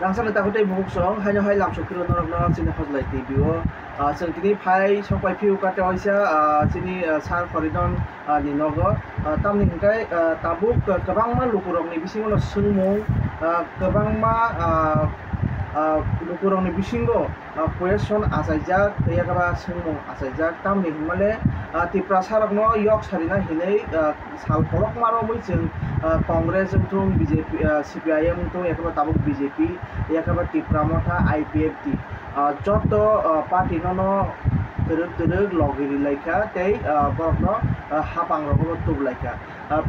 Rangsan ta hotai buk song haino hai lam sukro norok no chini hojlai tibio sing tini phai songpai phiu ka te hoisa chini sar koridon ni nogo tamni hingkai tabuk kabangma lukurok ni bisingo sungmung kabangma lukurok ni bisingo question asaijak yakaba sungmung asaijak tamni himale tipra sarok no yok sarina hinai sal polok maro moi jeng Congress tung BJP CPIM tung yakaba tabuk BJP yakaba tipra motha IPFT joto party no teruk logiri laika tei borok no hapang rogo tub laika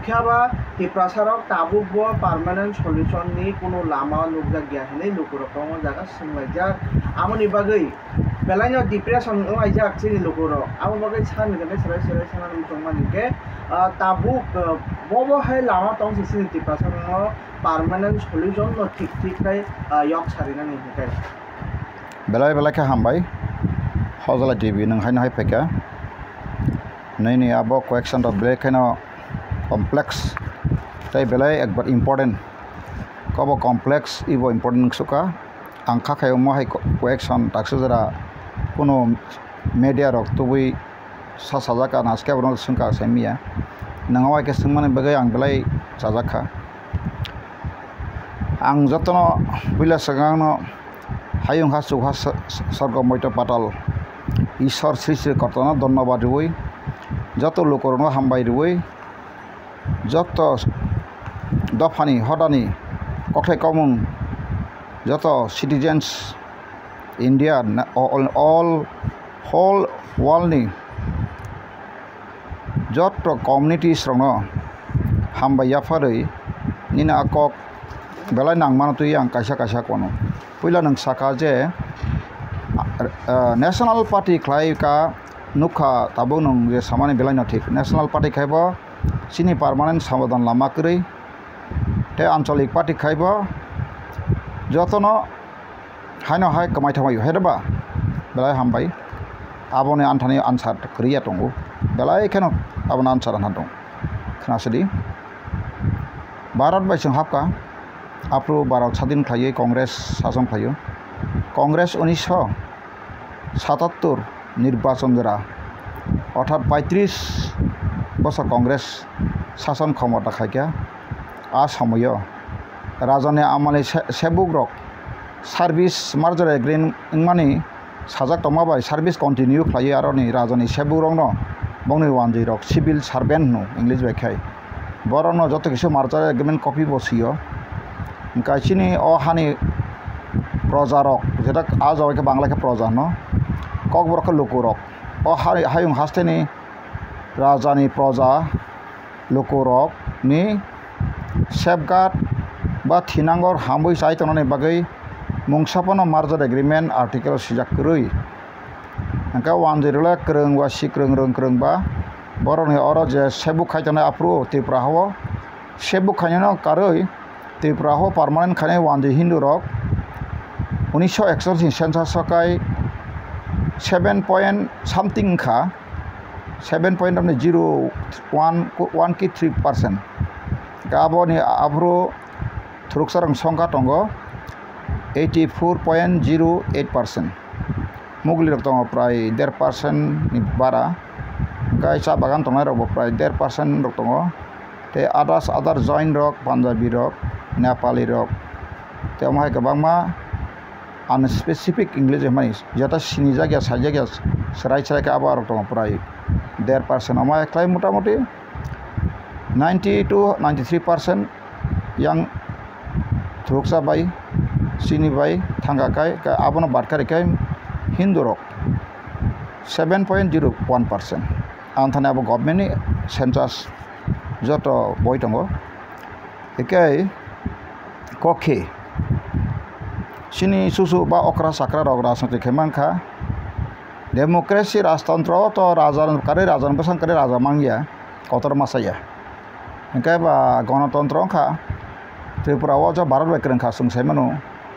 phiaba tipra sarok tabuk bo permanent solution ni kuno lama nukjak gya hinai lukurok no jaga sunglaijak amoni bagai Belanya depression ngajak sini lukuro. Amo bagai san gane serai sanan mutongman ke tabuk bobo hai lama tong sini depression no permanent solution no tik kai yok sarina ni kai. Belai ke hambai. Hozala TV nang hai peka. Ni abo question of belai kena complex. Tai belai ekbar important. Kabo complex ibo important suka. Angka kayo mo hai question taksudara kuno media rok tubui sasajaka naske bron sungka semia nangawai ke sungmane bagai ang belai sajaka ang jotono bila sagangno hayung hasu has sargo moito patal ishor sri kortona dhonnobad rui joto lokorno hambai rui joto dofani hodani kokhai komung joto citizens India all whole world ni joto communities rono hamba yafarei nina akok belai nang mano tu yang kaisa kono puila nang saka je national party klai ka nukha tabo nong je samane belai na thik national party khaibo sini permanent samadan lama krei te ancholik party khaibo jotono haino hai kamai thamai hedaba belai hambai abone anthani answer kriya tongo belai keno abona answer han dong khnasidi bharat bai sing hapka apro bharat sadin khlaiye congress শাসন khlaio congress 1977 নির্বাচন দ্বারা অর্থাৎ 35 বছর কংগ্রেস শাসন ক্ষমতা খাইকা আ সময় রাজনে আমালে সেবুক রক সার্ভিস মার্জার এগ্রিন মানি সাজাক তমাবাই সার্ভিস কন্টিনিউ খাইয়ে আর নি রাজনী সেবুক রং ন বংনি ওয়ানজি রক সিভিল সার্ভেন্ট নো ইংলিশ ব্যাখ্যায় বরং যত কিছু মার্জার এগ্রিমেন্ট কপি বসিও কাইছিনি অ হানি প্রজা রক যেটা আজ অবকে বাংলাকে প্রজা ন কক বরক লোক রক অ হায়ুং হাস্তেনি রাজানি প্রজা লোক রক নি সেফগার্ড বা থিনাঙ্গর হামবই চাই তননি বাগৈ mungsapono merger agreement article sijak krui angka 10 kreng wa si kreng ba boroni oro je sebuk khaitana apru tipra hawo sebuk khaino karoi tipra ho permanent khane wanje hindu rok 1961 census sakai 7 point something kha 7.01 ki 3% gaboni apru thuruksarang songka tongo 84.08% mugli rok tongo prai 1.5% ni bara gai cha bagan tongai rok prai 1.5% rok tongo te other join rok Punjabi rok Nepali rok te amai kabangma unspecific English mani jata sinija gya saja gya serai ka abar rok tongo prai 1.5% amai klai motamoti 90 to 93% yang thuruksa bai sini bai thangga kai ka abono batkari kai hindu rok 7.01% anthane abo government ni census joto boi tongo ekai kokhe sini susu ba okra sakra rok rasati khemangkha demokrasi rajtantro to rajan basang kare raja mangya kotor masaya ekai ba ganatantra kha Tripura wajo barat bai kereng khasung semano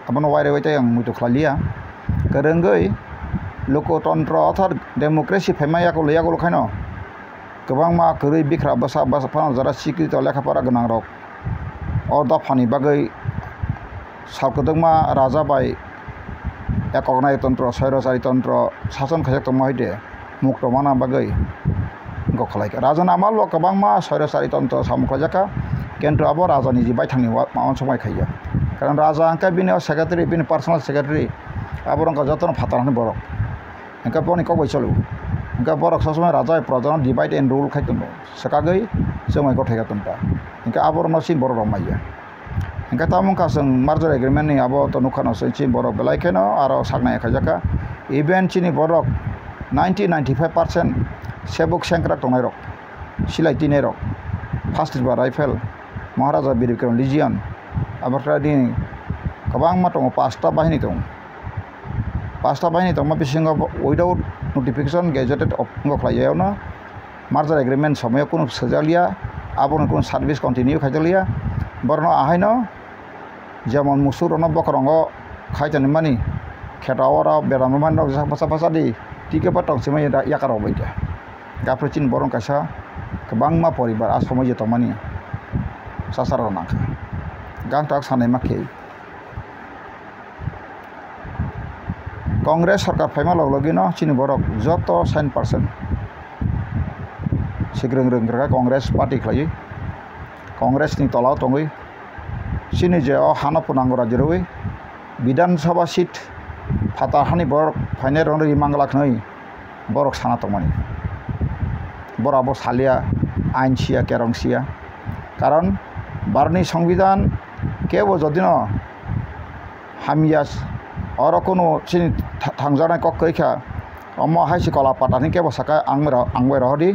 abono waire waite yang mutu khlalia kerenggai lokotantra athar demokrasi phemaya ko leya ko khaino kobang ma koroi bikra basa phana jara sikri to lekha para ganang rok o dafani bagai salkodongma raja bai ekoknai tantro sairosari tantro sason khajak tongma hoide mukto mana bagai gokhalaika raja amalo kabangma sairosari tantro samukhlajaka কিন্তু abo raja ni jibai thangni maon somai khaiya karon raja angka bini secretary bini personal secretary abo rangka jotono phatarani borok angka boni kokbai cholu angka borok sosomai raja prajan divide and rule khaitonno sakagai somai gothaiga tonta angka abo no sin borok romaiya angka tamungka sing merger agreement ni abo to nukhano sin borok belai kheno aro saknai khaijaka event chini borok 90-95% sebuk sengkrak tongnai rok silai tinai rok first ba rifle Maharaja Bir Vikram Legion abarkra dini kabang ma tongo pasta bahini tong ma bisingo without notification gazetted ngo khlaiya na merger agreement samay kono sajalia abon kono service continue khajalia borno ahaino যেমন মুসুর on বকরঙ্গ খাইতানি মানি খেটাওয়ারা বেরাম মান পাশা পাশা দি টিকে Patong সেমাই ইয়াকার বইটা গাফ্রচিন বরং কাসা गोबांमा परिबार आसमाय जतमानि सासाराव नाखा गांटाक सानाय माखे कांग्रेस सरकार फाइमा लगलगिनो चिनि बरक जत 100% सिग्रों रोंग्रा कांग्रेस पार्टी खलायो कांग्रेस नि तलाव तंगै चिनि जे हानापु नांगौ राजरवै विधानसभा सीट फाताहानि बरक फाइने रंगै मांगलाखनै बरक साना तंमानि बराबो सालिया आईन सिया केरं सिया कारण भारतनि संविधान केवो जदिनो हामियास और कोनो चिनि थांजानाय कक्कैखा अम्मा हाइसि कला पाटानि केवो साका आंबाय रहदि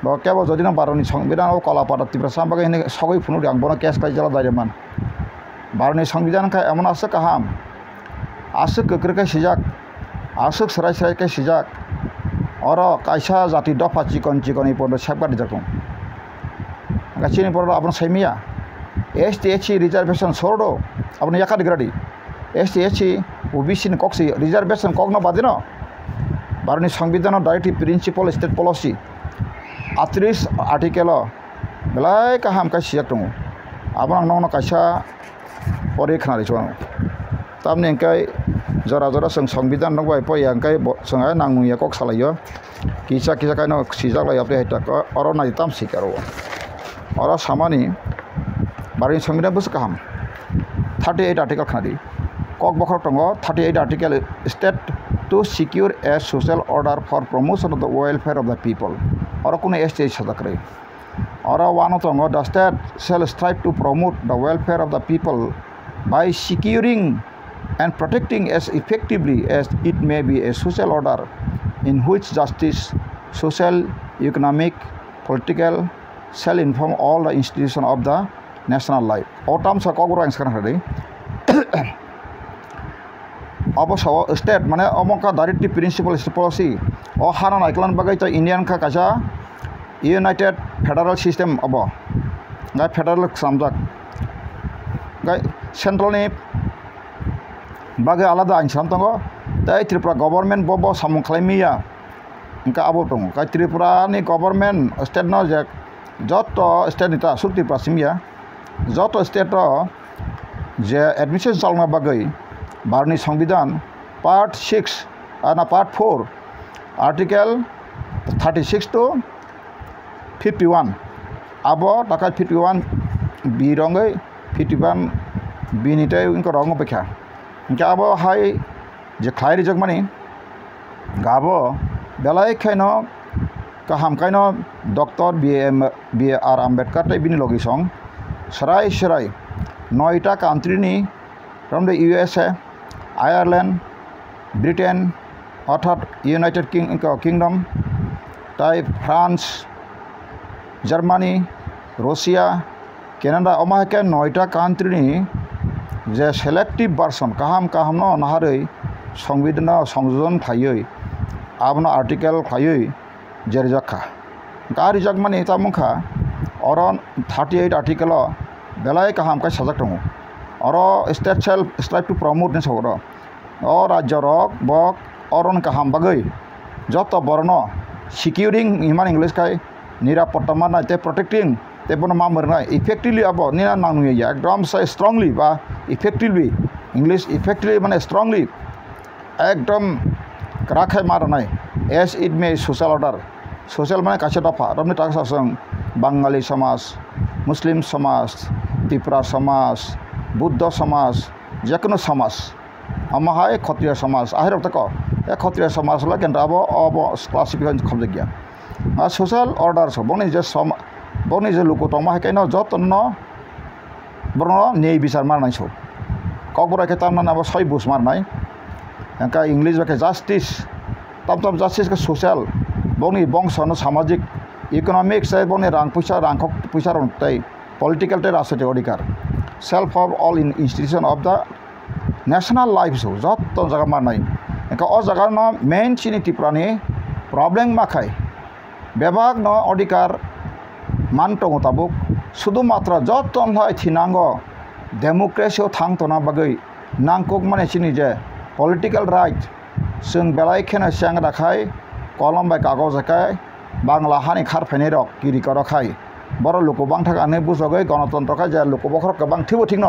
बा केवो जदिनो भारतनि संविधान कला पाटा तिब्रा सामबागे हिने सगै फुनु आंबोनो केस कायजाला दायमान भारतनि संविधान का एमन आसो काहाम आसो गोख्रोकै सिजाक आसो सराय सरायकै सिजाक और कायसा जाति दफा चिकन चिकन पद सेफगार्ड जागोन गाचिनि पद आपन सैमिया एसटी रिजर्वेशन सोरडो आपन याका दिग्राडी एसटी ओबीसी नि कक्सि रिजर्वेशन कगनो बादिनो भारतनि संविधान directive principle state policy 38 article बेलाय काहाम का सियाक दङ आपन नंगनो कायसा परे खनारि चोन तामनि अंकाय जरा जरा जों संविधान नंबाय पय अंकाय जोंहा नांगुया कक सालायो किसा किसा कायनो सिजागलाय आपले हेटाक और नायताम सिकारो और सामानि भारतनि संविधान बुस काहाम 38 आर्टिकल खानारि कक बखर दङ 38 article state to secure a social order for promotion of the welfare of the people और कोनो एसटी सदाकरै और वानो दङ the state shall strive to promote the welfare of the people by securing and protecting as effectively as it may be a social order in which justice, social, economic, political shall inform all the institutions of the national life. All terms are covered in also state mane amoka directive principle policy or hana naiklan bagai ta Indian ka kaja united federal system abo ga federal samjak ga central ni bagai alada ansam tongo tai Tripura government bobo samung khlaimiya ingka abo tongo ka Tripura ni government state no je joto state nita sukti prasimya joto state ro je admission salma bagai भारतनि संविधान part 6 ना part 4 article 36 to 51 abo taka 51 b rongai 51 b nitai inko rong opekha inka abo hai je khlairi jagmani gabo belai khaino kaham kaino dr BR Ambedkar tai bini logi song sarai 9 ta country ni from the USA Ireland, Britain, অর্থাৎ United kingdom তাই France Germany Russia Canada অমাহাকে 9টা কান্ট্রিনি যে selective version কাহাম কাহাম নাহাरै সংবিধাन সংযোজন खायै आबनो article खायै जे रिजाखा गा रिजाक माने तामुखा और 38 article बेलाय काहाम का साजाक दङ और state shall strive to promote ने सौर और राज्य रक बक और काहाम बागै जत बरन सिक्योरिंग ह्यूमन इंग्लिश काय निरापत्ता मानायते प्रोटेक्टिंग तेपन मा मरना इफेक्टिवली अब निना नांगनु या एकदम से स्ट्रांगली बा इफेक्टिवली इंग्लिश इफेक्टिवली माने स्ट्रांगली एकदम राखाय मारनाय as it may social order social माने कासे दफा रमनि ताकसासं बांगाली समाज मुस्लिम समाज त्रिपुरा समाज बुद्ध समाज जेकुनु समाज अमाहाय क्षत्रिय समाज आहिर तक ए क्षत्रिय समाज ला केन अब क्लासिफिकेशन खमजे गया सोशल ऑर्डर छ बनि जे लुको तमा हायनो जतन बरनो न्याय विचार मारनाय छ ककबरा के तामना अब 6 बुस मारनाय का इंग्लिश बाके जस्टिस तम जस्टिस का सोशल बनि बंशनो सामाजिक इकोनॉमिक्स है बनि रां पैसा रंतै पॉलिटिकल ते राजनीतिक अधिकार self of all in institution of the national life छौ जत जगह मारनाय का अ जगह न मेन चिनि त्रिपुरानि प्रॉब्लम माखाय बेबाग न अधिकार मानतो ताबुक शुधु मात्र जतन है थिनांगो डेमोक्रेसी थांतना बागै नांगकुक माने चिनि जे पॉलिटिकल राइट जों बेलाय खेना सिang राखाय कलम बाय कागज आखाय बांग्ला हानि खारफायनाय रक गिरि करखाय बर लोक बांथागाने बुजगै गणतंत्र का जे लोक बखर गोबां थिबो थिक न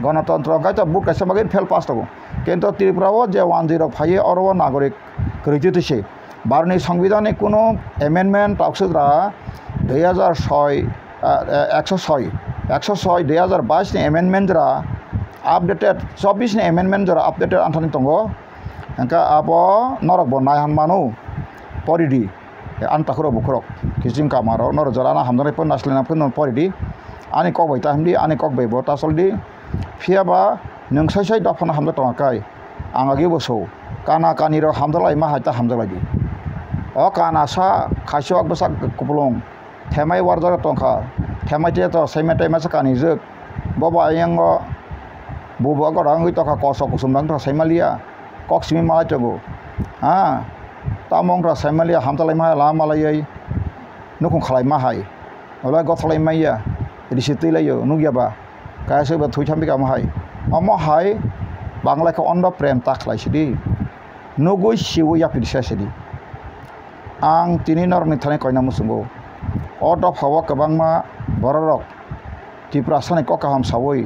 गणतंत्र का त बुक कैसे मगै फेल पास तगो किन्तु त्रिपुराओ जे 10 फाये अरब नागरिक गैजोतिसे भारतनि संविधाननि कोनो एमेन्डमेन्ट तावसोद्रा 2006 106 2022 नि एमेन्डमेन्ट जरा अपडेटेड 24 नि एमेन्डमेन्ट जरा अपडेटेड आन्थानि तंगो अंका अब नरक बनाय हानमानु परिदि आन्ताखरो बुखरक किजिं कामारो नर जराना हामदरे पन नासलेना पन परिदि आनि कक बायता हमदि आनि कक बायबो तासलदि फियाबा नोंसायसाय दफाना हामदा तंगाखाय आंगागे बसौ काना कानिरो हामदलाय मा हायता हामदलायदि अ कानासा खासियाक बसा कुपलंग थेमाय वारजा तंखा थेमायते त सैमेटाय मासा कानिजोक बबा आयंग बुबा गरांगै तका कसक कुसुमदां त सैमालिया कक्सिमी मालाय तगो हा तामंग्रा सैमालिया हामदलाय मा ला मालायै नुखुं खालाय मा हाय अला गथलाय माया रिसितैलायो नुगियाबा कायसो बा थुइथामबिका मा हाय अमा हाय बांलाखौ अन्द प्रेम ताखलायसिदि नुगै सिवै यापिदिसासिदि आं तिनि नरनि थानाय कयना मुसुंगौ अद फावा गोबांमा बररक त्रिपुरा सानै ककाहाम सावै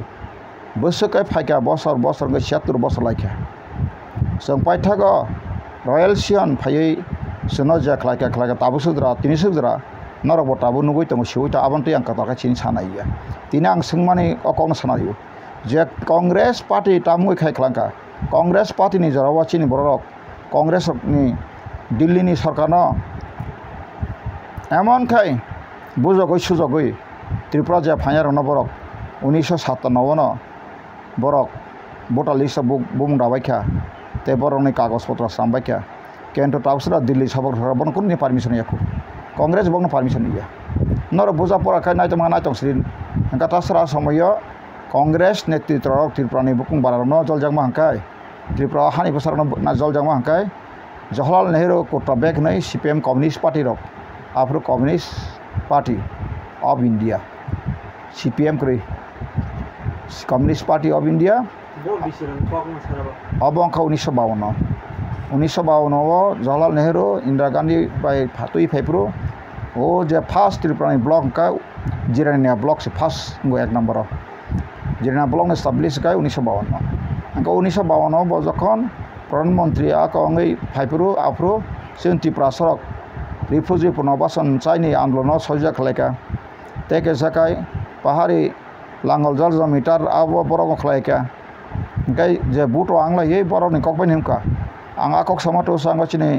बोसोकै फायका बसर 76 बसर लायखा जों पाइथाग रयेल सियन फायै सुनो जाखलायका ताबुसुद्रा तिनि सुद्रा नरब ताबु नुगै तंग सिवैता आबन्ति आं कतका चिनि सानाइया तिनि आं सोंमानि अकाउन सानायो जे कांग्रेस पार्टी तामुइ खायख्लांका कांग्रेस पार्टी नि जरावा चिनि बररक कांग्रेस नि दिल्ली नि सरकार न एमन खाय बुजगै सुजगै त्रिपुरा जे फायर न बरक 1957 न बरक भोटार लिस्ट बुम दाबायखा ते बरकनि कागज पत्र सामबायखा केन्टो तावसरा दिल्ली सबक बन कुननि परमिशन याखु कांग्रेस बगन परमिशन या नर बुजा पराखाय नायतमा नायतंसरिन अंका तासरा समय कांग्रेस नेतृत्व त्रिपुरानि बुकुं बारानो जलजांमा हांखाय त्रिपुरा हानि बसारनो ना जलजांमा हांखाय जवाहरलाल नेहरू कोटा बेक नै सीपीएम कम्युनिस्ट पार्टी रक Afro communist party of India CPM cray communist party of India अब अंका 1952 जवाहरलाल नेहरू इंदिरा गांधी बाय फातुई फाइप्रो ओ जे फर्स्ट त्रिपुरानि ब्लॉक का जिरानिया ब्लॉक से फर्स्ट एक नंबर जिरानिया ब्लॉक ने स्टैब्लिश का 1952 अंका 1952 जखन प्रधानमंत्री आकंगै फाइप्रो आफ्रो जों त्रिपुरा सरक रिफ्यूजी पुनर्बासन चाइनि आंदोलन सजा खालायका तेके जाकाय पाहाड़ी लांगल जल मीटर अब बरक खालायका ओंखाय जे बुट आंलायै बरकनि ककबाय नेमका आं आकक समातो सांगासिनि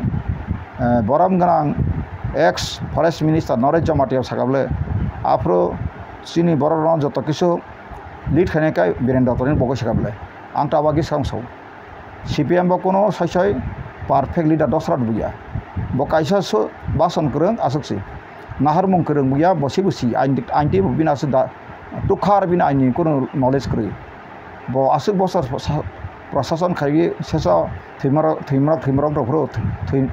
बरम गनां एक्स फरेस्ट मिनिस्टार नरेश माटियाव सागाबले आफ्रो चिनि बरक जत किसु लिड खानायखाय बीरेन्द्र दत्तनि बगै सागाबले आं ताबागि सांसौ सीपीएम कोनो साइसाय पारफेक्ट लिडार दसरा बुया बकाइसासो बासन करं आसुकसि नाहारमुं करं बुया बसि बसि आइनति बिनासो दा तुखार बिना आइनि कोनो नलेज करै ब आसुक बसर प्रशासन खायि सेसा थैमरा दफ्रो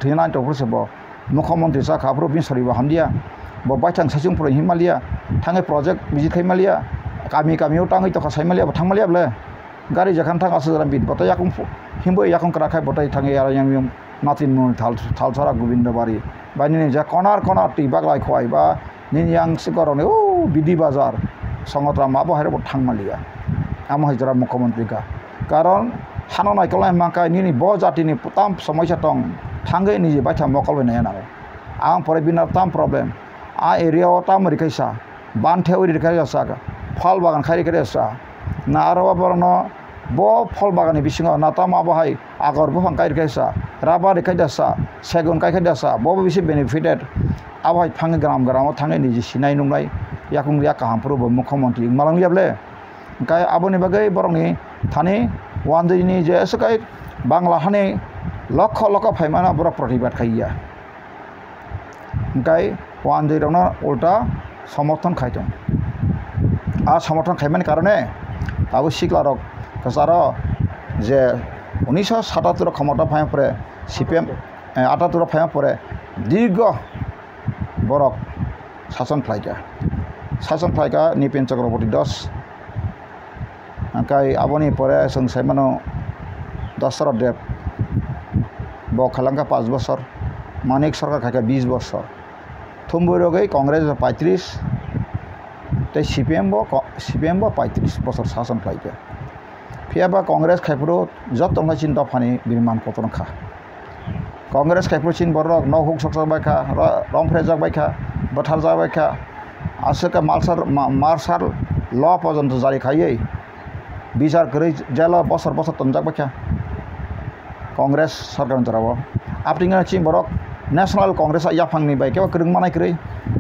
थैना दफ्रो ब मुख्यमंत्री जाखाफ्रो बिसरि हामदिया ब बायथां साइजों फराय हिमालया थाङै प्रोजेक्ट बिजि खायमालिया गामियाव थाङै तखा सायमालिया थांमालियाब्ले गारि जाखान थाङा सजरा बिद बता याकुं हिमबो याकुं कराखाय बता थाङै आरो yang नातिन मुं थालसारा गोविंदबारी बायनि जा कनार टिबाक लायखवाय बा नि yang सिगरने ओ বিডি বাজার সংগঠন মাবো হাইরব থাংমালিয়া আমো হাইজরা মুখ্যমন্ত্রী का कारण हानो नायकलाय मांका निनि ब जातिनि ताम समस्या दं थांगै निजे बायथा मकल बनाया ना आं परे बिना ताम प्रॉब्लम आ एरिया ताम रिखाइसा बान्थे ओरि रिखाइसा फल बागान खाइ रिखाइसा ना आरो बरनो ब फल बागाननि बिसिङाव ना ताम आबहाय आगर बफां गाय रिखाइसा राबा रिखाइदासा सेगुन गायखाइदासा बबे बिसि बेनिफिटेड आबहाय फांगे ग्राम थांगै निजे सिनाय नुनाय याकुं या काहामपुरबो मुख्यमंत्री मालां याबले काय आबोनि बागै बरंनि थानी वानदैनि जे सकाय बांला हाने लक्ष लक्ष फाइमाना बर प्रतिबाद खाइया काय वानदैरावनो उल्टा समर्थन खाइदों आ समर्थन खाइमानि कारणे आबो सिक्लारक कसारो जे 1977 क्षमता फाया परे सीपीएम 78 फाया परे दीर्घ बरक शासन फ्लाइका निपेन चक्रवर्ती दास काय आबोनि परे जों साइमानो दशरथ देव बखालांगा 5 बছर मानिक सरकार खायका 20 बছर थुम्बुरगै कांग्रेस 35 ते सीपीएम 35 बছर शासन फ्लाइका फियाबा कांग्रेस खायफोरो जतन चिन दफानि बिरमान पतन खा कांग्रेस खायफोर चिन बरक न हुक सकसा बायखा रंफ्रे जाक बायखा बथार जा बायखा आसका मार्शाल ल पर्यन्त जारि खायै बिचार गरै जेला बसर तंजाक बायखा कांग्रेस सरकार जराव आपटिंगा चिन बरक नेशनल कांग्रेस याफांनि बाय केबा करं मानाय करै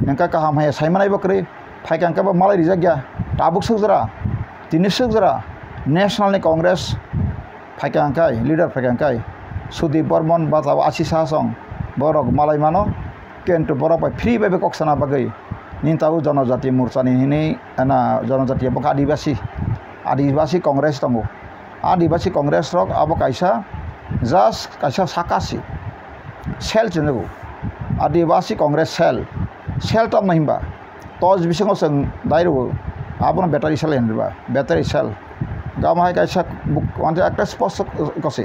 नंका काहाम हाय सायमानाय बकरै फायकांका बा मालाय रिजाक गया ताबुक सजरा तिनिसक जरा नेशनल कांग्रेस फायकांकाय लीडर फायकांकाय सुदीप बर्मन बाजाव आशी सासं बरक मालाय मानो केन्टु बरक बाय फ्री बाय कक्सना बागै निंताउ जनजाति मोर्चानि हिनि ना जनजाति बक आदिवासी कांग्रेस दंगो आदिवासी कांग्रेस रक आबो कायसा जास्ट कायसा साकासी सेल चनगो आदिवासी कांग्रेस सेल तम नहिबा तज बिसंगो जों दाइरो आबोन बैटारि सेल हेनबा बैटारि सेल गामाय कायसा वानते एकटा स्पष्ट कसे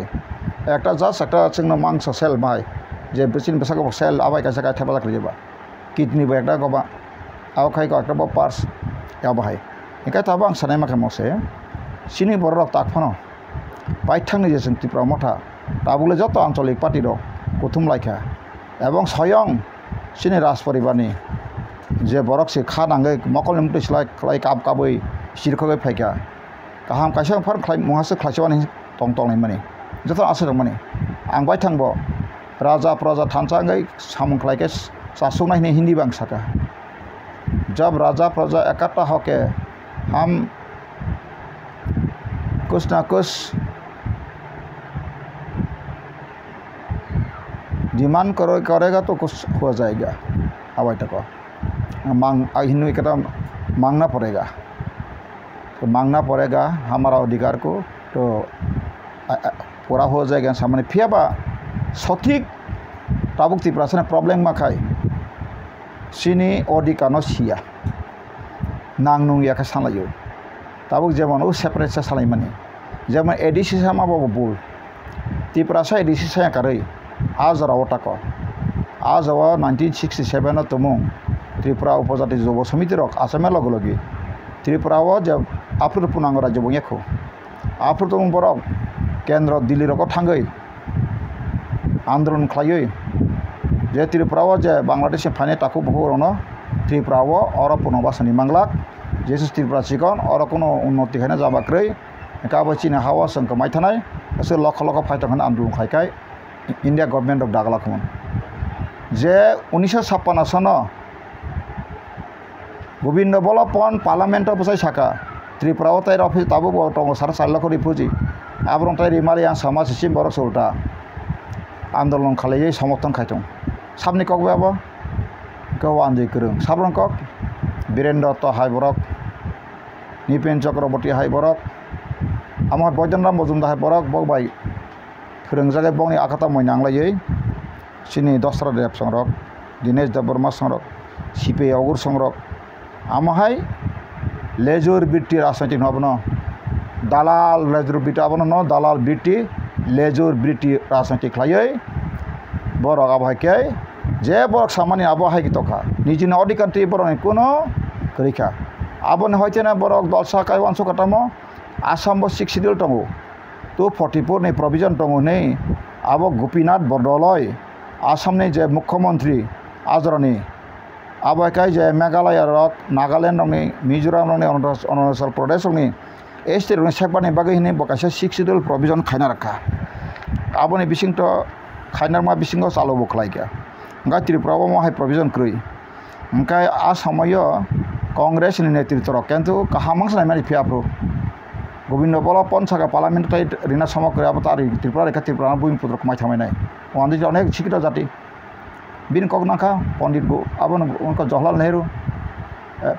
एकटा जास्ट एकटा जोंनो मांस सेल बाय जे बिसिन बेसागो सेल आबाय कायसा काय थेबा लाखलिबा किडनी बो एकटा गबा आव खायको एकटा बो पार्स या बाहाय एका ताबा आं सानाय माखा मसे सिनि बरक ताकफानो बायथांनि जे जों त्रिपुरा मथा ताबुले जत आंचलिक पार्टी रक कुथुम लायखा एवं स्वयं सिनि राज परिवारनि जे बरक से खा नांगै मकल निमते स्लाय खलाय काब काबै सिरखगै फायका गाहाम कायसा फार खलाय मुहासो खलायसवानि तंतंनाय माने जत आसर माने आं बायथांबो राजा प्रजा थानसांगै सामखलायके सासुनायनि हिंदी बांसाका जब राजा प्रजा इकट्ठा होके हम कुछ ना कुछ डिमांड करेगा तो कुछ हो जाएगा आवाज तक हिंदू इकट्ठा मांगना पड़ेगा तो मांगना पड़ेगा हमारा अधिकार को तो पूरा हो जाएगा सामने फियाबा सठिक ताबुक त्रिपुरा से प्रॉब्लम मा खाय सिनी अधिकार सिया नांगनु याखा सालायो ताबुक जेमन उ सेपारेट सा सालाय माने जेमन एडीसी सा माबाबो बुल त्रिपुरा सा एडीसी सा कारै आजराव टाक आजव 1967 तमुं त्रिपुरा उपजाति जब समिति रक आसामे लग लगी त्रिपुरा जब आफुर पुनांग राज्य बंगेखौ आफुर तमुं बरक केंद्र दिल्ली रक थांगै आंदोलन खालायै जे त्रिपुरा जे बांग्लादेश फाइने ताकु बहुरनो त्रिपुरा और पुनर्बासनी मांगलाक जेसु त्रिपुरा चिकन और कोनो उन्नति खायना जाबाक्रै काबो चिन हावा संक मायथानाय एसे लख लख फाइटखन आंदोलन खायखाय इंडिया गवर्नमेंट ऑफ दागलाखमोन जे 1956 सन गोविंद बल्लभपन पार्लियामेंट बसाय साका त्रिपुरा ताय अफिस ताबो टंग सार 4 लाख रिफुजी आब्रं ताय रिमाली आं समाज सिम बर सोलता आंदोलन खालायै समर्थन खायथं साबनि कक बाबा गवानजै गोरों साब्रं कक बीरेन्द्र दत्त हाय बरक निपेन चक्रवर्ती हाय बरक आमा बयजनराम मजुमदार हाय बरक बगबाय फोरोंजागाय बंनि आखाता मयनांलायै सिनि दशरथ देव संरक दिनेश देवबर्मा संरक सीपी अगुर संरक आमाहाय लेजुर बिट्टी राजनैतिक नबनो दालाल लेजुर बिट्टी आबनो न दालाल बिट्टी लेजुर बिट्टी राजनैतिक खायै बरक आबहायके जे बरक सामानि आबहाय तखा निजिनि अधिकार बर कोनो Torika. Abon Hoitena Borok Dolsaka Wanso Katamo, Asam was 6 schedule tongo. 244 ne provision tongo ne, Abo Gopinath Bordoloi, Assam ne je Mukhyamantri, Azrani, Abakai je Meghalaya Rock, Nagaland on me, Mizoram on Arunachal Pradesh on me, Este on Sepane Bagahine Bokasha 6 schedule provision Kanaraka. Abone Bishing to Kanarma Bishingos Alobok like ya. Gatri problem high provision crew. Mkai Asamayo, Congress in Native Torokanto, Kahamans and many Piapro. Govindo Bola Ponsaka Parliament Rina Samakari, Tripura Katipra, Buin Putro Matamane. One the Jonek Chikita Zati. Bin Kognaka, Pondit Go, Abon Uncle Johala Nehru,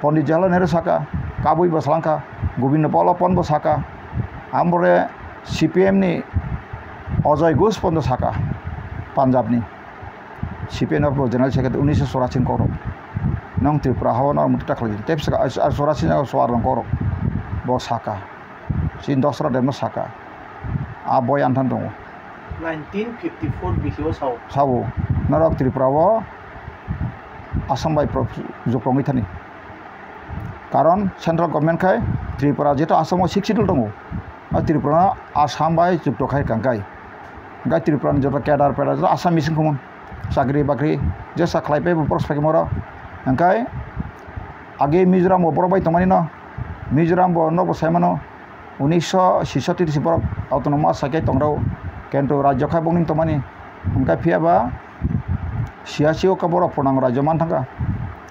Pondit Jala Nehru Saka, Kabui Baslanka, Govindo Bola Pon Bosaka, Ambore, CPM ni Ozoi Gus Pondosaka, Punjabni. CPN of General Secretary Unis Sorachin Koro. Nong Tripura Havana Mutakli, Tapes are Soracin of Swaran Koro, Bosaka. Sin Dosra de Mosaka. A boy Antanto. 1954 BC how? Sabu, Narok Tripura, Assam by Zopromitani. Karon, Central Government Kai, Tripura Jeta Assam 60 Tongo. A Tripura, Assam by Zutokai Kankai. Gai Tripura Jota Kadar Pedaz, Assam missing common. Sagri Bakri, just a clay paper prospecmora. And Kai Age Mizoram or Borbai Tomanino, Mizoram or Novo Semano, Unisha, Shishoti Sipor, Autonomous Sake Tongro, Kento Rajoka Bonin Tomani, and Kai Piaba, Shiashio Kaboro Ponang Rajamantanga,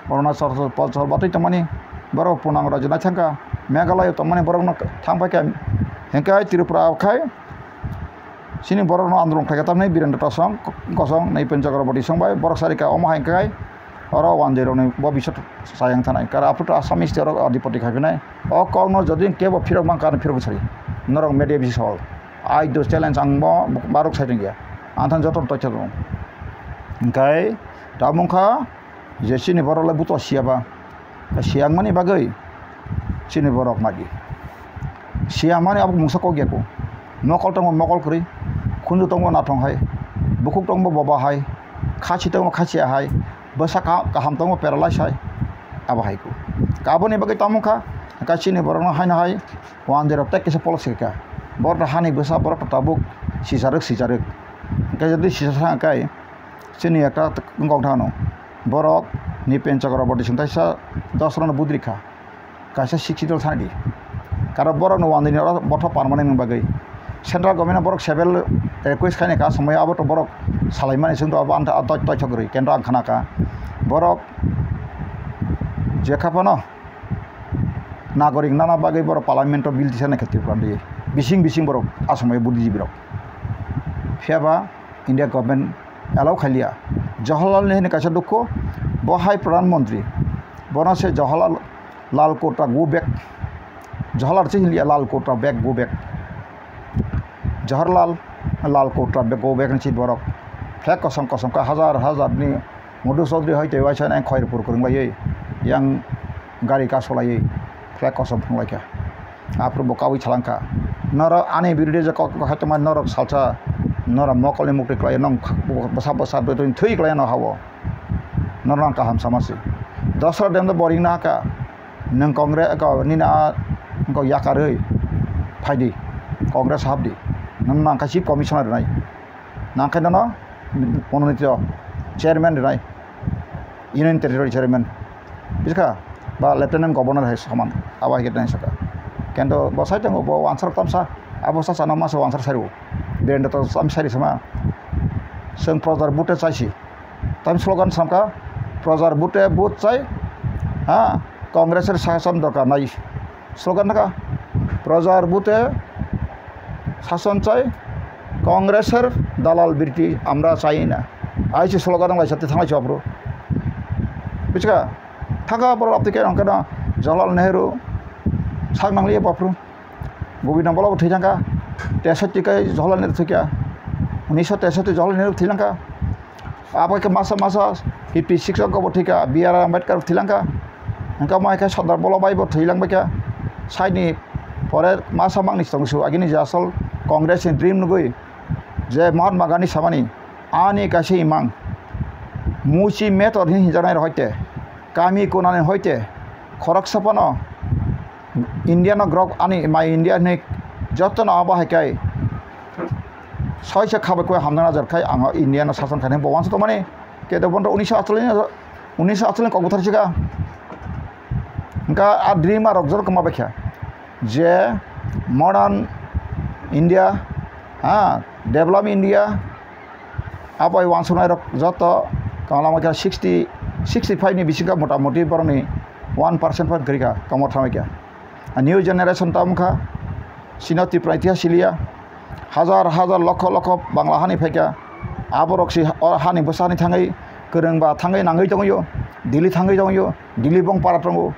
Orona Source of Pots or Bati Tomani, Boro Ponang Rajanatanga, Megalai Tomani Borona Tampaka, and Kai Tirupra Kai. Sini Borono Androng Kakatame, Biran Tosong, Gosong, Napen Jagaboti Songbai, Borosarika, Omahankai, or 1 Bobby Shot Sayang Tanai, Karaputa, Samistero or Dipoti Kavine, or call no Jodin Cave of Piromanka and Pirosari, Norong Medibis Hall. I do challenge and Barok setting here, Anton Joton Tochadon. Kai, Tamunka, Jesini Borola Buto Siaba, Siang Money Bagay, Chini Borok Magi. Siamani of Musako Geko, Mokol Tongo Mokol Kri. Kundu Tongo Natong High, Bukuk Tongo Boba High, Kachi Tongo Kachia High, Basaka, Kaham Tongo Paralyze High, Abahaiku. Carboni Bagatamuka, Kachini Borona High, one there of tech is a politica. Border Hani Basa Borok Tabuk, Cisarek, Kajadi Sisakai, Siniaka Ngotano, Borok, Nipen Chakaraboti Santasa, Dosron Budrika, Kasha 60 Sandy, Karaboro no one in your bottom permanent bagay. Central Government Borok several request Kanaka, some way about to Borok, Salaiman is into a band at Tochogri, Kendra Kanaka, Borok, Jacapano, Nagoring Nana Bagay Borok, Parliament of Bill Senective from the Bishing Borok, Assamay Buddhi Borok. Fiaba, India Government, Allow Kalia, Jahalal Nenekachaduko, Bohai Pran Montri, Bonase Jahalal Lal Kota go back, Jahalar Chilia Lal Kota back go back. Jaharlal Lal Kota go back and cheat Borok. Flag Kosam Hazard ni Mudu Sodri Hoite Washan and Koi Purkurumay, young Gari Kasolay, Flag Kosam Laka, Aprobokawi Chalanka. Nora Ani Birija Hataman Norok Salsa, Nora Mokoli Mukri, non Basabasa between 3 Clan or Havo, Noranka Ham Samasi. Thus are them the boring Naka, Nan Congress, Nina Go Yakare, Pidi, Congress Habdi. Nang Chief Commissioner right. Nankana, one chairman right. Union Territory Chairman. Piska, but Lieutenant Governor has someone. Our get Nansaka. Kendo Bosatan go answer Tamsa, Abosa Sanamas answer Saru. Then the some Sarisama. Sen Prozar Butte Sashi. Time slogan Samka, Prozar Butte both side. Congress Sasan Doka Nai. Slogan Naka, Prozar Butte. Sason Chai, Congresser, Dalal Birti, Amra Saina. I just slogan like Satana Chopro. Pichka, Taka of the Kankana, Jalal Nehru, Sagnangli Popro, Gubinambola Tilanka, Tesatika, Zolan Tika, Unisha Tesati Zolan Tilanka, Abaka Masa, EP6 of Gobotika, Biara Metka of Tilanka, and Kamaka Sodar Bola Bible Tilangaka, Side for Masa Manisong, again is Jasol. Congress in Dream Nugui, Jay Mahatma Gandhi Samani, Ani Kashi Mang, Muchi met or Hinjana Hoite, Kami Kunan Hoite, khorok sapano India no grok ani my India ne joto na aba hakai soisa khabe ko hamna jar khai ang India no sasan khane bowan to mane ke de bon 1948 kok butar chiga ka a dream a rokjor kama bekha je modern India develop India apa yang sunai rok joto kalau macam 65 ni bisika motamoti boroni 1% pun kerja kamu tahu क्या new generation tamu ka sinati praitia silia hazar loko bangla hani feka aborok si hani besani thangai kereng ba thangai nangai tongo Delhi thangai tongo Delhi bong para tongo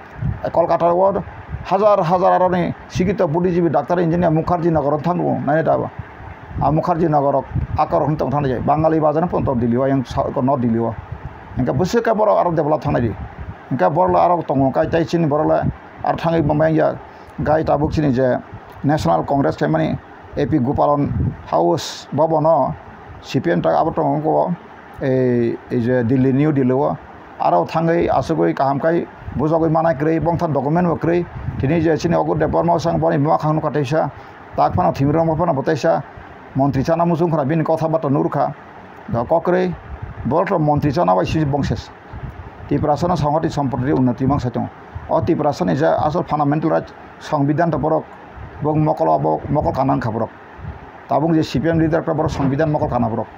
Kolkata ward hazar arone sikito buddhijibi doctor engineer Mukherjee nagar thango nai ta Mukherjee nagar akar hum tong thangai bangali bazan pon to Delhi yang not Delhi wa engka beseka boro aro develop thangai engka borla aro tongo kai tai chin borla ar thangai bambai ya gai tabuk chini je National Congress kemani AP Gopalan House babono CPM ta abo tongo ko e je Delhi New Delhi wa aro thangai asugoi kaham kai bujogoi manai krei bongthan document wa krei tini je chini ogur department sang bani bima khangnu kataisa tak phana thimro ma phana botaisa মন্ত্রী চানা মুসুং খরা বিনি কথা বার্তা নুরখা দ ককরে বলট মন্ত্রী চানা by CG বংশেস ত্রিপুরাসনা সংহতি সম্পত্তির উন্নতি মাং সাইতং অ ত্রিপুরাসনি যা আসল ফান্ডামেন্টাল রাইট সংবিধান তপরক বং মকল কানাং খাবরক তাবুং যে সিপিএম লিডার কা বড় সংবিধান মকল কানা বরক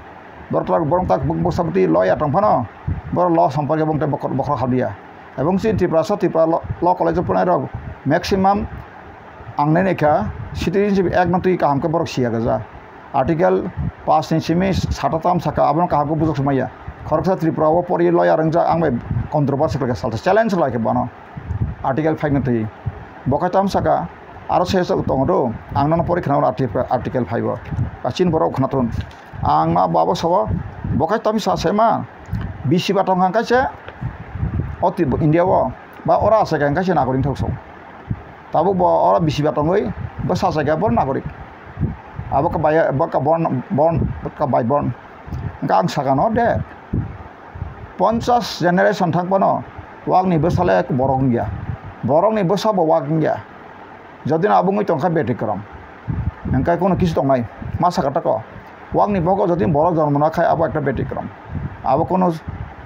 বরং তাক বসাবতি লয় আটং ফানো বড় ল সম্পর্কে বংতে বখরা খাবিয়া এবং সি ত্রিপুরা ল কলেজ পনাই রক ম্যাক্সিমাম आंने नेखा सिटीजनशिप एक न तुई काम के बरक सिया गजा आर्टिकल 5 इंचिमी साताम साका आबन काम को बुजक समया खरकसा त्रिपुरा वो परि लया रंजा आंबे कन्ट्रोवर्सी के सालत चैलेंज लाके बनो आर्टिकल 5 न तुई बकाताम साका आरो सेस तंगदो आंना परीक्षा आर्टिकल 5 काचिन बरक खनातन आंना बाबा सब बकाताम सा सेमा बिसि बाटं हांकासे अति इंडिया वो बा ओरा साका हांकासे नागरिक थौसौ tabu bo ora bisi batongoi basa saga bor nagorik abo ka baya ka born ka bay born gang sagano de 50 generation thangpano wagni besale borong ya borong ni besa bo wagni ya jodi na abungoi tongka beti kram engkai kono kisu tongnai masa kata ko wagni bogo jodi borok jormo na khai abo ekta beti kram abo kono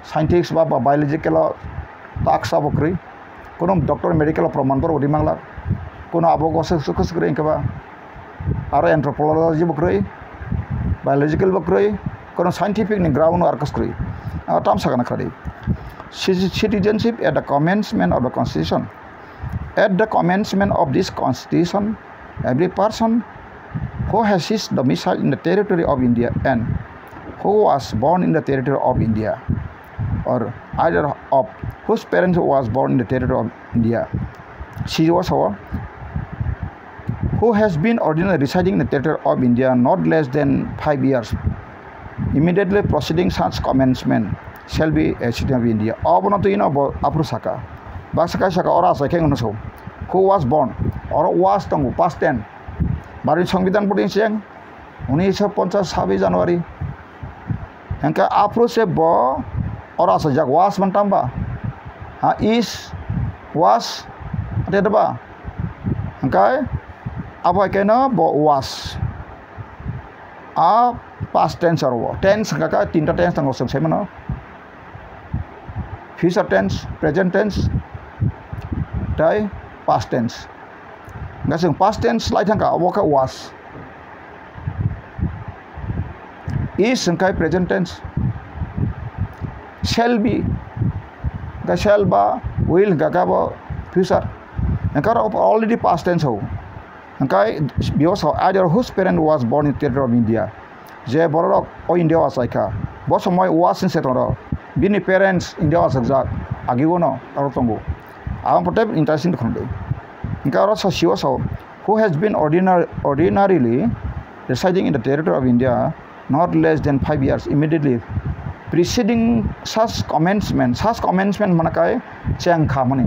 scientist ba biological tax abo kri kono doctor medical proman bor odi mangla kono abo ko sukus kri engka ba aro anthropology bokri biological bokri kono scientific ni ground arkas kri tam sagana khari citizenship at the commencement of the constitution at the commencement of this constitution every person who has his domicile in the territory of India and who was born in the territory of India or either of whose parents was born in the territory of India she was who has been ordinarily residing in the territory of India not less than 5 years immediately proceeding such commencement shall be a citizen of India abono to apru saka basaka saka ora sa keng no who was born or was tongu past tense bari সংবিধান পড়িং siang 1950 26 Januari engka apru se bo ora sa jak was mantamba is was ada ba engkai apa kena bo was past tense or tense kaka tinta tense tang osong semana future tense present tense dai past tense ngaseng past tense lai thang ka aboka was is engkai present tense shall be the shall ba will gaga ba future engkar already past tense ho engkai because either whose parent was born in territory of India je borok o India was like bo somoy was in setoro bini parents India was exact agiwono aro tongo am pote interesting khonde engka aro so siwa so who has been ordinarily residing in the territory of India not less than 5 years immediately preceding such commencement manakai chang kha mani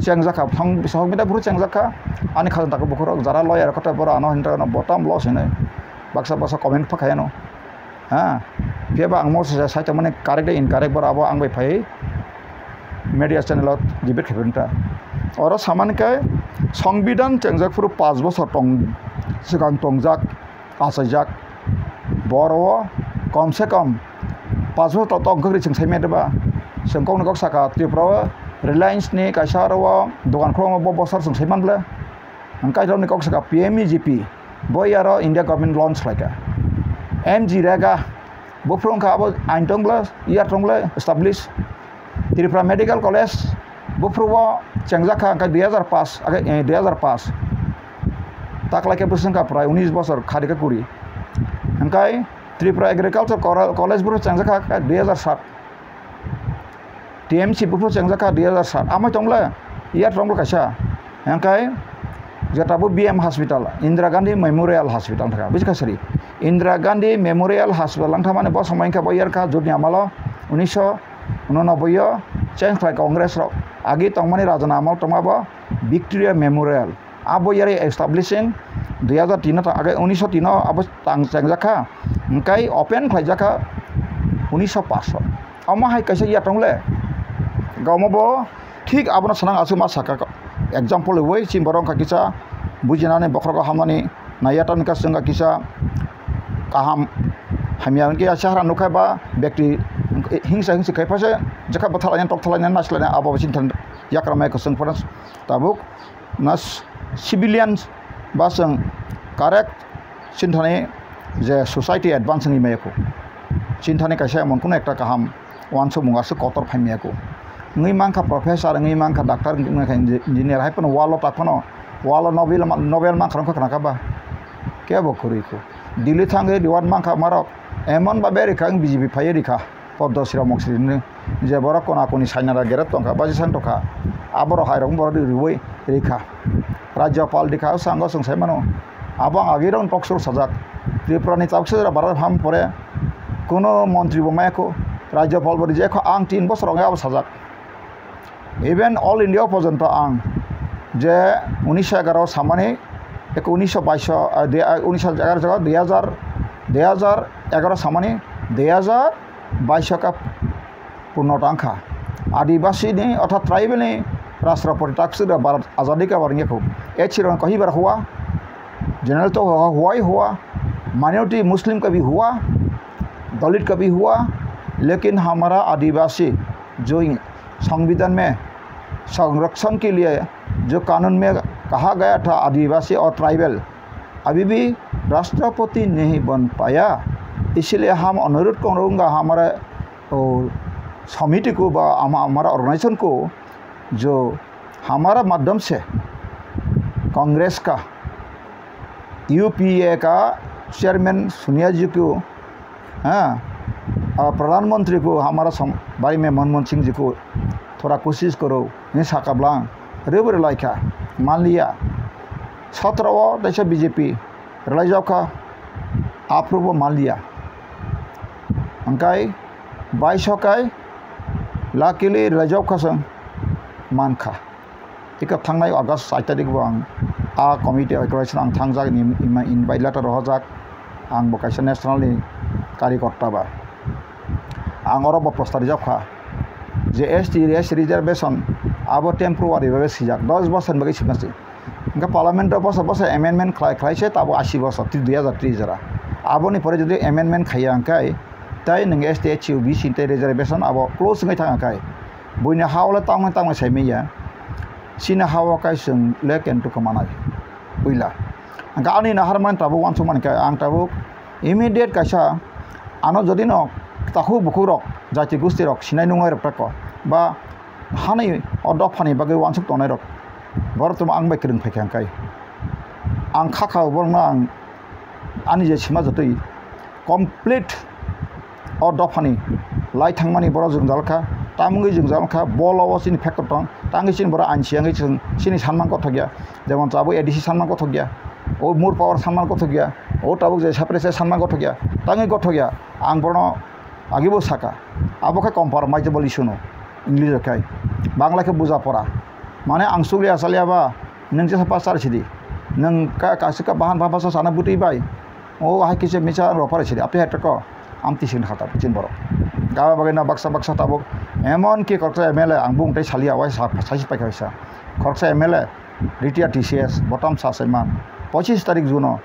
chang jaka song bida buru chang jaka ani khajan tak bukhoro jara lawyer kota bora ano hinta no bottom loss ne baksa basa comment phakai no keba angmo sa ta mane correct incorrect bor abo ang bai phai media channel debate khebenta oro samankai সংবিধান চেংজাকফোর 5 বছর সিগাং টংজাক আসাইজাক বড় কমসে কম 5 বছর তংকরি চেংসাইমেদবা সেংকং নগক সাকা Tripura Reliance ni kaisa ro dogan khrong bo bosar chengsaimanble angkai ro ni kok saka PMEGP boyaro India government launch laika MG rega bofrong ka abo aintongble year tongble establish Tripura Medical College bofruwa chengjaka angkai 2005 age 2005 tak laike busengka prai 19 bosor khadika kuri angkai Tripura Agriculture College bro chengjaka 2007 TMC bufo chengjaka 2007 amai tongle year tongble kaisa angkai jatabu BM Hospital Indira Gandhi Memorial Hospital thaka biska sari Indira Gandhi Memorial Hospital langthamane bo samayka boyar ka jodi amalo 1989 change khai Congress ro agi tongmani rajana amal tomabo Victoria Memorial abo yari establishing 2003 ta age 1903 abo tang chengjaka angkai open khaijaka 1905 ama hai kaisa year tongle gaumabo ঠিক আপনার সানাং আসু মা সাকা example वै चिम बरं का किसा बुजिनानै बख्रको हामनानै नायाटन का संगा किसा काहाम हामियान के आसारा नुखाय बा व्यक्ति हिंसा खायफासे जखा बथालायन टकथालायन नासलायन आबो चिन्थन याक्रामाय कसं फरस ताबुक नास सिविलियन बा जों कारेक्ट चिन्थानै जे सोसाइटी एडभान्सिंग इमायको चिन्थानै कायसा मनकुन एकटा काहाम वानसो मुगासो Qatar फाइमियाको ngi mangka profesor ngi mangka doctor ngi mangka engineer hai pun walo takono walo nobel mangka rongka kana kaba ke bo kuriku dili thange diwan mangka marok emon ba beri kang BJP phayeri kha poddo sira moksri ne je bora kona koni sainara gerat tongka baji san toka aboro hairong boro riwoi rekha rajyapal dikha sango songsai mano abang agirong toksur sajak Tripura ni taksura barat ham pore kono mantri bomayako rajyapal bori je kho ang 3 bosor onge ab sajak even all India পর্যন্ত আং যে 1911 সামনে 1911 সামনে 2022 का पूर्णतांखा आदिवासी ने अर्थात tribal ने राष्ट्रपति टाक्स भारत आज़ादी का बारे को एचिरन कहीं बार हुआ जनरल तो हुआ ही हुआ माइनॉरिटी मुस्लिम का भी हुआ दलित का भी हुआ लेकिन हमारा आदिवासी जो संविधान में संरक्षण के लिए जो कानून में कहा गया था आदिवासी और ट्राइबल अभी भी राष्ट्रपति नहीं बन पाया इसलिए हम अनुरोध करूँगा हमारे समिति को व हमारा ऑर्गेनाइजेशन को जो हमारा माध्यम से कांग्रेस का UPA का चेयरमैन सोनिया जी को प्रधानमंत्री को हमारा बारे में मनमोहन सिंह जी को थोड़ा कोशिश करो नहीं साकाब्ला रेबर लाइका मान लिया 17 जैसे BJP रिलाइजाव का अप्रूव मान लिया अंकाई 22 का लाकिली रिलाइजाव का संग मान खा इक थांनाय अगस्त 7 तारिख आं आ कमिटी ऑर्गेनाइजेशन आं थांजाक इनभाइट लेटर हजाक आं बकाइसा नेशनल नि कार्यकर्ता बा आं अरब प्रस्ताव जाखा जे ST रिजर्वेशन अब टेम्पोरारि भावे सिजाक 10 बছर बगे सिमासि इनका पार्लियामेंट बसर एमेंडमेंट खालायसे तब 80 बছर 2030 जरा आबोनि परे जुदि एमेंडमेंट खाया अंकाय ताई नों ST BC रिजर्वेशन अब क्लोज नङै थाङाखाय बयनि हावले तांमै साइमेया सिना हावाखाय जों लेकेन तुकमानाय बुइला अंका आनि नाहारमान ताबो वानसमानखाय आं ताबो इमिडिएट कायसा आनो जदि न ताखु बुखु रक जाति गोष्ठी रक सिनाय नङै रक बा हानै अदफानि बागै वानसुक तनाय रक बरतम आं बाय किरं फैखांखाय आं खाखा बरना आं आनि जे सिमा जतै कमप्लीट अदफानि लाइ थांमानि बर जों जालखा तामुङै जों जालखा बलाव सिनि फेक्टर दं ताङै सिनि बर आनसियाङै जों सिनि सानमान गथ गया जेमन जाबो एडिसि सानमान गथ गया ओ मुर पावर सानमान गथ गया ओ ताबुक जे साप्रेसे सानमान गथ गया ताङै गथ गया आं बरनो आगिबो साका आबोखा कम्प्रोमाइजेबल इशू नो इंग्लिश खाय बांग्ला के बुझा पड़ा माने आं सुलिया सालियाबा नों जे सापा सारसिदि नों का कासिका बाहान भाषा साना बुटि बाय ओ हाय किसे मिसा रफार सिदि आपे हेटको amti sin khata chin borok gawa bagina baksa tabuk emon ki korsa MLA angbung tai salia wai saisi pai kaisa korsa MLA retired TCS bottom saseman 25 tarik juno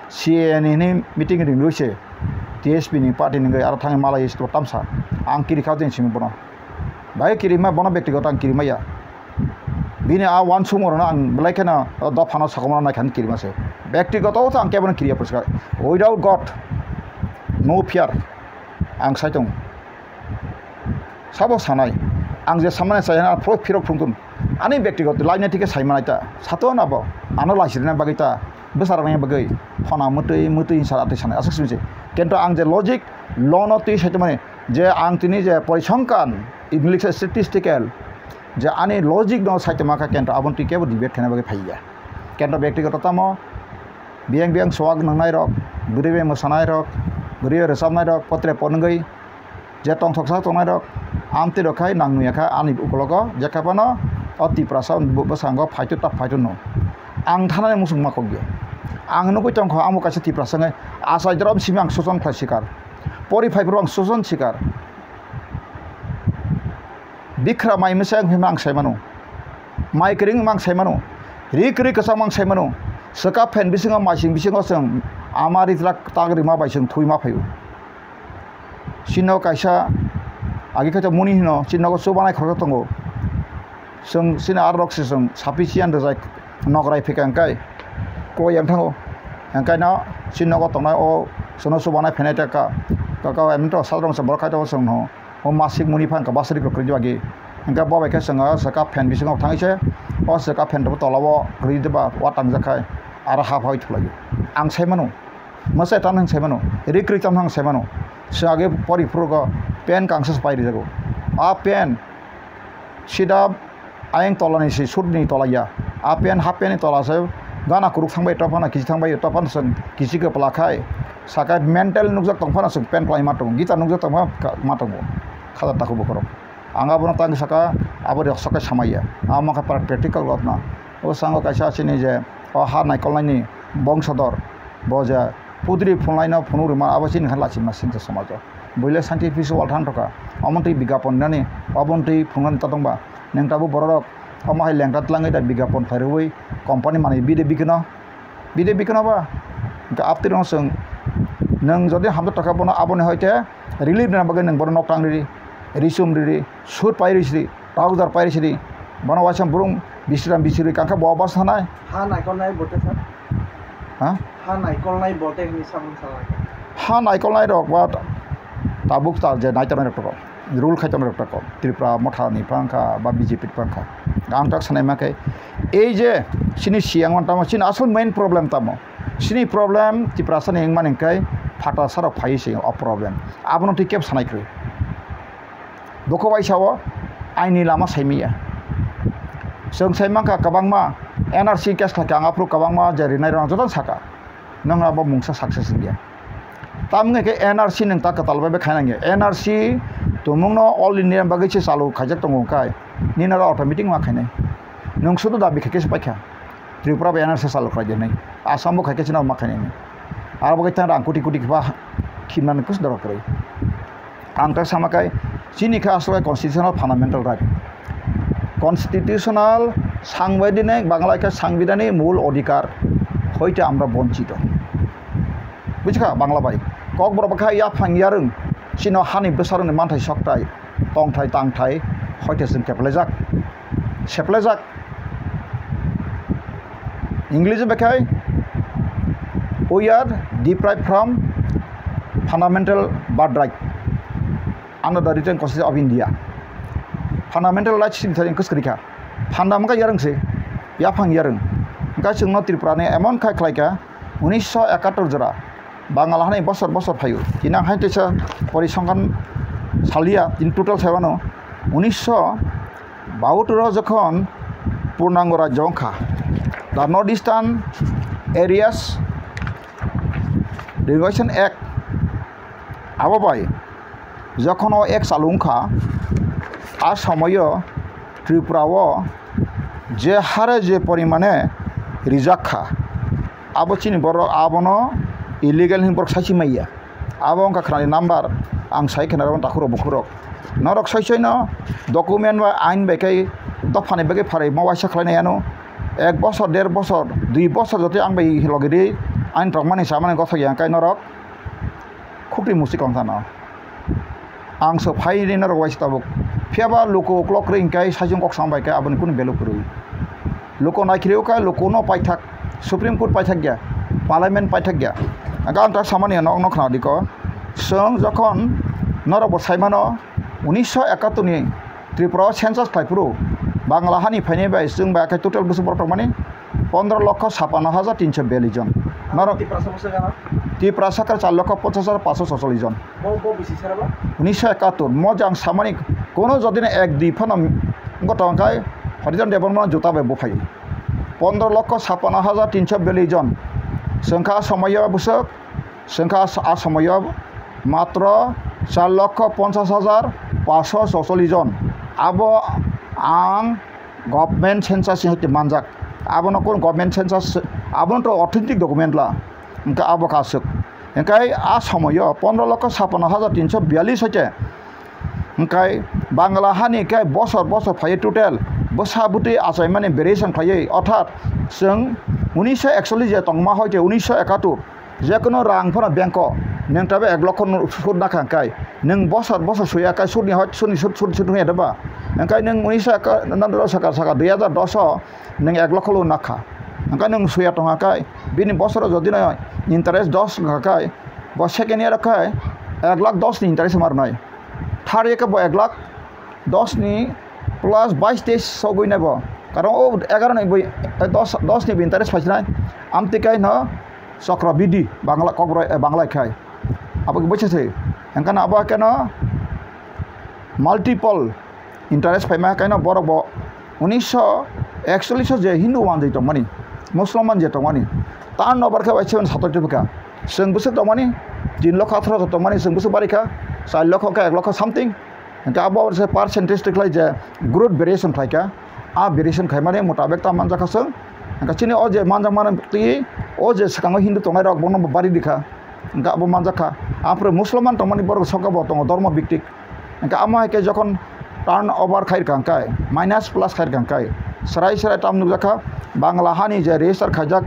CAN ni meeting ring loise TSP ni party ni ar thang malai sto tamsa ang kiri khatin simi bono bai kiri ma bono ব্যক্তিগত ang kiri maya bini a wan sumor na ang belai kana da phana sakomana na khan kiri mase ব্যক্তিগত to ang kebon kiri apuska without God no fear ang saitong sabo sanai ang je samane sayana pro phirok phungtun ani ব্যক্তিগত laina tike saimanaita sato na bo ana laisirna bagita besar nang bagai phana mutui sarate sanai asak simse kento ang je logic lono ti saito mane je ang tini je porisankan English statistical je ani logic no saito maka kento abon ti kebo debate khana bagai phaiya kento ব্যক্তিগত tamo biang swag nangnai rok buribe mosanai rok buribe resabnai rok potre pongai je tong thoksa tongnai rok amti rokai nangnuya kha ani ukologo jakapano oti prasa basango phaitu tap phaitu no ang thanane musung makogyo ang nukui tong kho amu kaisa ti prasangai asai drom simang soson klasikar pori phaiprong soson sikar bikra mai mesang himang saimano mai kring mang saimano ri kasang saimano saka pen bisinga masing bisinga seng amari trak tagri ma baiseng thui ma phayu sino kaisa agi kata muni hino sino ko sobanai khorga tongo seng sina arok seng sufficient rejai nokrai phekang kai ko yang thango yang kai na sino ko tongnai o sono sobanai pheneta ka emto salrong sa borkai to seng no o masik muni phan ka basri ko kri jagi angka bobai ka sanga saka pen bisinga thangise o saka pen to tolawo kri deba watang jakai ara ha phoi thulagi ang saimano masai tan hang saimano rikri tam hang saimano sage paripurga pen kangsas pai jago a pen sida ayeng tolani si sudni tolaya a pen ha pen tolase gana kuruk thangbai topana kisi thangbai topan sang kisi ke pelakai saka mental nukjak tongfana sang pen plai matong gita nukjak tongma matong khada taku bokoro anga bono tang saka abori saka samaya amaka practical gotna o sango kaisa chini je o ha naikolani bongsador boja pudri phonlaina phonuri ma abasin khala chima singsa samajo boile santi pisu walthang toka amonti bigapon nani abonti phongan tatongba nengtabu borok amahai lengtat langai da bigapon pharui company mani bide bikana ba ga aptirong sung nang jodi hamta taka bono abone hoite relief na bagai nang bono noktang ri risum ri sur pairisi raudar pairisi bono wasam burung bisiri kangka bawa bas hanai ha naikol nai bote sir ha naikol nai bote ni samung salai ha naikol nai rok ba tabuk ta je nai tamai rok rule khai tamai rok tripura motha ni pangka ba BJP pangka ang tak sanai makai ei je sini siang man tamo sin asal main problem tamo sini problem tripura san eng man engkai phata sara phai se a problem abono ti kep sanai kri doko bai sawo aini lama saimiya seng saimangka kabangma NRC case khaka angapru kabangma jari nai rong jodan saka nang aba mungsa success dia tamnge ke NRC nang ta katalba be khainange NRC tumungno all India bagi che salu khajak tongo kai nina ra automatic ma khainai nang sudu dabi khake se pakha Tripura be NRC salu khaje nai Assam bo khake china ma khainai ar bagi tan rang kuti khba khinan kus daro krai ang ta samakai chini kha asla constitutional fundamental right constitutional সাংবিধানিক বাংলাকে সাংবিধানিক মূল অধিকার হইতে আমরা বঞ্চিত বুঝকা Bangla by cock বরবাখা ইয়া ফাংয়ারং সিনো হানি বসারং মানথাই সকটাই তংথাই তাংথাই হইতে जों सेप्लायजाक इंग्लिशे बेखाय we are deprived from fundamental birthright under the written constitution of India fundamental rights in the English fundamental yarang se ya phang yarang ga chungno Tripura ne emon khai khlaika 1971 jora Bangala hani bosor phayu tinang haite sa porisangan salia in total sebano 1972 যখন পূর্ণাঙ্গ রাজ্য অংখা the northeastern areas Regulation Act আবাবাই যখন ও এক চালুংখা আর সময় ত্রিপুরাও যে হারে যে পরিমাণে রিজার্ভ খা আবো চিনি বড় আবনো ইলিগাল হিমবর্ক সাইসি মাইয়া abo angka khrani number ang sai khana ron takhuro bukhurok norok soisoi no document ba ain bai kai dofani bai pharai mawaisa khlainai ano 1 বছর 1.5 বছর 2 বছর যদি আং bai logedi ain trokmani samani gothok yang kai norok khukti musi kongthana ang so phai ni norok wais tabuk phiaba loko clock ring kai sajung kok sambai kai aboni kun belu purui loko naikriu kai loko no paithak supreme court paithak gya parliament paithak gya aga ta samani nok nok khna diko song যখন norok bo saimano 1971 ni Tripura census khaipuru Bangla হানি ফাইনে বাই जों বা কা total Basu বর্তক মানে 15,56,342 জন নরক ত্রিপুরা সরকার 4,50,546 জন 1971 মজাং সামনিক কোন যদিন 1-2 ফন গতংকাই হরিজন দেবনমন জুতা বে বফাই 15,56,342 জন সংখ্যা সময় বসক সংখ্যা আ সময় মাত্র 4,50,546 জন আবো ang government census hite manjak abono kon government census abono to authentic document la engka abo kasuk engkai a somoyo 15,56,342 hoite engkai bangla hani kai bosor bosor phai total bosabuti asai mane variation phai অর্থাৎ जों 1941 je tongma hoite 1971 je kono rang phona bank neng tabe 1 লক্ষ সুদ না খাঙ্কাই neng বছর বছর সুয়া কাই সুদনি হয় সুনি সুদ হয়ে দেবা engkai neng 1991 saka 2010 neng 1 লক্ষ লো নাখা engkai neng suya tonga kai bini বছর যদি না interest 10 খাই bo second year kai 1,10,000 ni interest mar nai third year ka bo 1,10,000 ni plus 22 সগই নেব কারণ ও 11 ni 10 ni interest পাইছনা Amati kai no চক্রবৃদ্ধি বাংলা কগ্র বাংলা খাই আপনাকে বুঝেছে এখানে আবার কেন মাল্টিপল ইন্টারেস্ট পাইমা কেন বড় 1941 যে হিন্দু ওয়ান যেত মানি মুসলমান যেত মানি তার নবারখা বাইছে 70 টাকা जों बोसोर दमानि 3 লক্ষ 18 दमानि जों बोसोर बारिखा 4 লক্ষ का 1 লক্ষ সামথিং এনকা আবার সে পার্সেন্টেজ দেখলাই যে গ্রোথ ভেরিয়েশন থাইকা আ ভেরিয়েশন খাই মানে মোটাবেক তা মানজাखासो এনকা চিনি ও যে মানজাক মান তি ও যে সাকাঙ্গ হিন্দু তংনাই রক বন বাড়ি দিখা এনকা আবো মানজাখা আপরে মুসলমান তমানি বড় সকাব তং ধর্ম ভিত্তিক এনকা আমা হেকে যখন টার্ন ওভার খাইর কাঙ্কাই মাইনাস প্লাস খাইর কাঙ্কাই सराय सराय ताम नुजाखा बांग्ला हानि जे रेजिस्टार खाजाक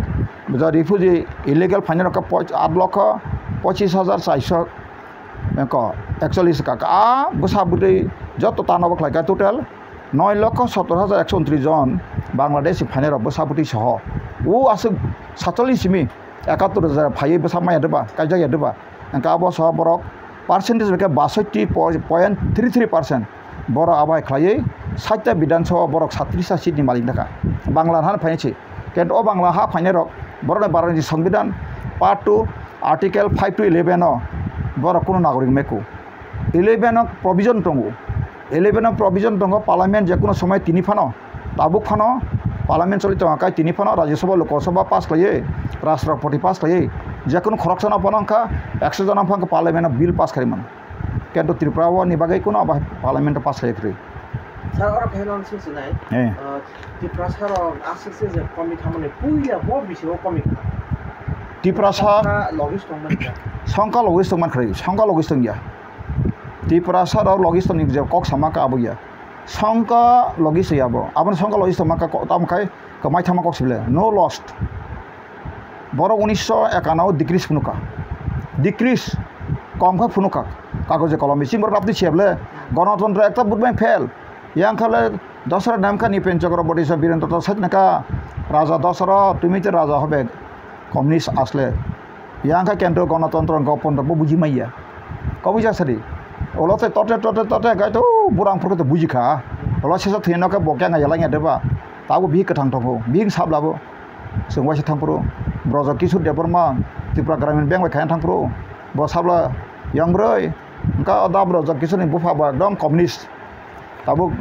जा रिफ्यूजी इलिगेल फाइनेल का 8,25,400 को 41 का आ बसाबुदै जत तानब खलाइका टोटल 9,70,129 जन बांग्लादेश फाइनेल बसाबुदै सह ओ आसु 47 सिमी 71,000 फाइ बसामाय दबा काजाय दबा एंका अब सह बरक पार्सेंटेज के 62.33% बर आबाय खलायै 60 विधानसभा बरक 37 सीटनि मालिक थाखा बांग्ला हा फाइनेछि केन्ट ओ बांग्ला हा फाइनेल बरने बारनि संविधान पार्ट 2 आर्टिकल 5 to 11 बर कोनो नागरिक मेको 11 प्रोविजन दङ 11 प्रोविजन दङ पार्लियामेंट जे कोनो समय तिनि फानो ताबुक फानो पार्लियामेंट चलित आकाय तिनि फानो राज्यसभा लोकसभा पास खायै राष्ट्रपति पास खायै जे कोनो खरकसना पनंखा 100 जना फांक पार्लियामेंट बिल पास खारिमन केन्ट त्रिपुरा नि बागै कोनो पार्लियामेंट पास खायख्रि सारा फेलन सिनाय त्रिपुरा सारा आससे जे कमि खामने पुइला ब बिसेव कमि त्रिपुरा सा लगिस्टमन संका लगिस्टमन खरै संका लगिस्टम या त्रिपुरा सारा लगिस्टम जे कक सामाका आबुया संका लगिस याबो आबन संका लगिस्टम का तामखाय कमाय थामा कक सिबले नो लस्ट बर 1991 डिक्रिस फुनुका डिक्रिस कमखा फुनुका कागजे कलम सिंग बर रापति सेबले गणतंत्र एकता बुदबाय fail yang khale dasara namka ni penchakra bodisa birendra satnaka raja dasara tumi te raja hobe communist asle yang kha kento ganatantra gopon bo buji maiya kobija sari olote tote gai to burang purko buji kha ola sesa thenaka bokya ngai yalanya deba tabu bi kathang thongo bi sablabo sengwa se thangpro brojo kisur deborma tripura gramin bank ba khan thangpro bo sabla yang broi ka ada brojo kisur ni bufa ba dom communist tabuk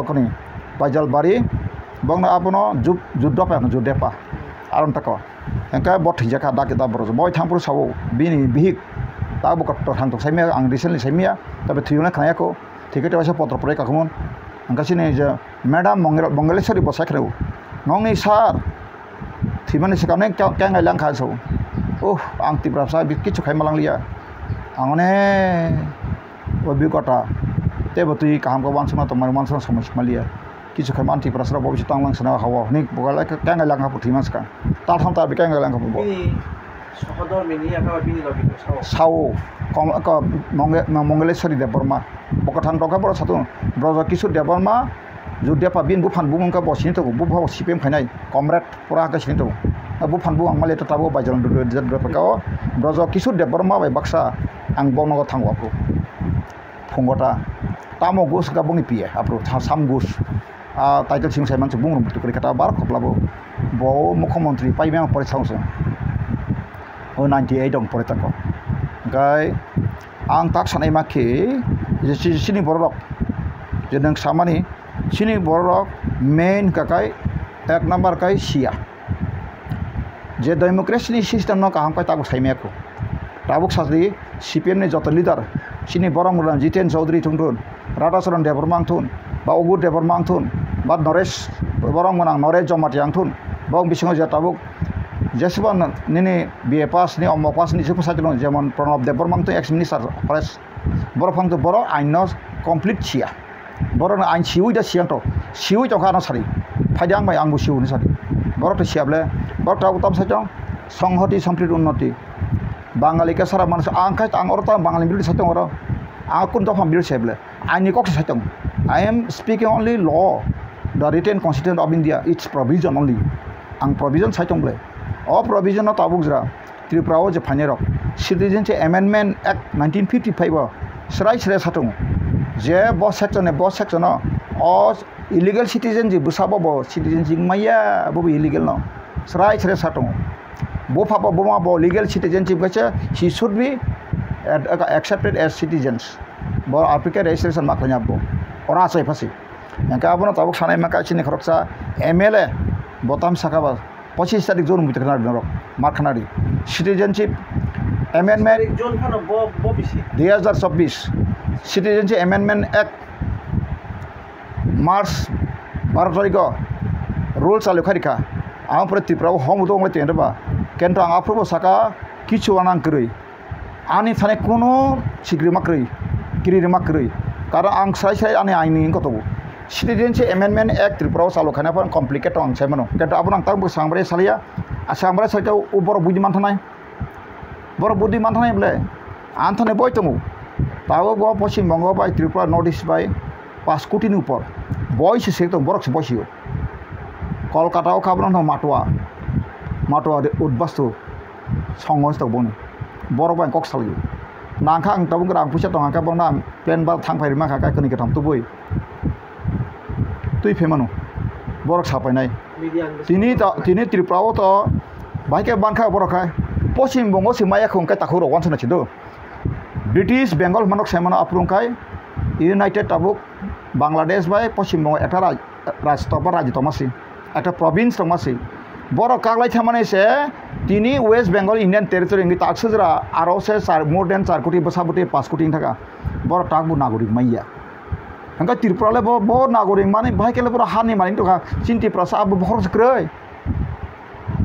koni pajal bari bangna apono juddo pa judde pa aron tako engka bot hijaka da kita bro boy thampur sawo bini bihik tabuk to thang to saimia ang recently saimia tabe thiyuna khaya ko thikete wasa potro pore ka khumon angka sine je madam mongeleshwari bosakreu nongni sar thimani sekane kya ngai lang kha so ang tipra sa bi kichu khai malang liya angone অভিজ্ঞতা tebo tui kaham ko wansana to mansana samaj malia kichu khaman ti prasra bobisi tanglang sana hawa ni bogala kanga lang hapu thimas ka ta tham ta bi kanga lang hapu bo সহদর মিনি আকা বিনি lobby Sao কম ক মঙ্গলেশ্বরী দেববর্মা বকথাং টকা বড় সাতু ব্রজ কিশোর দেববর্মা जुदिया पाबिन बुफान बुंगा बसिनि तो बुफा CPM फाइनाय comrade पुरा गासिनि तो बुफान बुं आंमाले तो ताबो बायजन जद प्रकाव ब्रज किशोर देबबर्मा बाय बाक्सा आं बंगनगर थांगवाखौ फंगटा तामो गुस गाबुंनि पिए आप्रो साम गुस टाइटल सिं साइ मानसि बुंरम तो करिकाटा बार खपलाबो बो मुख्यमंत्री पाइमे परिसावसो 98 दं परिताको गाय आं ताक सानाय माखि जे सिनि बरक जे नों सामानि sini borok main kakai ek number kai sia je demokrasi ni system no kaham kai tabuk saime ko tabuk sajri CPM ni jot leader sini borong mulan Jiten Chaudhary thungthun Radhacharan Debormang thun ba Ogur Debormang thun ba Noresh borong munang Noresh Jomatiang thun bong bisingo je tabuk jesban nini BA pass ni ommo pass ni sepa sajlon jemon Pranab Debormang tu ex minister press borofang tu boro ainos complete sia borok na ain siwi da siang to siwi to kana sari phajang bai angbu siwi ni sari borok to siable borok ta utam sajong songhoti samprit unnoti bangali ka sara manus angkai ang orta bangali bil sajong oro akun to pham bil seble aini kok sajong I am speaking only law the written constitution of India its provision only ang provision sajong ble o provision no tabuk jra Tripura je phanerok Citizenship Amendment Act 1955 serai sajong je boss section no or illegal citizen ji busabo bo citizen jing maya bo illegal no srai satong bo papa bo ma bo legal citizenship gacha he should be accepted as citizens bo applicant registration ma khanya bo ora sai phasi engka abono tabuk sanai ma ka chini khoroksa MLA botam sakaba 25 tarik jon muti khana norok mar khanari citizenship amendment jon khana bo bisi 2024 Citizenship Amendment Act March 12 tarik rules alu kharika ang pore Tripura hom uto ngwe ten ba kento ang approval saka kichu anang kroi ani thane kono sigri makroi kiri makroi kara ang sai ani aini koto Citizenship Amendment Act Tripura salu khana pon complicated ang semano kento abon ang tang sangbare salia asambre saja ubor budiman thanai bor budiman thanai ble anthane boy tomu তাও গো পশ্চিমবঙ্গ বাই Tripura north east বাই 5 কোটির উপর বয়স সেতো বরক বসিও কলকাতাও খাবন মাটোয়া উদ্বাস্তু সংঘস তো বনি বড় বাই কক সালিও নাংখা আং তাবুং রাং পুছা তো হাকা বং না প্লেন বা থাংফাই मा खाका कनि गथाम तुबुइ तुइ फेमानो बरक सापायनाय तिनि त्रिपुराओ तो बाइके बानखा बरखा Paschim Banga सिमाया खंका ताखुरो वानसना छिदो British Bengal manok semana aprungkai United Tabuk Bangladesh by Pashchimbongo ekta raj tomasi ekta province tomasi boro kaglai thamane se tini West Bengal Indian territory ngi taksujra aro se more than 4 koti basabuti 5 koti thaka boro takbu nagorik maiya hangka Tripura le bo nagorik mane bhaikele boro hani mani to chinti prasa abu bhor skrei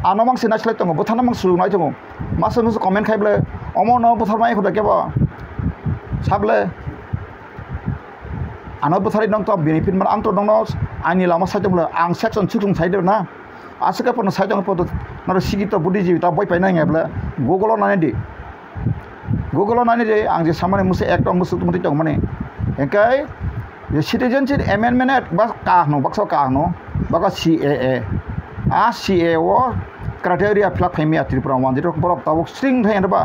anomang sinachle tongo bothanamang sulungai tongo maso musu comment khaible omo no botharmai khoda keba sable ano bothari dong to benefit man ang to dong no ani lama sajong le ang section chutung saide na asaka pon sajong pod naro sigito buddhiji ta boy paina ngeble google nani de ang je samane muse ekdom musu tumti tong mane engkai je citizenship amendment act bas ka no bakso ka no baka CAA CAA wo criteria flak phemia Tripura wan jero borok tabuk string thain ba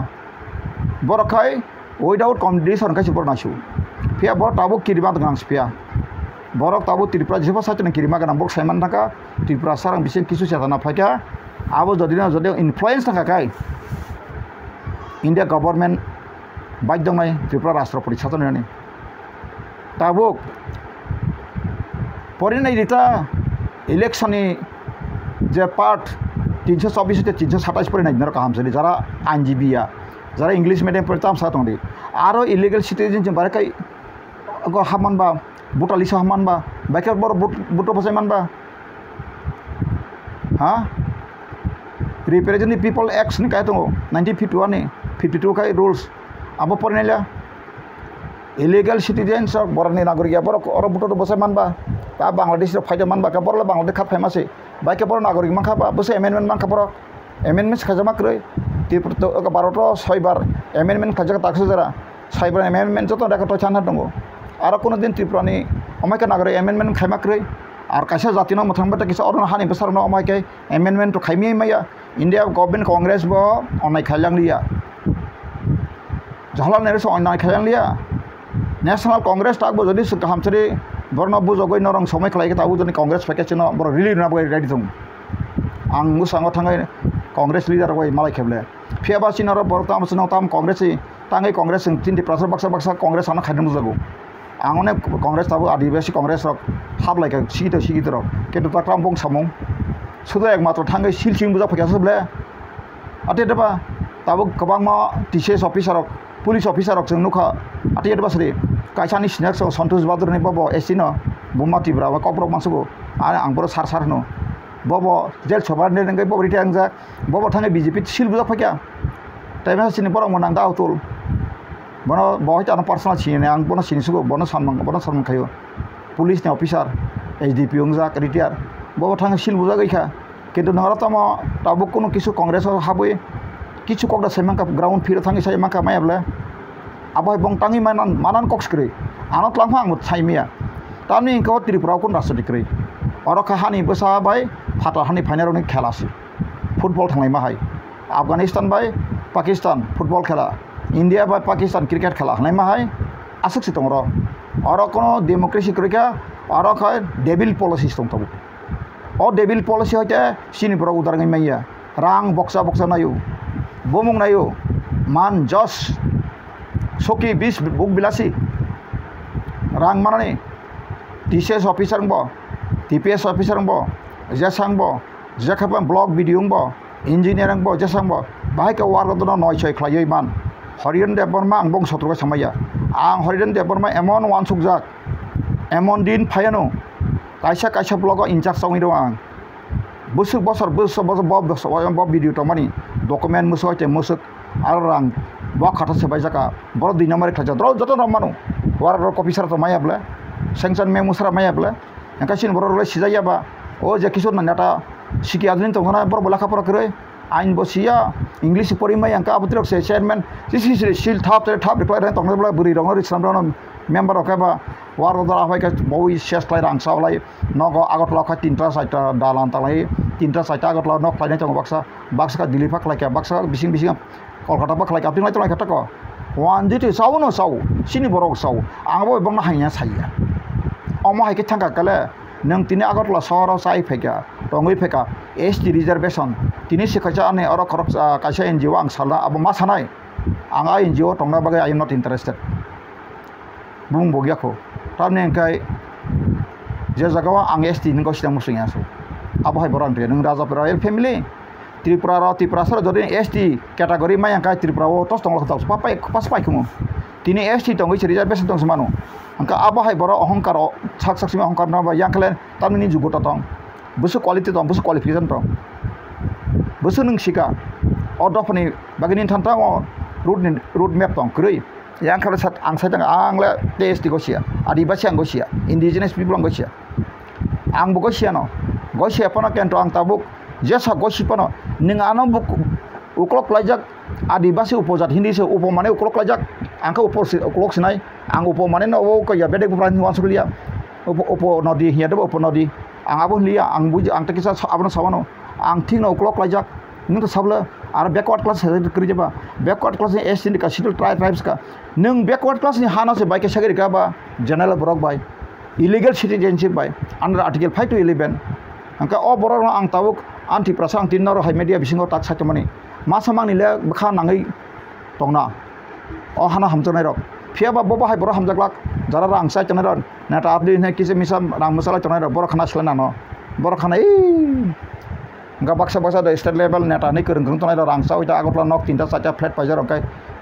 borok khai without condition kai sipor nasu pia borok tabuk kirima tang spia borok tabuk Tripura jeba satna kirima ganang borok saiman thaka Tripura sarang bisen kisu chatana phaika abo jodi influence thaka kai India government bajdong nai Tripura rashtrapati chatana ni tabuk porinai rita election ni যে part 324 থেকে 327 পরে নাই নরক হামসলি যারা আইনজীবীয়া যারা English medium পড়ে তাম সাথে দে আরো ইলিগাল সিটিজেন যে বারকাই গো হামান বা বুটালি হামান বা বাইকের বড় বুটো বসাই মান বা হ্যাঁ representing people acts ni kai to 1951 ni 52 kai rules abo pornela illegal citizens borani nagorik borok oro buto to bose manba ta Bangladesh ro faida manba ka borla Bangladesh khap famous e bai ke bor nagorik man khaba bose amendment man khaporo amendment khajama kroi tirpur to ka baroto 6 bar amendment khajaka takse jara 6 bar amendment joto deka to chanha dongo aro kono din Tripurani amai ka nagore amendment khaima kroi আর কাছে জাতি না মথাংবাটা কিছু অরণ হানি বছর ন আমাকে amendment তো খাইমি মাইয়া India government Congress ব অনাই খাইলাং লিয়া জাহলা নেরেস অনাই খাইলাং লিয়া ন্যাশনাল কংগ্রেস তাকবো যদি হামছরি বর্ণ বুজগৈ নরং সময় খাইকে তাবো যদি কংগ্রেস প্যাকেজ ন বড় রিলিজ না বই রেডি দং আং মুসাঙ্গ থাঙ্গাই কংগ্রেস লিডার বই মালাই খেবলে ফিয়াবা সিনার বড় তাম সিনাव তাম কংগ্রেস তাঙ্গাই কংগ্রেস 3% বাক্সা কংগ্রেস আনা খাইদম বুজাগো आं अनेक कांग्रेस ताबो आदिवासी कांग्रेस रक हाबलायका सिगित रक किन्तु ताक्राम बंग सामं सुदो एकमात्र थांगै सिलसिं बुजा फैखासो ब्ले आते देबा ताबो गोबां मा टीसीएस अफिसार पुलिस अफिसार जों नुखा आते देबा सरि कायसानि स्नेक्स सन्तोष बादुरनि बबो एसि न बुमाति ब्रावा कप्रक मासुगो आरो आं बर सार नो बबो जेल सभार ने नंगै बबो रिटे आंजा बबो थांगै बीजेपी सिल बुजा फैखा टाइमा सिनि बरं मोनां दा Atul bono boy ta personal sini ang bono sini sugo bono sanman kayo police ni officer HDP ongja retire bobo thang sil buja gaikha kintu nara tama tabuk kono kisu congress haboi kisu kokda semangka ground fira thangi sai mangka mayabla abai bong tangi manan koks kre anot langphang mut saimia tamni ko Tripura kon rashtrapati kre oro kahani besa bai phata hani final ni khelasi football thangai ma hai Afghanistan bai Pakistan football khela India by Pakistan cricket খেলা নাই মাহাই আসুক সিতং র আর কোনো democracy করিকা আর খায় devil policy Sittong তবু ও devil policy হইতে সিনি বড় উদার গাই মাইয়া রাং বক্সা নাইও বমুং নাইও মান জস সকি 20 বুক বিলাসি রাং মানানি টিসিএস অফিসার ব টিপিএস অফিসার ব জেসাং ব জেখাবা ব্লগ ভিডিও ব ইঞ্জিনিয়ারিং ব জেসাং ব বাহাই কে ওয়ার দন 9 খাইयै মান হরিয়ন দেব বর্মা আং বং সত্রকা সামাইয়া আং হরিয়ন দেব বর্মা এমন ওয়ান সুকজাক এমন দিন ফায়ানো কাইসা ব্লগ ইনচার্জ চাউনি দं आं বছর বব ভিডিও টমানি ডকুমেন্ট মুসো হইতে মুসুক আর রাং ব খাটা সেবাই জাকা বড় 2 নম্বরে খাজা দ্র যত রমানো ওয়ার অফিসার তো মাইয়াবলে সেংশন মে মুসরা মাইয়াবলে একাসিন বড় রলে সিজাইয়াবা ও যে কিছু নাটা সিকি আদলিন তো গনা বড় বলাখা পড়া করে आइन बसिया इंग्लिश परिमाय आंका आबुत्रक से चेयरमैन सिसि सिल थाप रिप्लाय रे तंगबला बुरि रंग रिसलाम रन मेम्बर अकाबा वार दर आफायका बय सेस क्लाय रांसावलाय नग आगतला खा 3टा 4टा दालान तालाय 3टा 4टा आगतला नक क्लायनाय तंग बाक्सा दिल्ली फाखलायका बाक्सा बिसिं कलकाता फाखलायका तिंलाय तलाय खटक वान दिति सावनो साव सिनि बरक साव आंबो बंना हायना साइया अमा हायके थांगा काले नों तिनि आगतला सहराव साइ फैका टंगै फैका एसटी रिजर्वेशन तिनि सिखायसा आने अर खरक कायसा एनजिओ आं साला अब मा सानाय आं आ एनजिओ टंगना बागै आई एम नट इन्टारेस्टेड बुं बगियाखौ तारने अंकाय जे जागाव आं एसटी नंगौ सिदा मुसुङासो आबहाय बरां दे नों राजापुर रयेल फेमिली त्रिपुरा सर जदि एसटी कैटेगरी माय अंकाय त्रिपुराव तस दंल खताव पास पाइखुमो तिनि एसटी टंगै रिजर्वेशन दंस मानो अंका आबहाय बर अहंकार साकसिम अहंकार ना यांखले तारनि जुगोटा दं बुसु क्वालिटी दं बुसु क्वालिफिकेशन दं बुसु नों सिका अदफनि बागिनि थान्ता रूट मैप दं क्रय यांखले सात आं साइदं आंले एसटी गसिया आदिवासी आं गसिया इंडिजिनियस पिपल आं गसिया आं बो गसिया न गसिया पन केन्ट आं ताबुक जेसा गसिपन नों आनो बुक उक्लक लाइजाक आदिवासी उपजात हिंदी से उप माने उक्लक लाइजाक आंखौ उक्लक सिनाय आं उप माने न ओ कया बेदे गुफ्रानि वासुलिया उप नदी हिया दब उप नदी आं आबो लिया आं बुज आं तकिसा आबनो साबानो आं थिंग उक्लक लाइजाक नों तो साबले आरो बैकवर्ड क्लास करिजेबा बैकवर्ड क्लास एसटी नि का शिड्यूल ट्राइब्स का नों बैकवर्ड क्लास नि हाना से बाइके सागरि का बा जनरल ब्रक by illegal citizenship by under article 5 to 11 अंका ओ बरो आं ताबुक आंटी प्रसा आं तिनरो हाय मीडिया बिसिंगो ताक सायतमानि मा सामांनिले बखा नाङै दंना अ हाना हामजनाय रक फियाबा बबा हाय बर हामजाग्लाक जरा रां सायतनाय रन नाटा आदि ने किसे मिसा रां मसाला चनाय रक बर खाना सलाना न बर खाना गा बाक्सा द स्टेट लेवल नेटा नै करंगं तनाय रां सावइता आगतला नक 3टा 4टा फ्लेट पाइजार अंकाय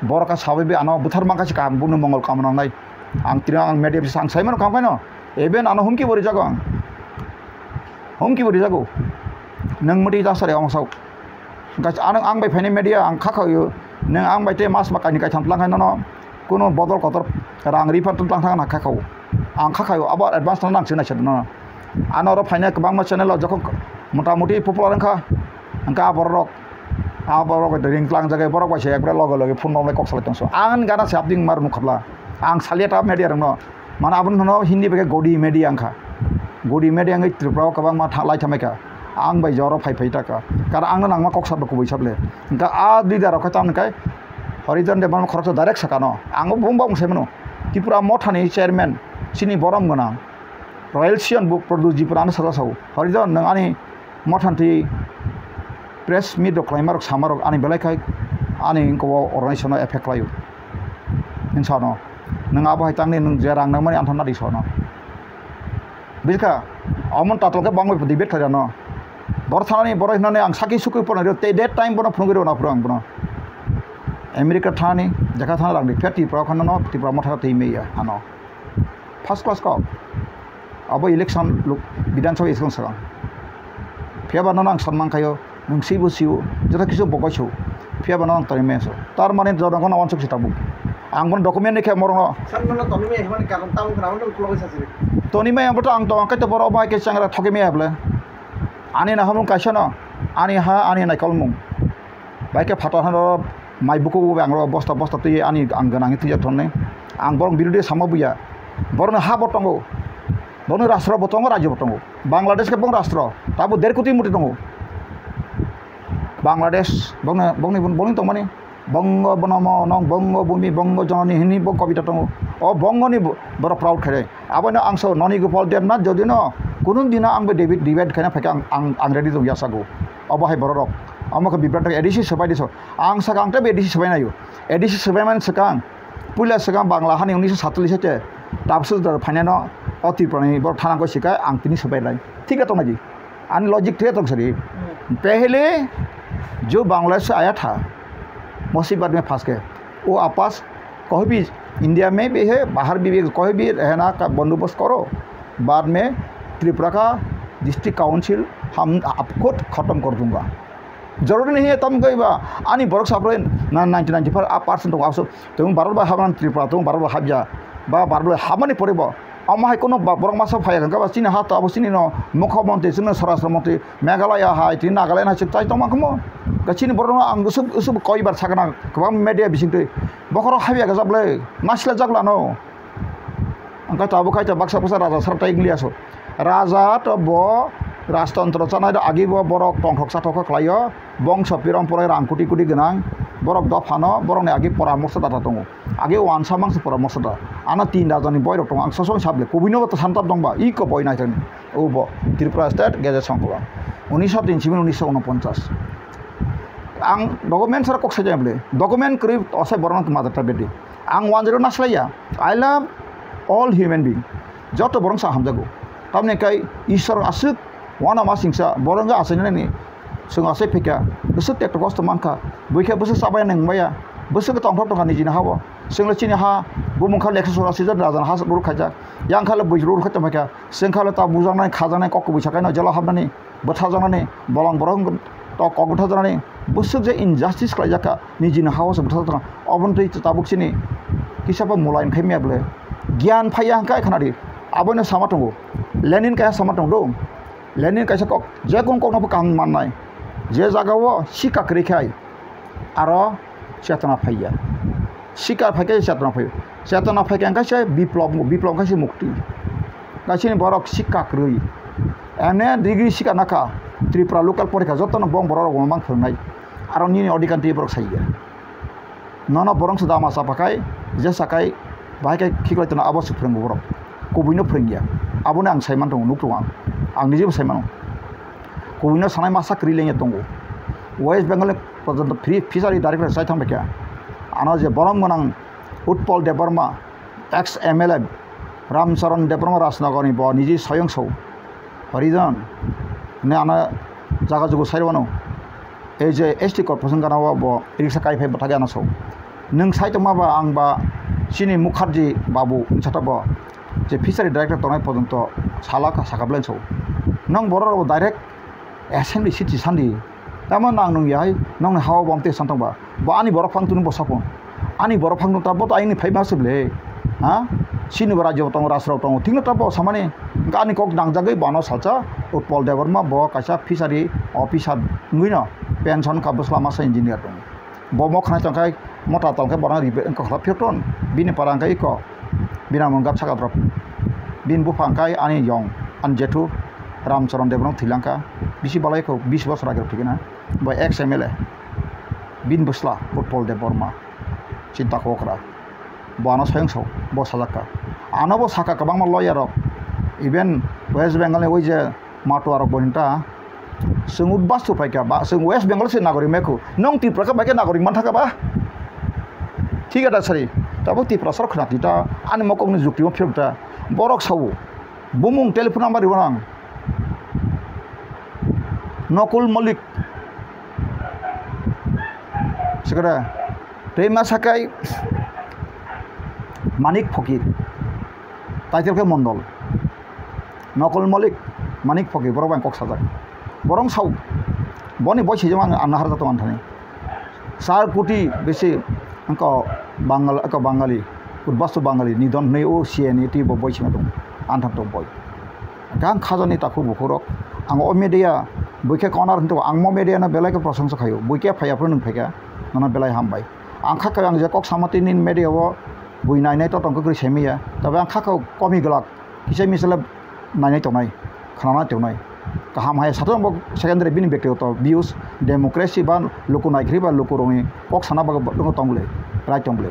बर का साबे आनो बुथार माखासे काम बुनु मंगल कामनाय आं तिरा आं मीडिया बिसां सायमान कामखाय न एबेन आनो हुमकी बरि जागो हुमकी बरि जागो नों मति जासारे आं साव गास आं बाय फायनाय मीडिया आं खाखायो neng ang baite mas makai ni kai tham tlang no kuno bodol kotor rang refund tlang thang na khakau ang khakau aba advance nang sina chet no anoro phaina kabang ma channel jokon motamuti popular angka angka borok ring tlang jaga borok ba se ekbre logo logo phone nomle kok sala tongso ang gana sapding mar mukhabla ang salia ta media rang no mana abun no hindi bege godi media angka godi media ngai tripra kabang ma thalai thameka ang bai joro phai taka kar ang nang ma kok sab ko boisable angka a di daro ka tam kai horizon de ban khorok direct sakano ang bumbong semno tripura mothani chairman sini boram gana royal sian book produce jipurana sala sau horizon nang ani mothanti press meet do climber samarok ani belai kai ani ko organization effect layu insano nang abo hai tangni nang jerang nang mani anthana di sono bika amon tatol ke bangoi debate khara no bor thanani bor hinane ang saki suku pon te that time bono phungiro na purang bono america thani jaka thana rang feti pro khana no ti pro motha te meya ano first class ko abo election look bidan sabha election sa fiaba nang sanman kayo nung sibu siu jota kisu bokochu fiaba nang tari meso tar mane jona kono wansuk sitabu ang bon document ne ke morno sanman toni me hmani karon tam kana no klog sasiri toni me amto ang to ang kaito boro ba ke changra thoke me able ani na hamun kaisano ani ha ani na kolmung ba ke phato hano mai buku bangro bosta tu ani ang ganang tu jatonne ang borong birode samabuya borno ha botongo borno rashtra botongo rajya botongo bangladesh ke bong rashtra tabu 1.5 koটি muti tongo Bangladesh bongni to mani bongo bonomo nong bongo bumi bongo joni hini bo kobita tongo o bongo ni boro proud khare abana angso noni gopal dem na jodi no kunun dina ang be david divide khana phaka ang ready to yasago obo hai borok amaka bibrat edisi sabai diso ang sakang ta be edisi sabai nayo edisi sabai man sakang pula sakang bangla hani 1947 te tapsus dar phanano oti prani bor thana ko sikai ang tini sabai lai ठीक है तो ना जी अन logic थे तो sir पहले जो बांग्लादेश से आया था मुसीबत में फंस गए वो आपस कहीं भी इंडिया में भी है बाहर भी कहीं भी रहना का बंदोबस्त करो बाद में त्रिपुरा का डिस्ट्रिक्ट काउंसिल हम आपको ख़त्म कर दूंगा जरूरी नहीं है तुम कहीं आनी बरक सापरे ना 1994% आप तुम बार बार हाबन त्रिपुरा तुम बार बार हाबजा बार बार हाबनी पड़ब आमाहाय कोनो बरक मासा फाया गंगा सिनी हाथ अब सिनी नो मुख्यमंत्री सिनी स्वराष्ट्र मंत्री मेघालय हाय ती नागालैंड हाय चिंता तो माखमो गचिनी बरक आं उसुब कई बार सागना गोबां मीडिया बिसिंते बखर हाबिया गजाबले नासला जागला नो अंका ताबो खायता बाक्सा पसा राजा सरता इंग्लियासो राजा तो बो राजतंत्र चानाय आगि बो बरक टंखक साथक खलायो बंश परम्परा रां कोटी कोटी गनां बरक दफानो बरक ने आगि परामर्श दाता दङ आगे वानसा मांस परामर्श दा आना 3 दाजानि बयरक दङ आं ससं साबले कबिनो तो सान्ताब दंबा इ को बय नायथन ओबो त्रिपुरा स्टेट गेजेर संखला 1903 1949 आं डकुमेन्ट सर कक साजाबले डकुमेन्ट क्रि असे बरन मादारटा बेदि आं 10 नासलाया I love all human being जत बरन सा हमजागो तामने काई ईश्वर आसुक वाना मासिंगसा बरंगा आसेननि जों आसे फेका गोसो टेक्ट कस्ट मानखा बयखा बोसो साबाय नंबाया बोसो गतंफ्राव दंखा निजिनो हाबो जोंनो चिनि हा बुमुखा लेखा सरासि जन राजान हा बुरु खाजा यांखाले बैज्रु खत माखा जोंखाले ता बुजांनाय खाजानाय कक बैसाखाय जला हाबनानै बोथा जानानै बलं बरं तो कगुथा जानानै बोसो जे इनजास्टिस खालायजाखा निजिनो हावसो बोथा जाना अबन्थै ताबुकसिनि किसाबा मुलायन खायमियाबले ज्ञान फाया हांखाय खानादि आबनो सामा दंगो लेनिन काया सामा दंगो लेनिन कायसा कक जे कोन कोन कां माननाय जे जागाव शिका करिखाय आरो चेतना फाया शिका फाके चेतना फाके कायसा विप्लव कायसा मुक्ति कायसिनि बरक शिका क्रय एने डिग्री शिका नाका त्रिपुरा लोकल परीक्षा जतन बं बरक गमां फोरनाय आरो नि अधिकान्ति बरक साइया नन बरं सदामा सापाखाय जे साखाय बाहाय खिखलायतना आबस फोरोंगो बरक कबिनो फोरोंगिया आबोनो आं सायमान दङ नुक्रो आं निजेबो सायमान कबिनो सानाय मासा क्रिलेंगे दङ वेस्ट बेंगल पर्यन्त फ्री फिसारि डाइरेक्टर साइ थांबाय आना जे बरम गोनां उत्पल देबबर्मा एक्स एमएलए रामचरण देबबर्मा राजनगरनि ब निजे स्वयं सौ हरिजन ने आना जागा जुगो साइरवानो ए जे एसटी कर्परेशन गानावा ब रिक्सा काइफाय बथागे आना सौ नों साइतमाबा आंबा सिनि मुखार्जी बाबू छाताब जे फिसारि डाइरेक्टर तनाय पर्यन्त सालाका साकाबलेन सौ नों बर डाइरेक्ट एसेम्बली सिटि सान्दी Taman nang nung yai nong hawa bomte santong ba ani borok phang tunu bosapon ani borok phang ta bot aini phai ma seble ha sini barajo tong rasro tong tingna ta bo samane ani kok nang jagai bano salcha utpol deborma bo kaisa fishery officer nguino pension ka boslama sa engineer tong bo mo khana changkai mota tongkai borang ribe ko khlap phyoton bini parangkai ko bina mongap saka drop bin bu phangkai ani yong an jetu ramcharan debrong thilangka bisi balai ko 20 bosor ager thikena by ex MLA bin busla utpol deborma cinta kokra bano sayang so bo sajaka ano bo saka kabang ma lawyer rok even West Bengal ওই যে মাটোয়ারক বনিটা जों उदबास्तु फायका बा जों waste Bengal से नागरिक मेको नों तिप्रा का बाके नागरिक मान थाका बा ठीक है सरी ताबो तिप्रा सर खना तिता आनि मकंनि जुक्ति म फिरता बरक सावो बुमुं टेलिफोन नाम्बार इबनां नकुल मलिक सेकरा दैमा साकाय मानिक फकीर टाइटेल के मंडल नकुल मलिक मानिक फकीर बरक बैंकक साजाक borong sau boni boy sejama anahar jato antane 4 কোটি বেশি angko bangali udbastu bangali nidon nei o sieni ti bo boy sima dong antham to boy gang khajani taku bukhorok ang o media boyke corner hinto ang mo media na belai ke prasangsa khayo boyke phaya pro nung pheka nana belai hambai ang khaka ang je kok samati nin media wo bui nai nai to tong ko semia tabe ang khaka komi galak kisai misala nai nai to nai khana to nai kaham hai satu nombor secondary bini ব্যক্তিগত views democracy ban loko naikri ba loko rongi ok sana ba dong tongle right tongle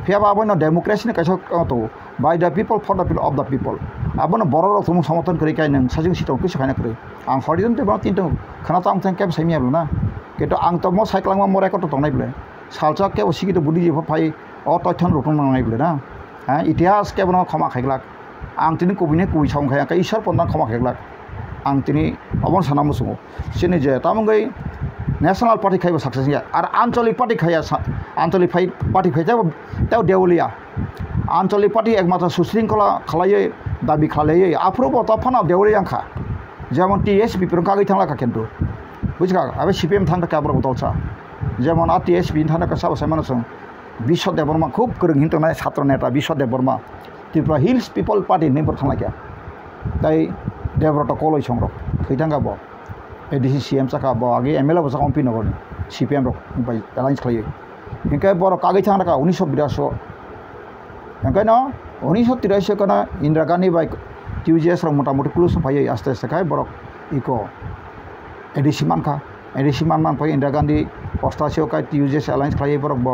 phia ba abono democracy ne kaisa to by the people for the people of the people abono boror rok tumu samotan kori kai nang sajing sitong kisu khana kori ang horizon te ba tintong khana tang tang kem saimi ablo na keto ang to mo cycling ma more ko to tongnai bole salcha ke osigi to budi je phai o to thon rotong nai bole na ha ইতিহাস ke bono khoma khailak ang tini kubine kui song khaya ka ishar pondan khoma khailak ang tini obon sana musugo sini je tamungai national party khaiba success ya ar ancholik party khaya ancholik party khaija tao deulia ancholik party ekmatra susringkala khalaiye dabi khalaiye aprobo ta phana deulia kha যেমন TSP prong কাগৈ থাংলা কা কিন্তু বুঝকা আবে CPM thangta কাবর বদলছা যেমন আর TSP থানা কা সাব সাইমানো সং বিশ্বদেব বর্মা খুব করং হিন্তনায় ছাত্র নেতা Bishwadev Barma Tripura Hills People Party নেবর থাংলা কা তাই देवरत कलई संग्र थैथांगा बो एडिसि सीएम चाका बो आगे एमएलए बसा कम्पी नगरनि सीपीएम रक बाय एलायंस खालायो इनके बर कागै थांगा 1982 इनके न 1983 कना इंदिरा गांधी बाय टीयूजेस रक मोटा मोटी क्लुस फायै आस्ते आस्ते खाय बर इको एडिसि मान फाय इंदिरा गांधी पस्टासियो का टीयूजेस एलायंस खालायो बर बो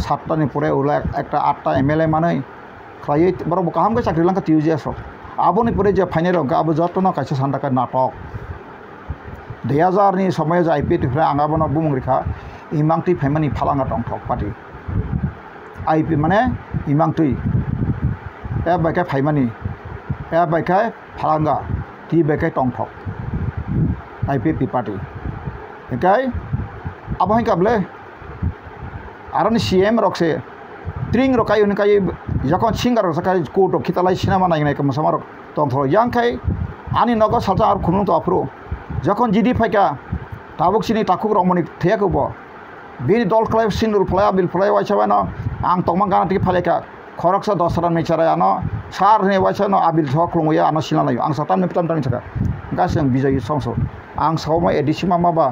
7टा नि परे उला एकटा 8टा एमएलए मानै खालायो बर बो काहाम के चाकरि लांका टीयूजेस रक aboni pore je final ro abo jotno kaisa sandaka natok 2000 ni समय je IPT fra angabono bumungrekha imangti phaimani phalanga tongthok party IP mane imangtui e baika phaimani e baika phalanga ti baika tongthok IPP party ekai abohin kable aroni CM rokse tring rokai unikai যখন singer সাকাই কোটো খিতালাই cinema নাইনাই কম summer তংথর ইয়াংখাই আনি নগ সালতা আর খুনুং তো Afro যখন GD ফাইকা তাবুক সিনি তাকুক Romney থেয়াকব বিনি দল খলাই সিনুর ফলায়া বিল ফলাই ওয়াইছাবান আং তংমা গানা টিকে ফালেকা খরকসা 10 রান মেচারাय আনো সার নে ওয়াইছানো আবিল ঝকলুয়া আনো সিনালাयो आं सातान मिपतान तानि थाका गासों बिजय संसो आं सावमा एडिसिमा माबा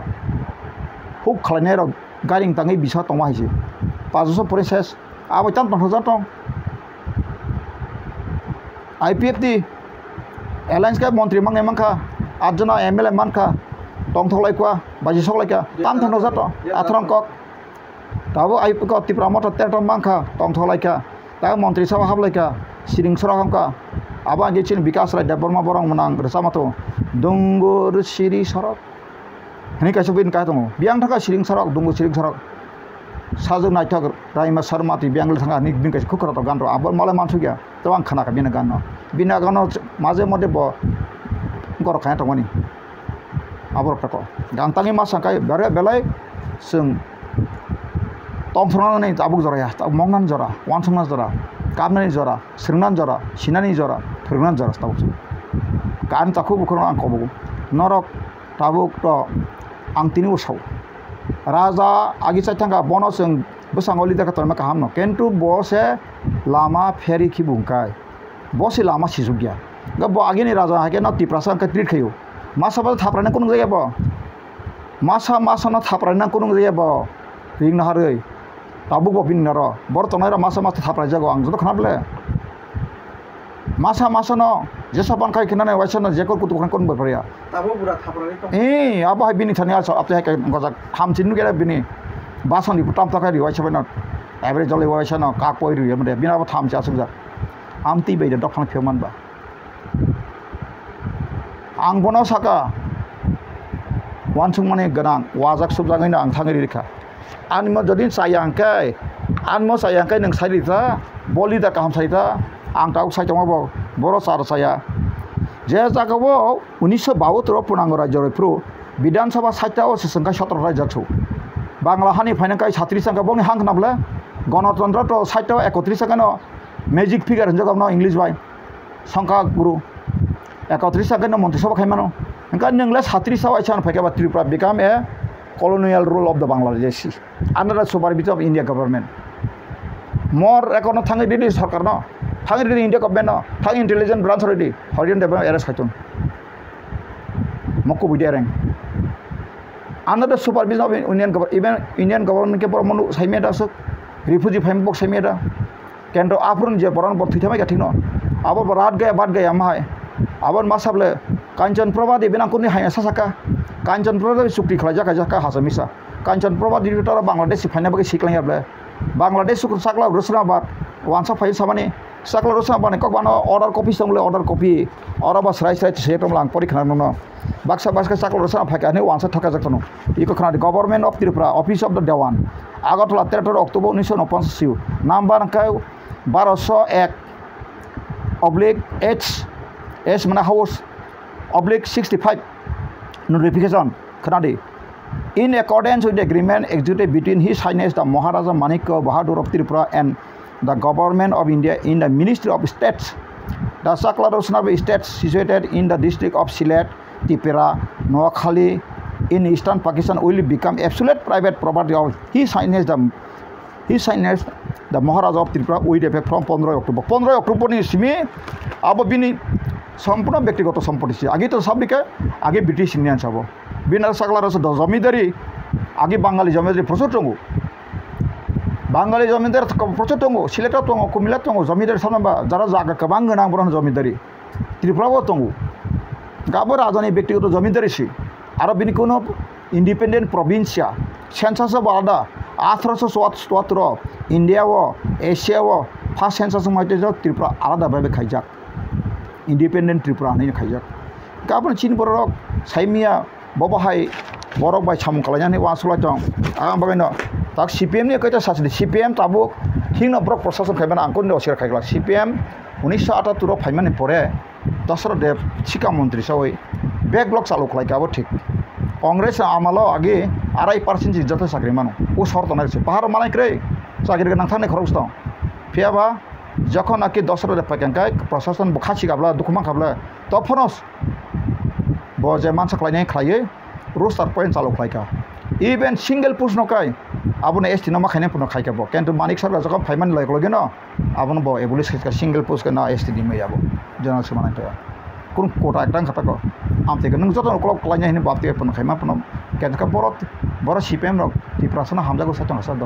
हुक खलायनाय र गारिं ताङै बिसा तंमा हाइसे 500 प्रोसेस आबै तान तंथजा तंग IPF di airlines ka montri mang emangka adjana MLA manka tong tholai kwa baji soklai ka tam thano jato athrang kok tabo IP ko tipra mota terton mangka tong tholai ka ta montri sawa hablai ka siring sora hamka aba gechin bikas rai deborma borong menang resamato dungur siri sorok ini ka subin ka tong biang thaka siring sorok dungur siring sorok sajung naithak raima sarmati biangle thanga nik bin ka khukra to gan ro abor mala mansu gya to ang khana ka bina gano maje mode bo gor khaya tongani abor tako gantangi masangkai bare belai sung tong thorana nei abuk jora ya mongnan jora wansungna jora kamnani jora sringnan jora sinani jora phirgnan jora tabuk kan taku bukhron ang kobu norok tabuk to ang tini usau raja agi chaitanga bono seng besang oli deka torma kaham no kentu bose lama feri khibungkai bosi lama sisugya ga bo agi ni raja hake no tiprasa ka trit khayo masa ba thaprana kunung jaya bo masa no thaprana kunung jaya bo ring na harei tabuk bo bin naro bor tonai ra masa thapra jago ang jodo khanable masa no jesaban kai kinane waisana jekor kutu kan kon berparia tabo pura thaprani to apa bini thani al apte hai gojak ham chinu gera bini bason di putam takai di waisana no average jole waisana ka koi ri amde bina ba tham cha sungja amti bai da dokhan phyoman ba ang bono saka wansung mane ganang wajak subjangai na ang thangri rikha anmo jodin sayangkai nang sairita boli da kaham sairita ang tahu saya cuma bawa boros sar saya. Jaya jagawo 1972 punang raja repro bidan sabha saita o sesengkai 17 raja chu. Bangla hani phainangkai satri sangka bongni hang nabla ganatantra to saita 31 sangka no magic figure jagam no English bai sangka guru 31 sangka no monti sabha khaimano engka nengla satri sawa chan phaiba Tripura become a colonial rule of the Bangladesh under the supervision of India government. More ekono thangi didi sarkar no thangi didi India government no thangi intelligence branch already Horian Deva arrest khaitun mokko bidereng under the supervision of Indian government even Indian government ke pormonu saimeda asuk refugee fam box saimeda kendo aprun je boran bor thithamai gathing no abor barat gaya amai abor masable Kanchan Prabha di benang kuni hanya sasaka Kanchan Prabha sukti khalaja ka hasamisa Kanchan Prabha di utara Bangladesh phana bagi siklang yable Bangladesh sukun sakla Rusnabad wansa phai samane sakla Rusnabad ne kokbano order copy samle order copy ora ba srai setom lang porikhana no baksa sakla Rusnabad phaka ne wansa thaka jaktono iko khana government of Tripura office of the Dewan Agartala 13 October 1959 number kai 1201/H mana house /65 notification khanadi in accordance with the agreement executed between His Highness the Maharaja Manikya Bahadur of Tripura and the government of India in the Ministry of States. The Sakla Rusnabad Estate situated in the district of Sylhet, Tripura, Noakhali in eastern Pakistan will become absolute private property of His Highness the Maharaja of Tripura with effect from 15 October. 15 October ni simi abo bini সম্পূর্ণ ব্যক্তিগত সম্পত্তি আগে তো সবদিকে আগে British Indian সব বিনার সাকলার জমিদারি আগে বাঙালি জমিদারি প্রচুর টঙ্গু বাঙালি জমিদার প্রচুর টঙ্গু সিলেটাও টঙ্গু কুমিল্লা টঙ্গু জমিদারি সামনে যারা জায়গা গোबां गोनां বরং জমিদারি ত্রিপুরাও টঙ্গু গাবো রাজধানী ব্যক্তিগত জমিদারি সি আর বিনি কোনো ইন্ডিপেন্ডেন্ট প্রভিন্সিয়া সেন্সাসও আলাদা 1877 ইন্ডিয়াও এশিয়াও ফার্স্ট সেন্সাস মধ্যে ত্রিপুরা আলাদাভাবে খাইজাক Independent Tripura ni khajak kapun chin borok saimia bobahai borok bai samung kalanya ni wasula jong ang bagano tak CPM ni kaita sasdi CPM tabuk hingna brok prosason khaiban angkon do sir khaigla CPM 1978 phaimani pore Dasara Dev Chika Mantri sawai backlog chalu khlai kabo thik Congress amalo age 2.5% jata sakri manu o short na se pahar malai kre sakri nang thane khoros to fiaba যখন নাকি দশরা পাইকানকাই প্রশাসন বখাছি গাবলা দুকুমা গাবলা তফনস বজে মানসা খাইনাই খাইয়ে roster point চালু খাইকা even single post Ngai আবনে ST নামা খাইনে পুনো খাইকাবো কিন্তু মানিক সরকার যখন ফাইমান like লগে ন আবন ব এবুলিশ খাইকা সিঙ্গেল পোস্ট না এসটি দিমে যাবো জেনারেল সমানাই তো কোন কোটা একটা খাটাকো আমতে নং যত ক্লক লাইনাই হিনে বাপতে পুনো খাইমা পুনো কেনকা বড় সিপিএম রক টিপ্রাসনা হামজাগো সাইতং সাদ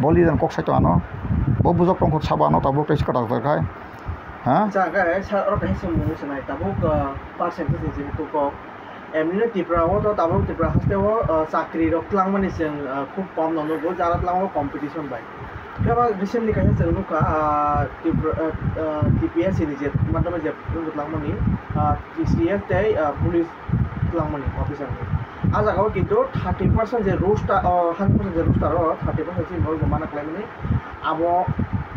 বলি দেন কক সাইতং আনো bubuzok tongko sabano tabuk tes katak terkai ha jaga ora behsum musenai tabuk percentage je to ko emni Tripura o to tabuk Tripura haste o chakri rok klangmani seng khub kom nono go jara klangmo competition bai kaba recently kaisa seruka TPS ni je matama je klangmani TCF tai police klangmani officer ajaga kintu 30% je roster 100% je roster 30% je bol mana klangmani abo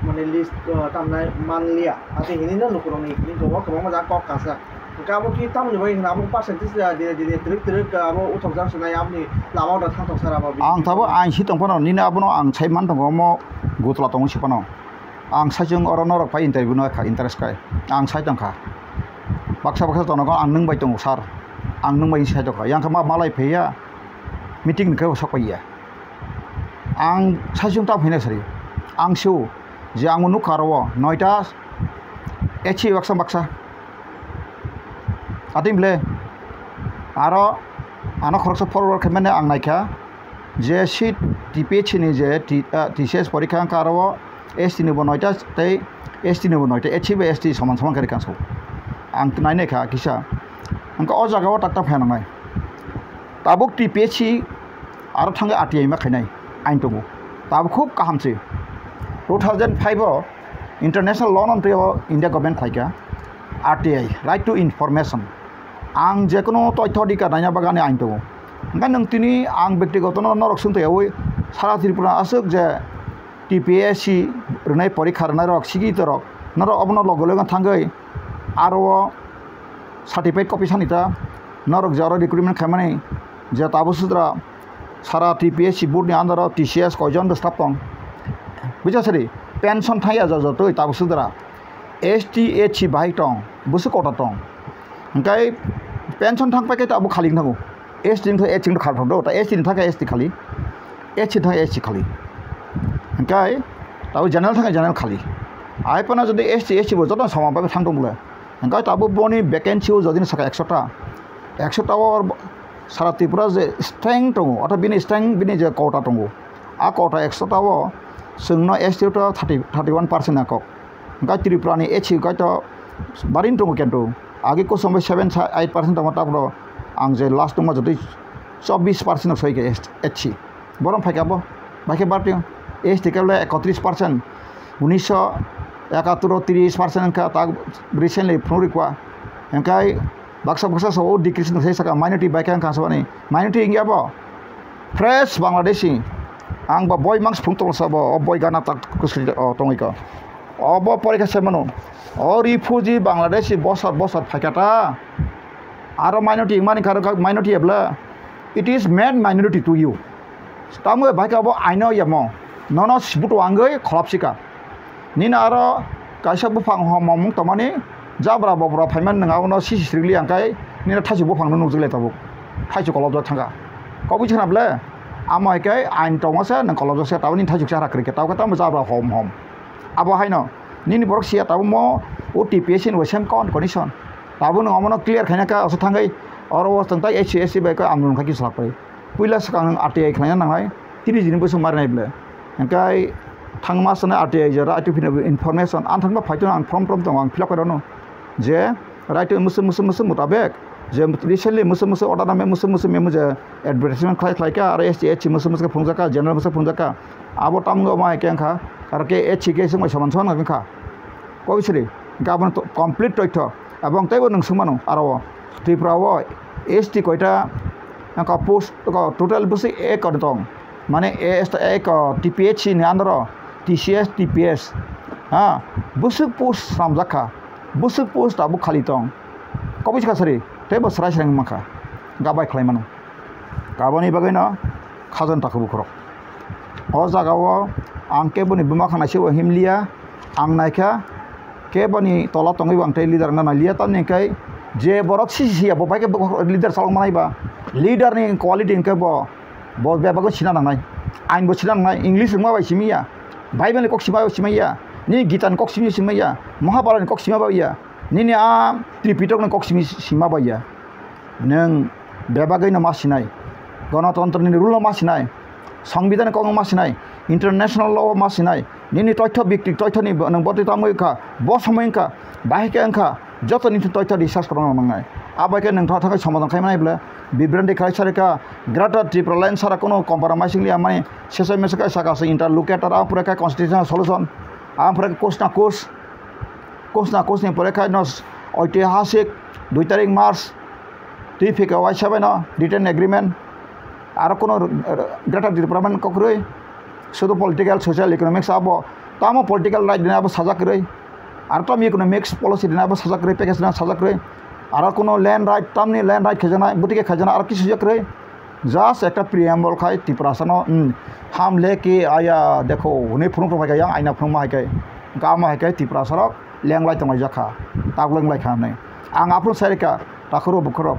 mane list tamnai manlia ate hinina nukuroni ni gowa kamo ja kok kasa kamo ki tam ni bai abo percentage de trik abo uthok jang sunai amni lamau da thang thok sara ba ang thabo ang si tongpano nina abono ang sai man tongo mo gutla tong sipano ang sajung orono rok pai interview no kha interest kai ang sai tongkha baksa tonogo ang nung bai tongo sar ang nung bai sai tongkha yang kama malai pheya meeting ni ko sokpaiya आं साइजों ताप हैनाय सारि आं save जे आं नु खारो 9टा Aichi Baksa आतिमले आरो आना खरसा फरवार्ड खालामनानै आं नायखा जे सीट टीपीएससी नि जे टीसीएस परीक्षा कारो एसटी नोबो 9टा तै एसटी नोबो 9टा एचसी बे एसटी समान खारि कासौ आं नायनायखा किसा आंखौ अ जागायाव टाटा फायनांनाय ताबुक टीपीएससी आरो थांगे आरटीआई मा खायनाय आइन दङ ताबो खूब काहामसै 2005 international law on India government खायका आरटीआई राइट टू इनफरमेशन आं जेकुनु तथ्य अधिकार नायना बागाने आइन दङ ओंखाय नोंतिनि आं व्यक्तिगत नरक सुंथायाव सारा त्रिपुरा आसुक जे टीपीएससी रनाय परीक्षा रनाय रक सिगि तरक नरक अबन लगलोगन थांगै आरो सर्टिफाइड कपि सानिता नरक जरा रिक्रुटमेंट खामानि जे ताबो सुद्रा सारा टीपीएससी बोर्ड नि अंदर टीसीएस कयजन स्टाफ दं बिचासरि पेंशन थाया जजतै ताबो सुद्रा एसटीएचसी बाहाय दं बुसु कोटा दं ओंखाय पेंशन थांबाय ताबो खालि नांगौ एसटी नि एचसी नि खारथाव दा एसटी नि थाखाय एसटी खालि एचसी थाखाय एचसी खालि ओंखाय ताबो जनरल थाखाय जनरल खालि आइपना जदि एसटी बो जतन समाबाय थांदोंब्ला ओंखाय ताबो बनि वैकेंसी जदिन साका 100टा सारा त्रिपुरा जे स्ट्रेंथ दङ अर्थात बिनि स्ट्रेंथ बिनि जे कोटा दङ आ कोटा 100टा जोंनो एसटी 31% आक ओंखाय त्रिपुरानि एचसी गायथ बारिन दङ किन्तु आगे कसम 7-8% दङ ताबो आं जे लास्ट दङ जदि 24% सैके एचसी बरम फायकाबो बाके बारटियो एसटी केवल 31% 1971 30% का ताग रिसेंटली फ्लोरिक्वा ओंखाय बाक्सा सब डिक्रिस नसै साका माइनरिटी बाइकां कासबानि माइनरिटी इंगियाबो फ्रेश बांलादेशी आं बा बय मांस फुंतल सब बय गाना तक कुसि तंगैका अब परीक्षा सेमनो अ रिफ्यूजी बांलादेशी बसर फायकाता आरो माइनरिटी मानि कार माइनरिटी एब्ला it is made minority to you तामो बाइकाबो आइनो यामो ननो सिबुतो आंगै खलापसिका निना आरो काइसा बुफां हममु तमानि जाब्रा बब्रा फाइमान नङा उनाव सिसिस्रिगलि आंखाय निना थाइजौ बुफांनो नुजोगले ताबो थाइजौ कलबजा थांगा कबि छनाब्ला आमायखाय आइन दङसा नों कलबजा ताबो नि थाइजौ चारा क्रिके ताबो ताम जाब्रा हम आबो हायनो निनि बरक सिया ताबो मो ओटीपीएससी नो सेम कंडिशन ताबो नङा मनो क्लियर खायनाका असो थांगै अर वस्तंता एचसीएससी बायका आमनुनखा कि सापै पुइला सकां आरटीआई खायना नांनाय 30 दिन बोसो मारनायब्ला ओंखाय थांमासना आरटीआई जे राइट टू इनफरमेशन आं थांबा फाइटन आं फर्म दं आं फिलआप करनो जे राइट टू मुसु मुताबिक जे रिसेंटली मुसु अर्डर नामे मुसु मेमो जे एडवर्टाइजमेंट खायका आरो एसटीएचसी मुसु फुंजाका जनरल मुसु फुंजाका आबो तामगो मा केंखा आरो के एचसी के समय समान नगंखा कबिसरि गाबन कमप्लीट तथ्य एवं तैबो नों सुमानो आरो त्रिपुराव एसटी कयटा का पोस्ट टोटल बुसि एक दं माने एक टीपीएससी नि अंदर टीसीएस टीपीएस हां बुसु पोस्ट सामजाखा बुसु पोस्ट आबो खालि दं कबिसका सरि तैबो सरायसरां माखा गाबाय खालायमानो गाबानि बागैनो खाजन थाखोबो खर अ जागाव आं केबनि बिमा खानायसो हिमलिया आं नायखा केबनि तला तंगै बांथाय लिडार ना नालिया तामनिखाय जे बरक सिसिया बबायके लिडार सालमानायबा लिडारनि क्वालिटी केबो बस बेबागो सिना नांनाय आइनबो सिना नांनाय इंग्लिश रोंबाय सिमिया बाइबेल कक्सिमा सिमाया नि गीतान कक्सिमी सिमाया महाभारतनि कक्सिमा बाया निनि आ त्रिपिटकनि कक्सिमी सिमा बाया नों बेबागैनो मासिनाय गणतन्त्रनि रुल मासिनाय संविधान कङ मासिनाय इंटरनेशनल लॉ मासिनाय निनि तथ्य बिक्ति तथ्यनि नों बतितामैखा बसमैखा बाहेके अंखा जतनि तथ्य रिसार्च खालामनांनाय आबायके नोंथाङा थाखाय समाधान खालामनायब्ला बिब्रान्डि खालायसारिका ग्रेटर त्रिपुरा लाइन सारा कोनो कम्प्रोमाइजिंगलि माने सेसे मेसेका साकासे इंटरलोकेटर आफुरेका कन्स्टिट्यूशनल सल्यूशन आफुरेका कोसना परेखा नस ऐतिहासिक 2 तारिख मार्च टिफिका वाइसाबायनो रिटेन एग्रीमेंट आरो कोनो ग्रेटर त्रिपुरा मान कक्रै शुद्ध पॉलिटिकल सोशल इकोनॉमिक्स आबो तामो पॉलिटिकल राइट दिनाबो साजाक्रै आरो ताम इकोनॉमिक्स पॉलिसी दिनाबो साजाक्रै पैकेज दिना साजाक्रै आरो कोनो लैंड राइट तामनि लैंड राइट खजना बुतिके खजना आरो किछु जक्रै जास्ट एक प्रिएम्बल खाय त्रिपुरासनो हम लेके आया देखो उनि फुनु प्रभाय yang आइना फुनु माहायकै गामा हायकै त्रिपुरासनो लेंलाय तंगाय जाखा तागलंलाय खानाय आं आफुन सारिका ताखरो बुखरो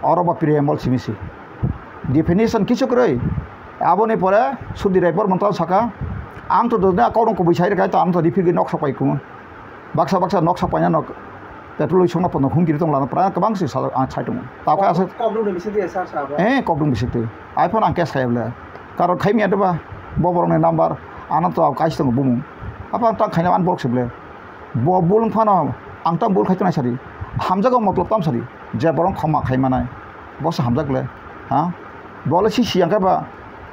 अरबा प्रिएम्बल सिमिसि डेफिनेशन किछु cry aboni pore sudi report monta saka ang to dona kau nong kubi sai kai ta am to diphi nok sapai ku baksa nok sapai na nok petrol song na pon khung kiri tong la pra kabang si sai tung ta ka asa kok dong bisi dia sa sa kok dung bisi tu iPhone ang cash khaibla karo khai mi adaba boborong ne number ana to kai tong bumu apa ta khaina an box ble bo bulung phana ang ta bul khaitna sari hamja ko matlab tam sari je borong khama khai manai bos hamja gle ha bola si siang ka ba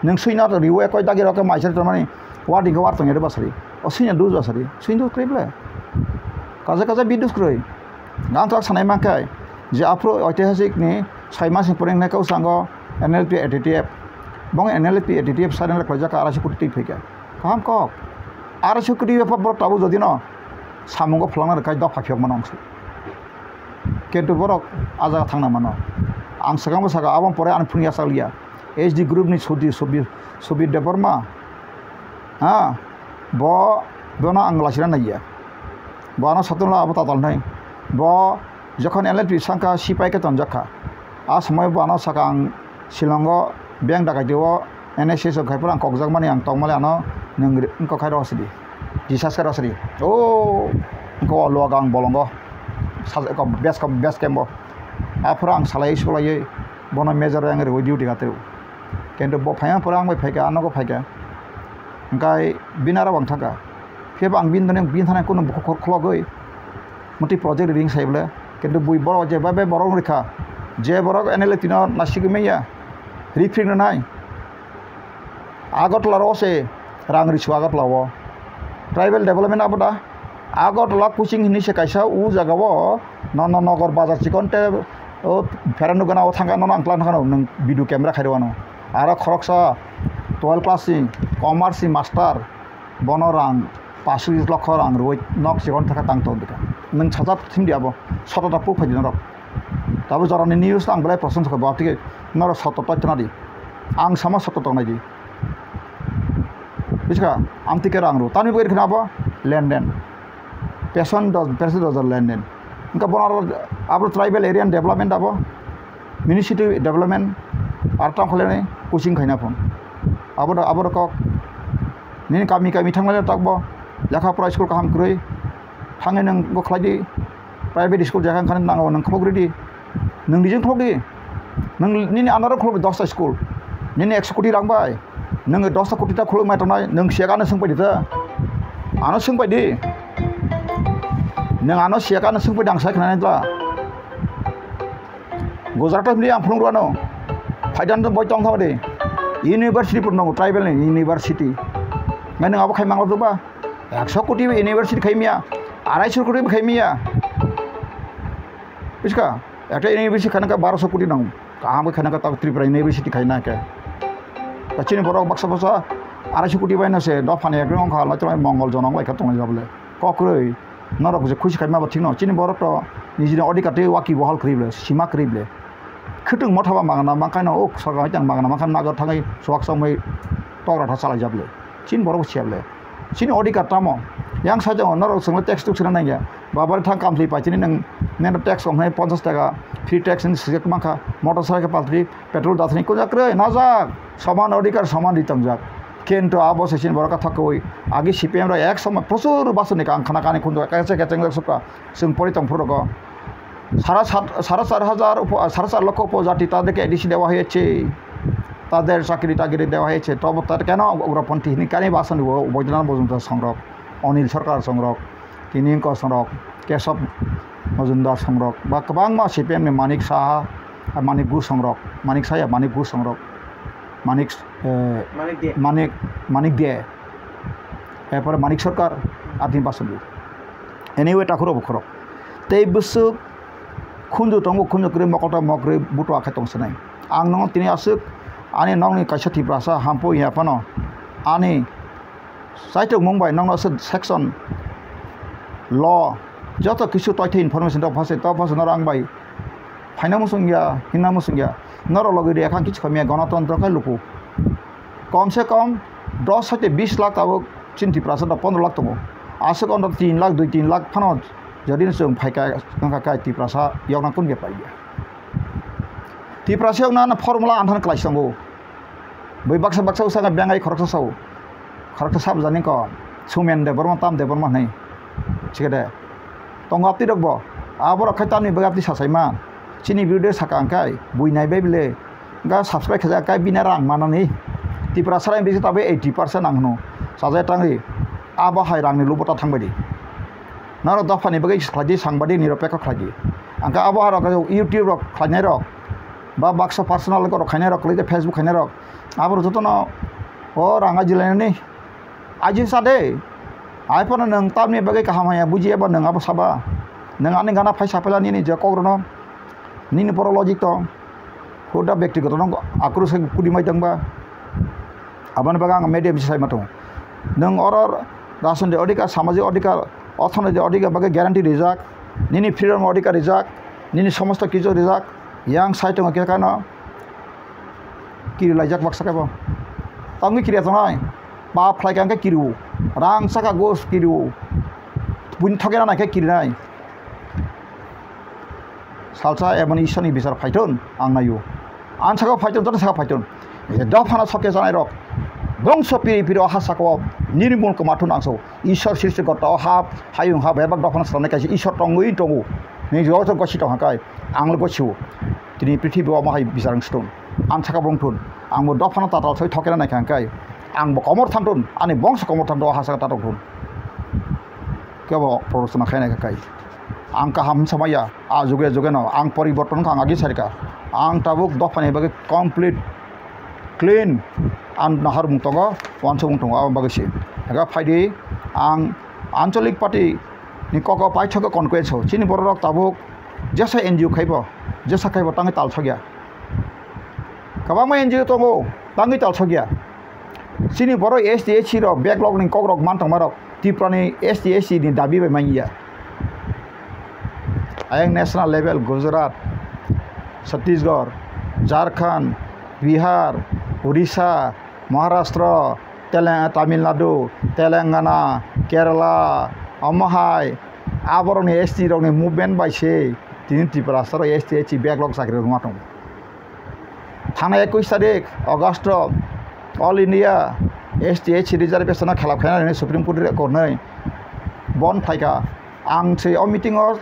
nang suina to riwe ko dagi ro ka mai sari to mani wadi ko war to ngere ba sari o suina du ba sari suina kreble kaza bidus kroi gang tak sanai makai je apro ঐতিহাসিক ni 6 mas poreng na kau sango NLP ATTF bong NLP ATTF sa na project ara security phika kam ko ara security pa bro tabu jodi no samungo phlangna kai da phakhyok manong su kentu borok aja thangna mano ang sagam saga abam pore an phuniya salia HD group ni sobi deparma ha bo dona anglasira na ya bana satula abata tal nai bo যখন LLP সংখ্যা সিপাইকে তঞ্জাখা আ সময় বানা সাকাং শিলংগো bank ডাকাইতেও NSS খাইপুর আং ককজাক মানে আং তংমালে আনো নং ইনকো খাই রসদি জিসাস কা রসদি ও ইনকো লগাং বলঙ্গো সাজে ক বেস কেম্বো আফরা আং সালাই সলাই বন মেজর আং রে ডিউটি গাতেও কিন্তু ব ফায়া পরা আং ফাইকা আনগো ফাইকা গাই বিনারা বাং থাকা ফেব আং বিন দনে বিন থানা কোনো খলগৈ মতি প্রজেক্ট রিং সাইবলে কিন্তু বুই বড় যে বাবে বড় রেখা যে বড় এনএলএ তিন নাসিক মেয়া রিফ্রিং নাই আগতলা রসে রাং রিসু আগতলাও ট্রাইবেল ডেভেলপমেন্ট আবদা আগতলা কোচিং হিনিসে কাইসা উ জাগাও নগর বাজার চিকনতে ও ফেরানো গানা ও থাঙ্গা নন আংক্লা থাঙ্গা নং ভিডিও ক্যামেরা খাইরওয়ানো আর খরকসা 12 ক্লাস কমার্স মাস্টার বনরাং 5 লক্ষ রাং রই নক চিকন থাকা তাংতো দিকা नों साजा थिम दियाबो सतता प्रुफ फाइदि नरक दाबो जरानि निउज आं बलाय प्रश्न सखा बातिके नर सतता तनादि आं सामा सतता नायदि बिसका आमतिके रांगरु तानि बगैर खनाबो लेनदेन पेशन दज लेनदेन इनका बनार आबो ट्राइबल एरिया डेभलपमेंट आबो म्युनिसिपल डेभलपमेंट आरताम खलेने कोचिं खाइना फन आबो क नि कामि थांनाले ताकबो लेखा फरा स्कुल काहाम क्रय थाङै नों गख्लायदि प्राइभेट स्कुल जाखां खान नांगौ नों खबग्रिदि नों निजों खबदि नों निनि आनार खलब 10टा स्कुल निनि 100 कोटी रांबाय नों 10टा कोटीटा खलब मायथनाय नों सेगानो सोंबायदि दा आनो सोंबायदि नों आनो सेगानो सोंबायदि आं सायखनायला गुजरात नि आं फुंग्रानो फाइदान बयतंग खाबदि इउनिभार्सिटी पुर नंगौ ट्राइबल नि इउनिभार्सिटी मै नों आबो खायमांला दोबा 100 कोटी इउनिभार्सिटी खायमिया 250 कोटी खायमिया इसका एक यूनिवर्सिटी खाना का 1200 कोटी नांग कहाँ भी खाना का तब त्रिपुरा यूनिवर्सिटी खाना के कच्ची बड़ा बक्सा 250 कोटी बायना से दफाने एक रंग खाला तो मंगल जनंग लाइक तो जाबले कक्रय नरक जे खुश खायमा बाथिं न चिनि बरत निजिनि अधिकाते वाकी बहाल करिबले सीमा करिबले खटुं मथाबा मांगना माखाना ओ सरकार हाइतां मांगना माखाना नागर थाङै सवाक समय तगराथा चालाय जाबले चिन बरब सियाबले चिनि अधिकार तामो yang saja nor sengle tax tu sira nanya babar thang kamli pachini nang nena tax omnai 50 taka free tax in sejak maka motorcycle patri petrol dathni ko jakre najak saman odikar saman ditangjak kento abo sesin boraka thakoi agi CPM ra ek samay প্রচুর বাসনে কাং খানা কানি খুন্দ কাছে কেচেং সুকা जों পরিতং ফুরগো 4.5 লক্ষ উপজাতি তাদেরকে ADC দেওয়া হয়েছে তাদের চাকরি টাকরি দেওয়া হয়েছে তবে তার কেন উগ্রপন্থী হিনিকানি বাসন বৈদ্যনাথ মজুমদার সংরক अनिल सरकार संरक किनिंक संरक केशव मजुमदार संरक बा गोबां मा CPM नि मानिक साहा मानिक गु संरक मानिक साया मानिक गु संरक मानिक दे एपर मानिक सरकार आदि बासुलु एनिवे टाखुरो बखरो तै बुसु खुंजु तंगो खुंजु क्रे मकटा मक्रे बुटो आखे तंसनाय आं नंग तिनि आसुक आनि नंगनि कायसाथि प्रासा हामपो याफानो आनि साइट मुंबई नंग सेक्शन ल जत किछु तथ्य इनफरमेशन फासे तब फासे नरांबाय फाइना मुसुंगिया हिना मुसुंगिया नर लगे रेखा किछु खमिया गणतंत्र का लुकु कम से कम 10 से 20 लाख अब चिंती प्रासा 15 लाख तमो आसक अंदर 3 लाख 2-3 लाख फानो जदि जों फाइका का ति प्रासा यावना कोन बेपारिया ति Prasa यावना formula आन्थान क्लाइसंगो by baksa usaga bengai khoroksa sab jani ko sumen de borma tam de borma nei chigade tong apti rokbo abor khaitam ni bagapti sasaima chini video saka angkai buinai bai bile ga subscribe khaja kai bina rang manani tipra sarai bisi tabe 80% angno sajai tangi aba hai rangni lubota thangbadi naro dafani bagai khlaji sangbadi niropekha khlaji angka aba har YouTube rok khlainai rok ba baksa personal ko khainai rok lite Facebook khainai rok abor jotono o ranga jilaini aji sade iPhone nang tamni bagai kahamaya buji eba nang aba saba nang ani gana phaisa pela ni je kogrono nini poro logic to huda ব্যক্তিগত nang akrus kudimai tangba aban bagang media bisai mato nang oror rason de odika samajik odika অর্থনৈতিক অধিকার বাকে guarantee রিজাক নিনি freedom অধিকার রিজাক নিনি সমস্ত কিছু রিজাক young সাইটং কে কান কিরি লাইজাক বাক্সাকাব তাঙ্গি কিরিয়া তনাই বা ফ্লাইকাঙ্কে কিরু রাং সাকা গোস কিরু বুন থগেনা নাকে কিরিনাই সালসা এমনি ইসানি বিচার ফাইটন আং নায়ু আন সাকা ফাইটন যত সাকা ফাইটন দফানা সকে জানাই rock bongso piri hasako nirimul ko matun angso ishor sirse ko to hap hayung hap ebak dofan sane kai ishor tongui tongu ni jo to gosi to hakai anglo gochu tini prithibi o mahai bisarang stone an saka bongtun angbo dofan tatal soi thokena nai kai angbo komor thamtun ani bongso komor thamdo hasaka tatokun kebo production khaina kai angka ham samaya a juge no ang poriborton kang agi sarika ang tabuk dofan ebak complete clean an nahar mungtongo wanso mungtongo aba bagasi aga faidi ang ancholik party ni koko paithoko conquest ho chini borok tabuk jasa NGO khaibo tangi tal thogya kabama NGO tongo tangi tal thogya chini boro SDHC ro backlog ni kogrok mantong marok tiprani SDHC ni dabi bai maiya ayang national level Gujarat Chhattisgarh Jharkhand Bihar Odisha Maharashtra Tamil Nadu Telangana Kerala Amahai aboroni ST rokni movement by se tin Tripura saro STH backlog sakri rumatong thana 21 tarik August All India STH reservation khela khaina Supreme Court re kornai bon thaika ang se o meeting o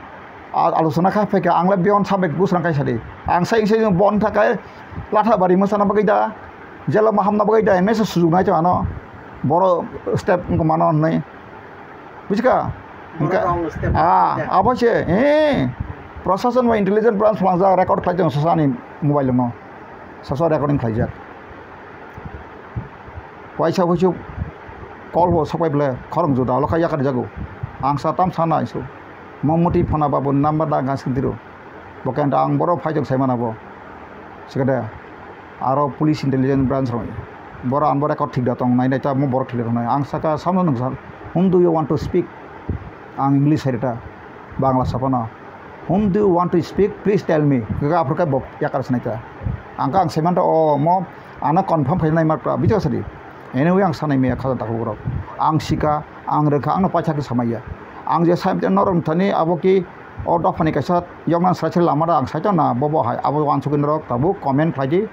আলোচনা খা ফাইকা angla bion sabek busrang kai sade ang sai bon thakai latha bari mosana bagida jela mahamna bagida ms sujugnai to ano boro step ko mano nai বুঝকা আবছে প্রশাসন বা intelligence branch ফ্লাংজা record খাইজং সসানি mobile ন সসা recording খাইজাক পয়সা হইছো call হো সবাইবলে খরং জুদা লখাই ইয়াকার জাগো আং সাতাম সানা issue মমুটি ফনা বাবু number দা গাসিদিরো বকেন আং বড় ফাইজং সাইমানাবো সিগাদা আরো পুলিশ ইন্টেলিজেন্স ব্রাঞ্চ রই বড় আন বড় রেকর্ড ঠিক দা তং নাই নাইতা মো বড় ঠিক রই আং সাকা সামনে নংসার whom do you want to speak ang English herita bangla sapana whom do you want to speak please tell me gaga afrika bok yakar snaita angka ang semanta o mo ana confirm phainai marpa bijo sari anyway ang sanai me khada takuro ang sika ang rekha ang pacha ke samaya ang je saim te norom thani aboki o dofani kaisa yongman srachel lamara ang saita na bobo hai abo wansukin rok tabu comment khlaidi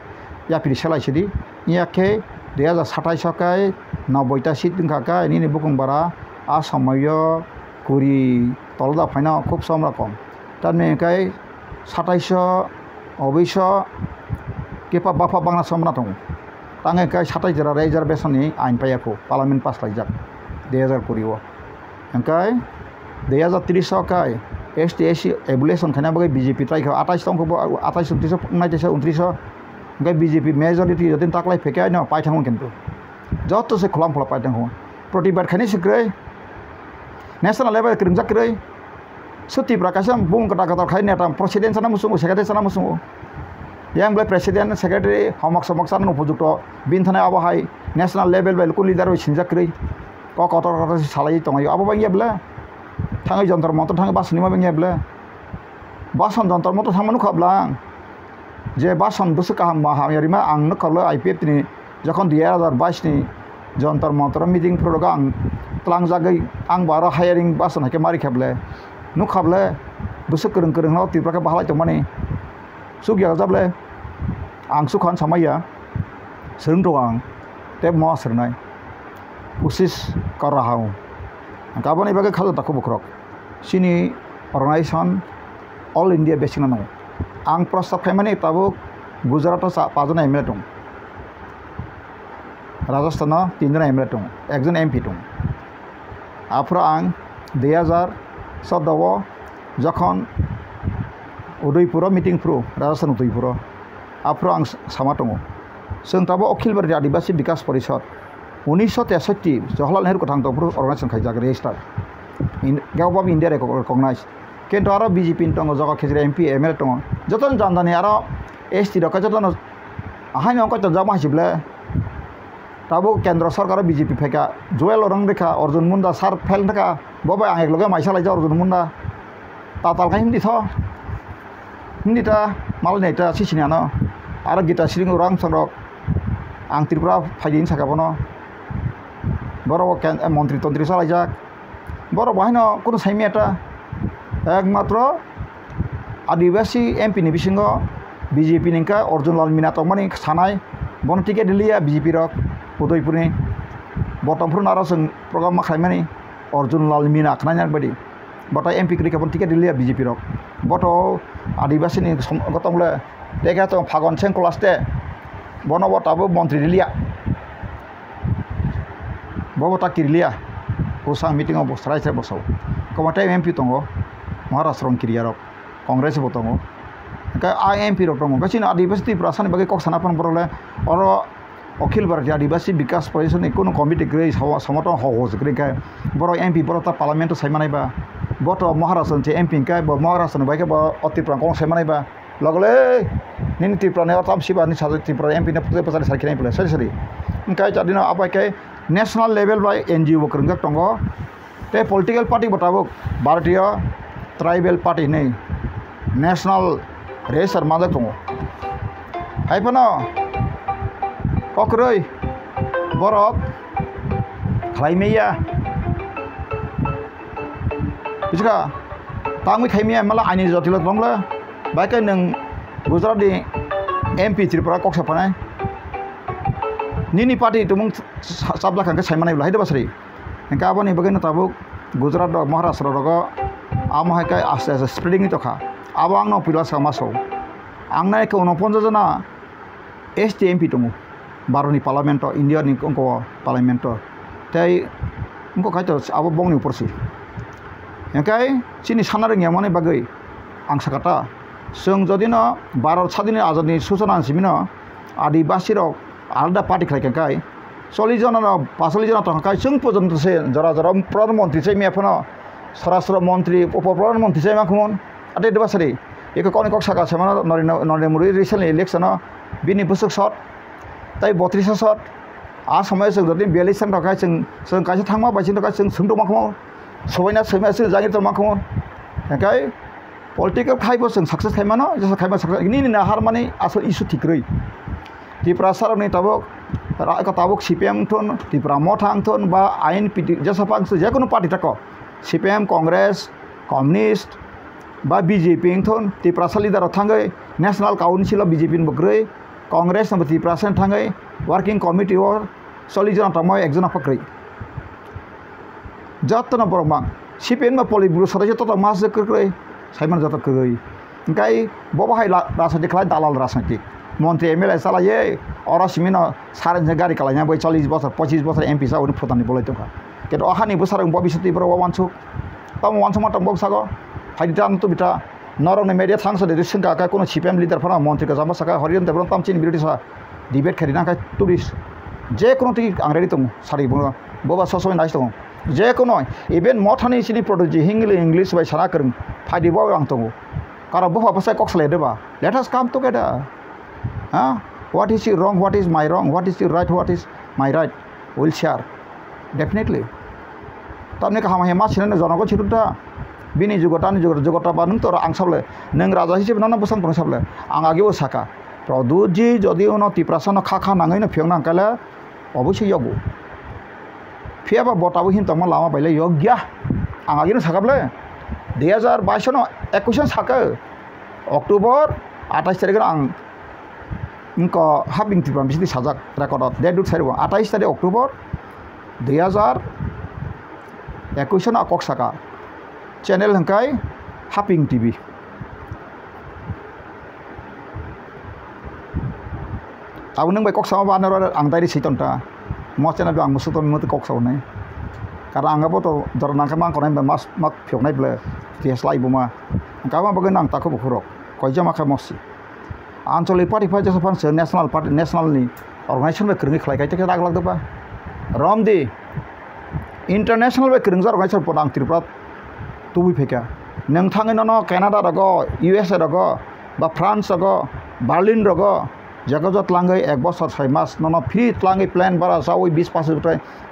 ya piri selai sidi yake 2027 kai 90টা seat দিনখাকা ini bukung bara a samayo kuri tolda phaina khub samra kom tanme kai 27 obisho kepa bafa bangla samna tong tange kai 27 jara reservation ni ain payako parliament pass laijak 2000 kuriwo engkai 2030 kai STC evaluation khana bagai BJP trai 28 tong ko 28 29 29 engkai BJP majority jotin taklai fekai no paithang kintu যত সে খোলাম ফলা পাইতেন হো প্রতিবাদ খানি সিক্রই national level cream জাক্রই সুতি Prakasam broom কটা কটা খাই নেটা প্রেসিডেন্ট সানা মুসুমু সেক্রেটারি সানা মুসুমু ইয়াং বলে প্রেসিডেন্ট সেক্রেটারি হমক সমক সানা উপযুক্ত বিন থানায় আবহাই ন্যাশনাল লেভেল বেল কুল লিডার সিনজাক্রই ক কত কত সালাই তঙ্গাই আবো বাঙ্গিয়া বলে থাঙ্গাই যন্ত্র মতো থাঙ্গাই বাসনি মা বাঙ্গিয়া বলে বাসন যন্ত্র মতো থামানো খাবলাং যে বাসন বসে কাহাম মাহামিয়ারিমা আং নকল আইপিএফ তিনি যখন 2022 ni jontor motor meeting program ang tlang jagai ang baro hiring bason hake mari khable nu khable busu kereng kereng no ti praka bahala chomani sugya jable ang sukhan samaya sering doang te mau serenai khusus kau rahau kapan ibaga kalau tak kubukrok sini organization all India basic nano ang prostat kemana tabu Gujarat to 5 John MLA dong Rajasthan 3 John MLA dong ekjon MP dong apro ang 2014 যখন Udaipura meeting pro Rajasthan Udaipura apro ang sama dong जों ताबो अखिल भारतीय आदिवासी विकास परिषद 1963 जवाहरलाल नेहरू कथां तंब्रु organisation खाइजाग register गावबाबो India recognise किन्तु आरो BJP दङ जगा खेजरे MP MLA दङ जतन जानदानि आरो एसटी रका जतन आहाय अंक त जामा हिसबले ताबो केंद्र सरकार बीजेपी फेका जुएल रंग रेखा अर्जुन मुंडा सार फेल थाका बबा आं एकलगे माइसा लाइजा अर्जुन मुंडा ताताल खाय हिंदी ता माल नेटा सिसिनानो आरो गीता सिरिं उरां संरक आं त्रिपुरा फाइदिन साकाबनो बरो मंत्री तंत्री सालाइजाक बरो बाहायनो कोनो साइमियाटा एकमात्र आदिवासी एमपी नि बिसिङो बीजेपी निका अर्जुन लाल मीना तंमानि सानाय बन टिकेट दिलिया बीजेपी रक उदयपुरनि बटमपुर नारा जों प्रग्राम खालामनानै अर्जुन लाल मीना खानायनाय बायदि बटा एमपी क्रिका बन टिकेट दिलिया बीजेपी रक बट आदिवासी नि गतमले देखा तो फागन सें क्लासते बनो बताबो मंत्री दिलिया बबो ताकिरिलिया उसां मीटिंग ऑफ सरायसे बसौ कमाटे एमपी तंगो महाराष्ट्र किरियारक कांग्रेस बतंगो का आई एमपी रक तंगो गासिन आदिवासी प्रासान बागे कक सानापन बरले और अखिल भारतीय आदिवासी विकास परिषद नि कोनो कमिटि ग्रे समत हज ग्रे का बर एमपी बर ता पार्लियामेंट साइमानायबा बट महाराष्ट्र से एमपी का महाराष्ट्र नि बागे अतिप्रा कोन साइमानायबा लगले निनि त्रिपुरा ने ताम सिबा नि साज त्रिपुरा एमपी ने पुते पसारि सारखिनाय पले सरि ओंखाय जादिनो आबायके नेशनल लेवल बाय एनजीओ करंगा तंगो ते पॉलिटिकल पार्टी बताबो भारतीय ट्राइबल पार्टी नै नेशनल रेसर माजक दङ हायफनो कक्रै बरक खालायमेया बिसका तांगै खायमेया मला आइनि जटिल दंला बायके नों गुजरात नि एमपी त्रिपुरा कक्साफानाय निनि पार्टी तुमुं साबला खांके साइमानाय लायदो बासरि गाबोन बगैनो ताबो गुजरात रक महाराष्ट्र रक आमहायकाय आस्ते आस्ते स्प्रेडिंग नि तखा आबो आंनो पिला सामासौ आंनाय को 49 जना एसटी एमपी दङ भारतनि पार्लियामेंट इंडिया नि अंको पार्लियामेंट तै अंको खायतो आबो बंनि उपरसि एकाय चिनि साना रोंगिया माने बागै आं साकाता जों जदिनो भारत स्वाधीन आजादनि सूचना सिमिनो आदिवासी रक आलादा पार्टी खालायखाय 40 जना 45 जना थाखाय जों पर्यन्त से जरा जरा प्रधानमंत्री से मेफनो सरासर मंत्री उप प्रधानमंत्री से माखमन आते दबासरि एक कोन कक साका सेमा नरेन्द्र मोदी रिसेंटली इलेक्शन बिनि बुसुक सट ताइ 32 सट आ समय जों जदि 42 सन थाखाय जों कासे थांमा बायसिन थाखाय जों सोंदो माखमो सबायना सैमासो जानि त माखमो एकाय पॉलिटिकल खायबो जों सक्सेस खायमानो जसा खायमा सक्सेस नि नाहार माने आसल इशू थिक्रै त्रिपुरा सारनि ताबक ताबक सीपीएम थन त्रिपुरा मथां थन बा आईन पिटि जसा पांस जेकुनो पार्टी थाको सीपीएम कांग्रेस कम्युनिस्ट बा बीजेपी थन त्रिपुरा लिडार थांगै नेशनल काउंसिल ऑफ बीजेपी बग्रै कांग्रेस न त्रिपुरा सन थांगै वर्किंग कमिटी और 40 जना तमा एक जना पक्रै जतन बरमां सीपीएम मा पॉलिट ब्यूरो सदस्य तो मास जकरै साइमान जत करै ओंखाय बबाहाय राजनीति खालाय दालाल राजनीति मंत्री एमएलए सालाये और सिमिनो सारे गाड़ी कलायना बै 40 बছর 25 বছর एमपी सा उनि फुटानि बोलायतोखा किन्तु अहानि बोसारं भबिष्यति बर वानसु तम वानसु मत बक सागो फाइदितान तो बिटा नरने मीडिया थांसो दे सिंगा का कोनो सीपीएम लीडर फना मंत्री का जामा सका हरियन देब्रन तामचिन बिरोधी सा डिबेट खरिना का टुरिस्ट जे कोनो ति आं रेडी दं सारि बो बबा ससय नाइस दं जे कोनो इभेन मथानि सिनि प्रोडक्ट हिंगली इंग्लिश बाय साना करं फाइदिबो आं दं कार बहा बसाय कक्सले देबा let us come together what is your wrong, what is my wrong, what is your right, what is my right, we'll share definitely tamne ka hama hema sinen jonago chiruta bini jugotani jugota banung tor ang sable neng raja hisebe nana bosang pon sable ang age osaka produji jodi ono tiprasana khakha nangai na pheng nang kala obosoi yogo phiaba botabo hin tama lama baile yogya ang age no sakable 2022 no 21 saka Oktober 28 tarik ang इनको हाबिं टिप्रा बिसोरनि साजाक रेकर्डत date side 28 तारिख अक्ट'बर 2021 ना कक्साका channel हंकाय हापिं TV अब नों कक्सा बानर आं diary सैतनता म channel आं मुसुत मत कक्साव नै कारण आंगाबो तो जरनाखा मा कोनाय मास मा फ्योनाय ब्ले केस लाइबोमा गामा बगन आं ताको बखुरक कयजा माखा मसि आंचलिक पार्टी फाइज जसफान नेशनल पार्टी नेशनल नि अर्गेनाइजेशन बे खृंगि खलायखाय तके राग लागदोबा रमदि इंटरनेशनल बे खृंजा अर्गेनाइजेशन पदां त्रिपुरा तुबि फेका नों थाङै न कानाडा रगो यूएसए रगो बा फ्रांस रगो बार्लिन रगो जगजत लांगै 1 बছর 6 मास न फ्री लांगै प्लान बारा जावै 20 बছर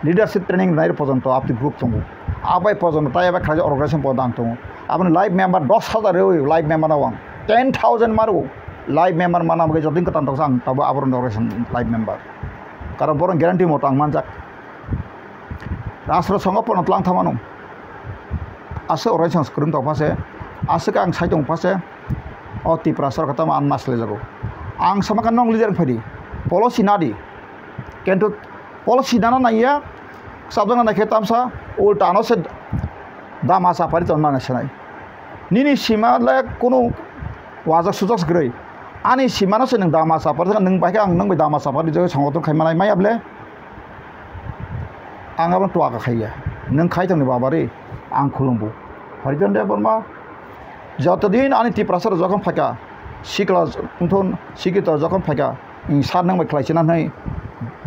लीडरशिप ट्रेनिंग नाय पर्यंत आपनि ग्रुप दङ आबाय पर्यंत ताय आबाय खाज अर्गेनाइजेशन पदां दङ आपनि लाइफ मेंबर 10,000 रे लाइफ मेंबर आं 10,000 मारो लाइफ मेंबर माना मगे जदिं कतान दं आं तब आबर अर्गेनाइजेशन लाइफ मेंबर कारण बर ग्यारान्टी मत आं मानजाक राष्ट्र संघ पन लां थामानो आसे अर्गेनाइजेशन स्क्रिम दफासे आसे का आं साइटं फासे अति प्रासर कथा आन मासले जागो आं समाkan nong lider phadi policy nadi kentu policy nana naiya sabdanga nakhe tamsa ulta no se dama sa pari tonna nasanai nini sima la kono wajak sujak grei ani sima no se nang dama sa pari nang bai ang nang bai dama sa pari jogo sangoton khaimanai mai able ang abang tuwa ka khaiya nang khai tangni babare ang khulumbu harijan de borma jotodin ani ti prasar jokom phaka सिकला उन्थन सिकित जखन फायगा सार नांबाय खालायसिना नै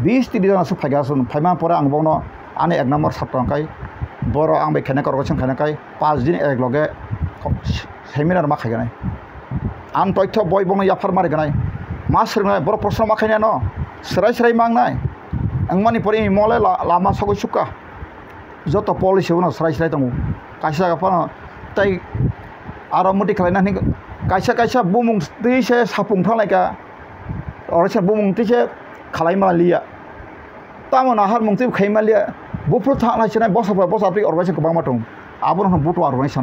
20-30 जनासो फायगासन फायमा परे आं बनो आने 1 number सात्रंकाय बर आं बे खेने करगसन खानाकाय 5 दिन एक लगे सेमिनार मा खायगानाय आं तथ्य बय बनो याफार मारे गनाय मा सोरनाय बर प्रश्न मा खायना न सराय सराय मांगनाय आं मानि परे मले लामा सगै सुका जत पलिसि उनाव सराय सराय दङ कायसा गाफा ताय आरो मुति खालायनानै kaisa kaisa bumung tise sapung thalaika orisa bumung tise khalaima liya tamona har mungti khaima liya bupru thalai chena bosa pri orisa ko bangma tong abon han butu orisa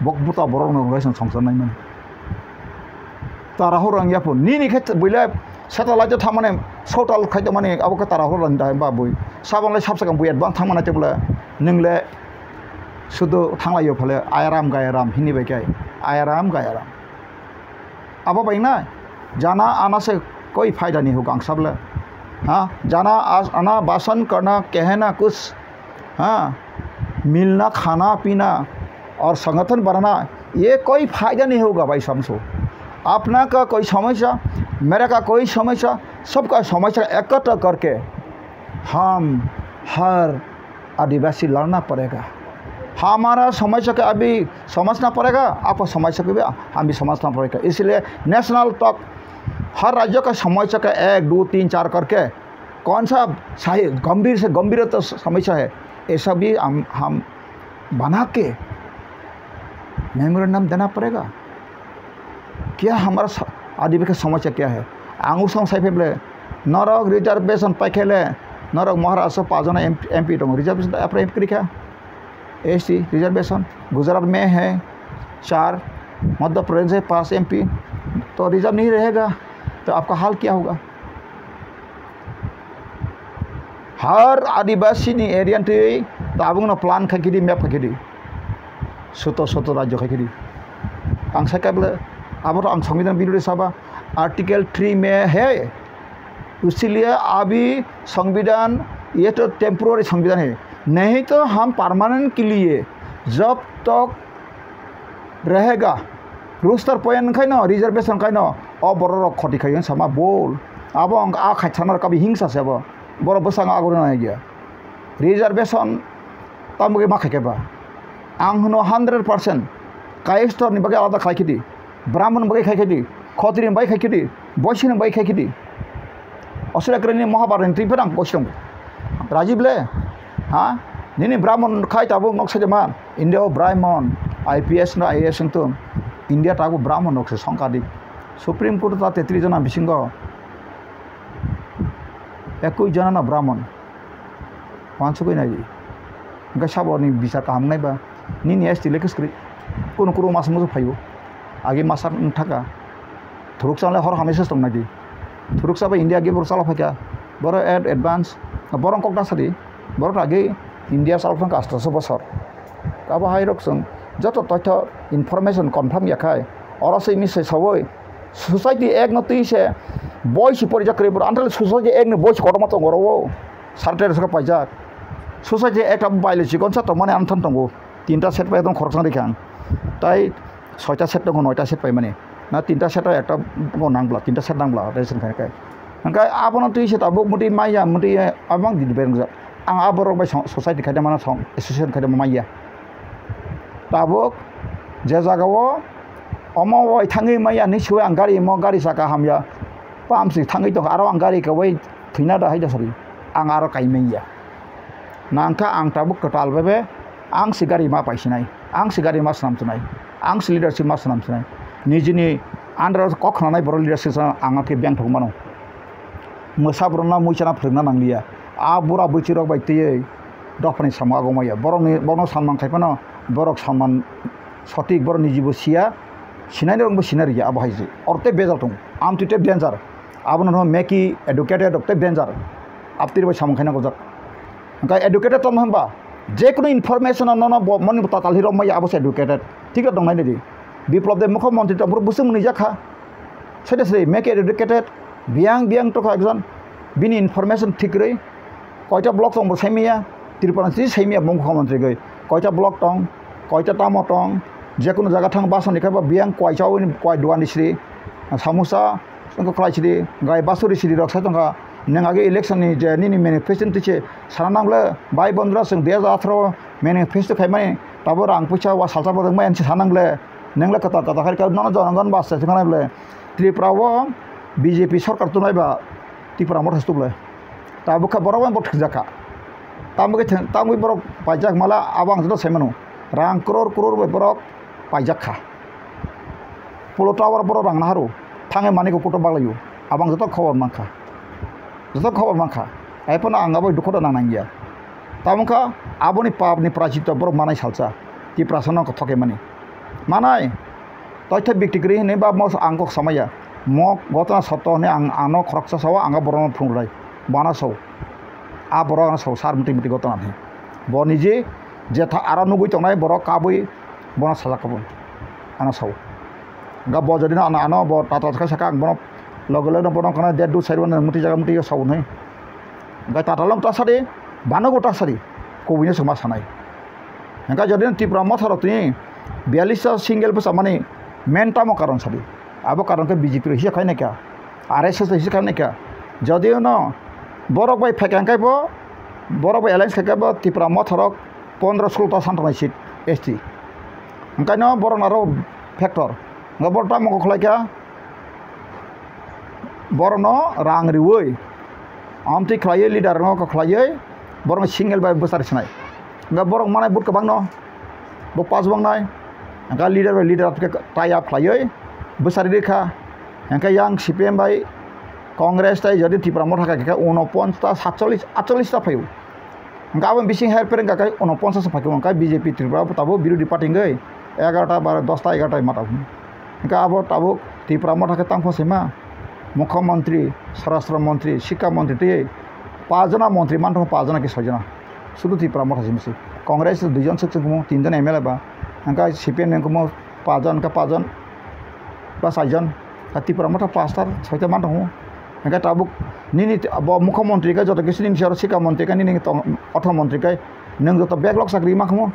bok buta borong orisa songsan nai man tara horang ya pun ni khat buila satellite thamane sotal khaita mane abaka tara horang dai ba bui sabang lai sabsakam buiat bang thamana tebla ningle sudu thanglayo phale ayaram gayaram hini bekai ayaram gayaram अब ना जाना आना से कोई फायदा नहीं होगा सबले हाँ जाना आना बासन करना कहना कुछ हाँ मिलना खाना पीना और संगठन बढ़ाना ये कोई फायदा नहीं होगा भाई समझो अपना का कोई समस्या मेरा का कोई समस्या सबका समस्या एकत्र करके हम हर आदिवासी लड़ना पड़ेगा हमारा समस्या का अभी समझना पड़ेगा आपको समस्या को भी हम भी समझना पड़ेगा इसलिए नेशनल तक हर राज्य का समस्या का 1, 2, 3, 4 करके कौन सा सही गंभीर से गंभीर तो समस्या है ऐसा भी हम बना के मेमोरेंडम देना पड़ेगा क्या हमारा आदिवासी का समस्या क्या है आंगू सं साइफेबले नरक रिजर्वेशन पैखेले नरक महाराष्ट्र 5 जना एमपी दं रिजर्वेशन अपने एमपी लिखा एसटी रिजर्वेशन गुजरात में है 4 मध्य प्रदेश है 5 एमपी तो रिजर्व नहीं रहेगा तो आपका हाल क्या होगा हर आदिवासी नि एरिया तो आबुंग प्लान खाखिदी मैप खाखिदी सत राज्य खाखिदी आं साइकाबले अब आं संविधान विरोधी सभा आर्टिकल 3 में है इसलिए अभी संविधान ये तो टेम्पोररी संविधान है नहीं तो हम परमानेंट के लिए जब तक रहेगा रूस्टर पॉइंट खाई न रिजर्वेशन खाई न अब बर खटी खाई सामा बोल अब आ खाना कभी हिंसा से अब बर बसांग आगर नहीं गया रिजर्वेशन तमगे मा खाइबा आं हनो 100% कायस्टर नि बगे आलादा खाइखिदि ब्राह्मण बगे खाइखिदि खत्री बगे खाइखिदि बैश्य बगे खाइखिदि असुरग्रनि महाभारत त्रिफोर आं बसदों राजीवले हाँ निनी ब्राह्मण खाई ताबो नक्समा इंडिया ब्राह्मण IPS ना IAS तो इंडिया ताबो ब्राह्मण नक्से संकादिक सुप्रीम कोर्ट ता 33 जना बिसिंग 21 जना ना ब्राह्मण 500 कोई नहीं इनका साबरनि बिसा काम नहीं बा निनी एसटी लेखस्क्रि कोनो मास मुजो फायो आगे मासार थाका थुरुक साले हर हमेशा दं नादि thuruk sabai India ge bor sala phaka bor advance borong kok dasari bor age India sal phang ka 800 bosor kabo hai rok sung joto totho information confirm yakai orose mi se saboi society ek no tui se boy si pori jakre bor antal society ek no boy si koto mato ngoro sarter ska pajak society ek ta baile si konsa to mane anthon tongo tinta set pai dong khorsang rekhang tai 6টা set dong 9টা set pai mane na 3টা set ekta bo nangla 3টা set nangla reason khai kai angkai abono tui se tabuk muti maya muti abang di ben ang aborok bai society khai mana song association khai maya tabuk je jagao omo wai thangi maya ni suwe ang gari mo gari saka hamya pamsi thangi to aro ang gari ka wai thina da haida sari ang aro kai maya nangka ang tabuk total bebe ang sigari ma paisinai ang sigari ma sanam tunai ang leadership ma sanam tunai nijini under kokhnanai boro leadership ang ke bank thok mano mosa brona muichana phirna nanglia a bura buchirok bai tiye dofani samago maya borno sanman khaipano borok sanman sotik bor nijibo sia sinai rong bo sinari abo haije orte bezal tung am tite danger abono no meki educated orte danger aptir bai samang khaina gojak angka educated tom hamba je kono information no moni tatal hiro maya abo educated ঠিক dong nai di biplop de mukhamantri ta bur busung ni jakha সেটা সেই make educated বিয়াং তো একজন বিনি information ঠিক রই কয়টা block দং সাইমিয়া ত্রিপুরাঞ্চি সাইমিয়া মুখ্যমন্ত্রী গই কয়টা ব্লক দং কয়টা টামো দং যে কোনো জায়গা থাং বাসনি খাইবা বিয়াং কয়চাও কয় দুয়ানি শ্রী সামোসা সংক খলাইছিরি গাই বাসুরি শ্রী রক্সা দংকা नों आगे इलेक्शन नि जे नि मैनिफेस्टो तिचे सानांगले बाय बंद्रा जों 2018 मैनिफेस्टो खायमाने दाबो रां फैसा वा सालसा बदों मायन सानांगले नोंला कथा कथा खाय नन जनगन बास खानायबले त्रिपुराव बीजेपी सरकार तो नायबा त्रिपुरा मत हस्तुबले दाबो खा बराव बट जाका तामुगे बरक पाइजाक माला आबां जतो सायमानो रां करोड़ बे बरक पाइजाक खा पोलो टावर बरक रां नाहारो थांगे मानिको कोटो बालायो आबां जतो खबर माखा आइफोन आंगाबो दुखोदा नांनांगिया तामुखा आबोनि पापनि प्राचित बर मानाय सालसा ति प्रासना कथके माने मानाय तथ्य व्यक्तिगत ने बा मस आंगक समाया म गतना सत्त ने आनो खरकसा सावा आंगा बरन फुंगलाय बाना सौ आ बरन सौ सार मुति गतना ने ब निजे जेथा आरा नुगुइ तंनाय बर काबुइ बना साजा कबुन आना सौ गा ब जदिना आनो ब टाटा साका आं बन लगे बरं खाना देर दू साइड मुटी जागा मुटी साउन है गा टाटालम तासारी बानगो तासारी कबिनो समा सानाय हेंका जदिन त्रिपुरा मथरतनि 42 सिंगल बसा माने मेन टामो कारण सारी आबो कारण के बीजेपी हिसा खाय नाका आरएसएस हिसा खाय नाका जदियो न बरक बाय फेकांकाय बो बरक बाय एलायंस खायबो त्रिपुरा मथरक 15-16 सानथानाय सीट एसटी ओंखायनो बरन आरो फैक्टर बर टामो खलायका बरनो रां रिवै आमति खलायै लिडार न खलायै बरं सिंगल बाय बोसार सनाय गा बरं माने बुट कबां न बो पास बांनाय गा लिडार बाय लिडार के टाइ अप खलायै बोसार रेखा एंका यां सीपीएम बाय कांग्रेस ताय जदि त्रिपुरा मथा का 49 47 ता फायौ गा बन बिसिं हेर पेरें गा 49 फायौ गा बीजेपी त्रिपुरा ताबो बिरोधी पार्टी गै 11टा 12 10टा 11टा माता गा आबो ताबो त्रिपुरा मथा के तांफो सेमा मुख्यमंत्री स्वराष्ट्र मंत्री शिक्षा मंत्री ते 5 जना मंत्री मानथ 5 जना के 6 जना शुद्ध त्रिपुरा मथा जिमसे कांग्रेस 2 जन सक्षम 3 जन एमएलए बा अंका सीपीएम ने को 5 जन का 5 जन बा 7 जन त्रिपुरा मथा 5 टा 6 टा मानथ अंका ताबुक निनि अब मुख्यमंत्री का जत किसिनि मिसर शिक्षा मंत्री का निनि अर्थ मंत्री का नों जत बैकलॉग साख्रि मा खमो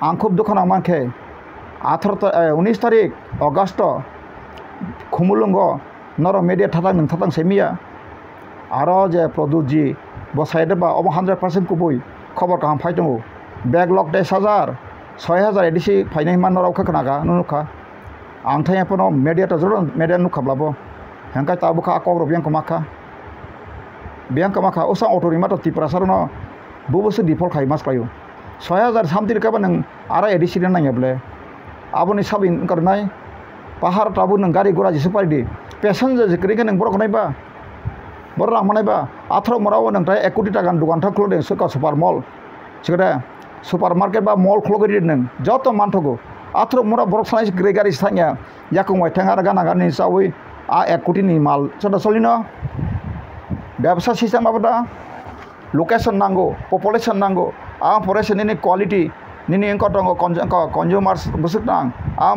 आं खूब दुखना मानखे 19 तारिख अगस्त खुमुलुंग नर मीडिया थातां सेमिया आरो जे प्रदूत जी बसाइड बा 100% कुबुई खबर काम फाइदो बैकलॉग 10,000 6,000 एडिसि फाइनाय मान नराव खखनागा नुनुखा आं थाय आपनो मीडिया त जरो मीडिया नुखाब्लाबो हेंका ताबुखा आकब्र बियांक माखा उसा अटोरि मातो त्रिपुरा सरनो बुबुसु डिफल्ट खाइ मास पायो 6,000 सामतिर काबा नों आरो एडिसि नायब्ले आबोनि साबिन करनाय पहाड़ टाबू नों गाड़ी घोड़ा जिसे पारी पैसेंजर जिक्री के नों बरक नायबा बर रां मानायबा 18 मराव नोंथाय 1 कोटी टाका दुकान था खुलदों सोरका सुपार मल सिगदा सुपार मार्केट बा मल खुलगोरि नों जत मानथगो 18 मरा बरक सानाय ग्रे गाड़ी सानिया याकं वाइथां आरो गाना गानि सावै 1 কোটি ni mal sada solino ব্যবসা system abada location nango population nango pore sini quality nini engko tongo consumers busuk nang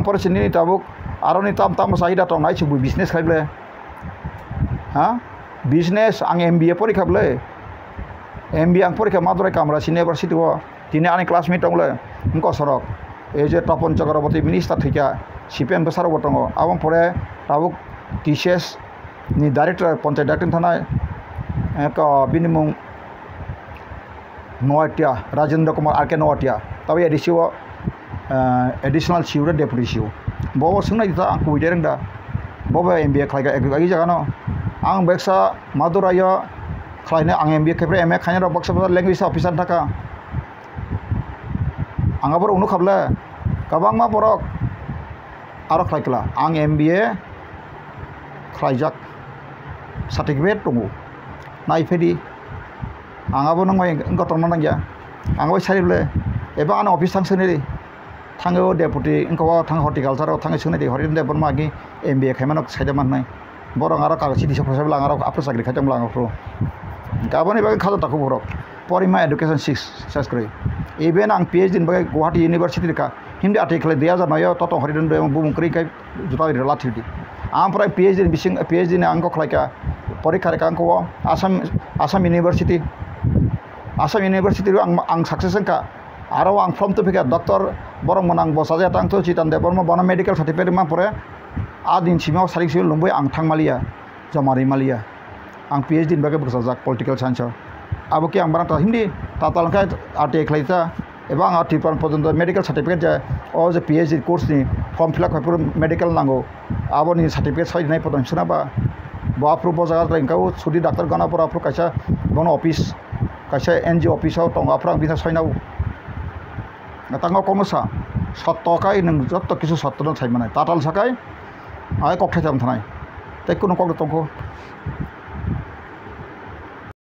pore sini tabuk aroni tam sahida tong nai chubu business khaible ha business ang MBA porikha ble MBA ang porikha madurai kamra university o tini ani classmate tongle engko sorok এই যে Tapan Chakraborty minister থেকে CPM বেসার বটঙ্গ এবং পরে তাবুক TCS নি director panchayat doctor থানায় এক বিনিময় নোয়াটিয়া রাজেন্দ্র কুমার আর কে নোয়াটিয়া তবে এডিসিও এডিশনাল সিউ ডেপুটি সিউ বব সোंनाय दिता आं कुइदे रोंदा बब MBA खालायगा एग्जागि जागानो आं बेक्सा मादुरायो खालायनो आं MBA खेब्रे MA खायनो बक्सा लेंगुवेज अफिसार थाका आंगाबो उनु खाबले गोबांमा बरक आरो खालायखला आं MBA खालायजाक सार्टिफिकेट दङ नायफेदि आंगाबो नों गतरना नांगिया आंबो सारिबले एबा आं अफिस थांसोनि थाङो डेपुटी इंको थां हर्टिकालचाराव थाङो सोंनाय हरिन देबन मागि MBA खायमानो सायदामान नाय बरं आरो कागज दिस फरायसाबो लाङारो आफर साख्रि खायदों लाङाफ्रो गाबोन एबा खाजा ताखौ बरक परिमा एडुकेशन 6 सासक्रि इभेन आं PhD नि बागै गुवाहाटी इउनिभार्सिटी का हिंदी आर्टिकल 2009 तत हरिदन दे बुमुक्रि काय जुता लाथिदि आमफ्राय PhD नि आंखौ खालायका परीक्षा रेखा आंखौ आसाम इउनिभार्सिटी आं सक्सेस का आरो आं फ्रम तो फिका डॉक्टर बरं मोनां बसाजे तां तो चितान दे बरं बना मेडिकल सर्टिफिकेट मा परे आ दिन सिमाव सारिक लुंबै आं थांमालिया जमारि मालिया आं PhD नि बागै बसाजाक पलिटिकल साइन्स अब कि आं बारा हिंदी तातालका आर्टिकल खालायता एबा आं आर्टिकल पर्यन्त मेडिकल सर्टिफिकेट जा ओ जे PhD कोर्स नि फर्म फिलआप खायफोर मेडिकल नांगौ आबोनि सर्टिफिकेट साइनाय पदन सोनाबा बाफ्रु बजागा रेंकाव सुदि डाक्टर गनाफोर आफ्रु कायसा बन ऑफिस कायसा NGO ऑफिसाव दं आफ्रा बिथा साइनाव तांगाव कमसा सत्तकाय नों जत्त किसु सत्तन साइमानाय ताताल साकाय आय कक्थाय थाम थानाय तेकुनो कक्थ तंखौ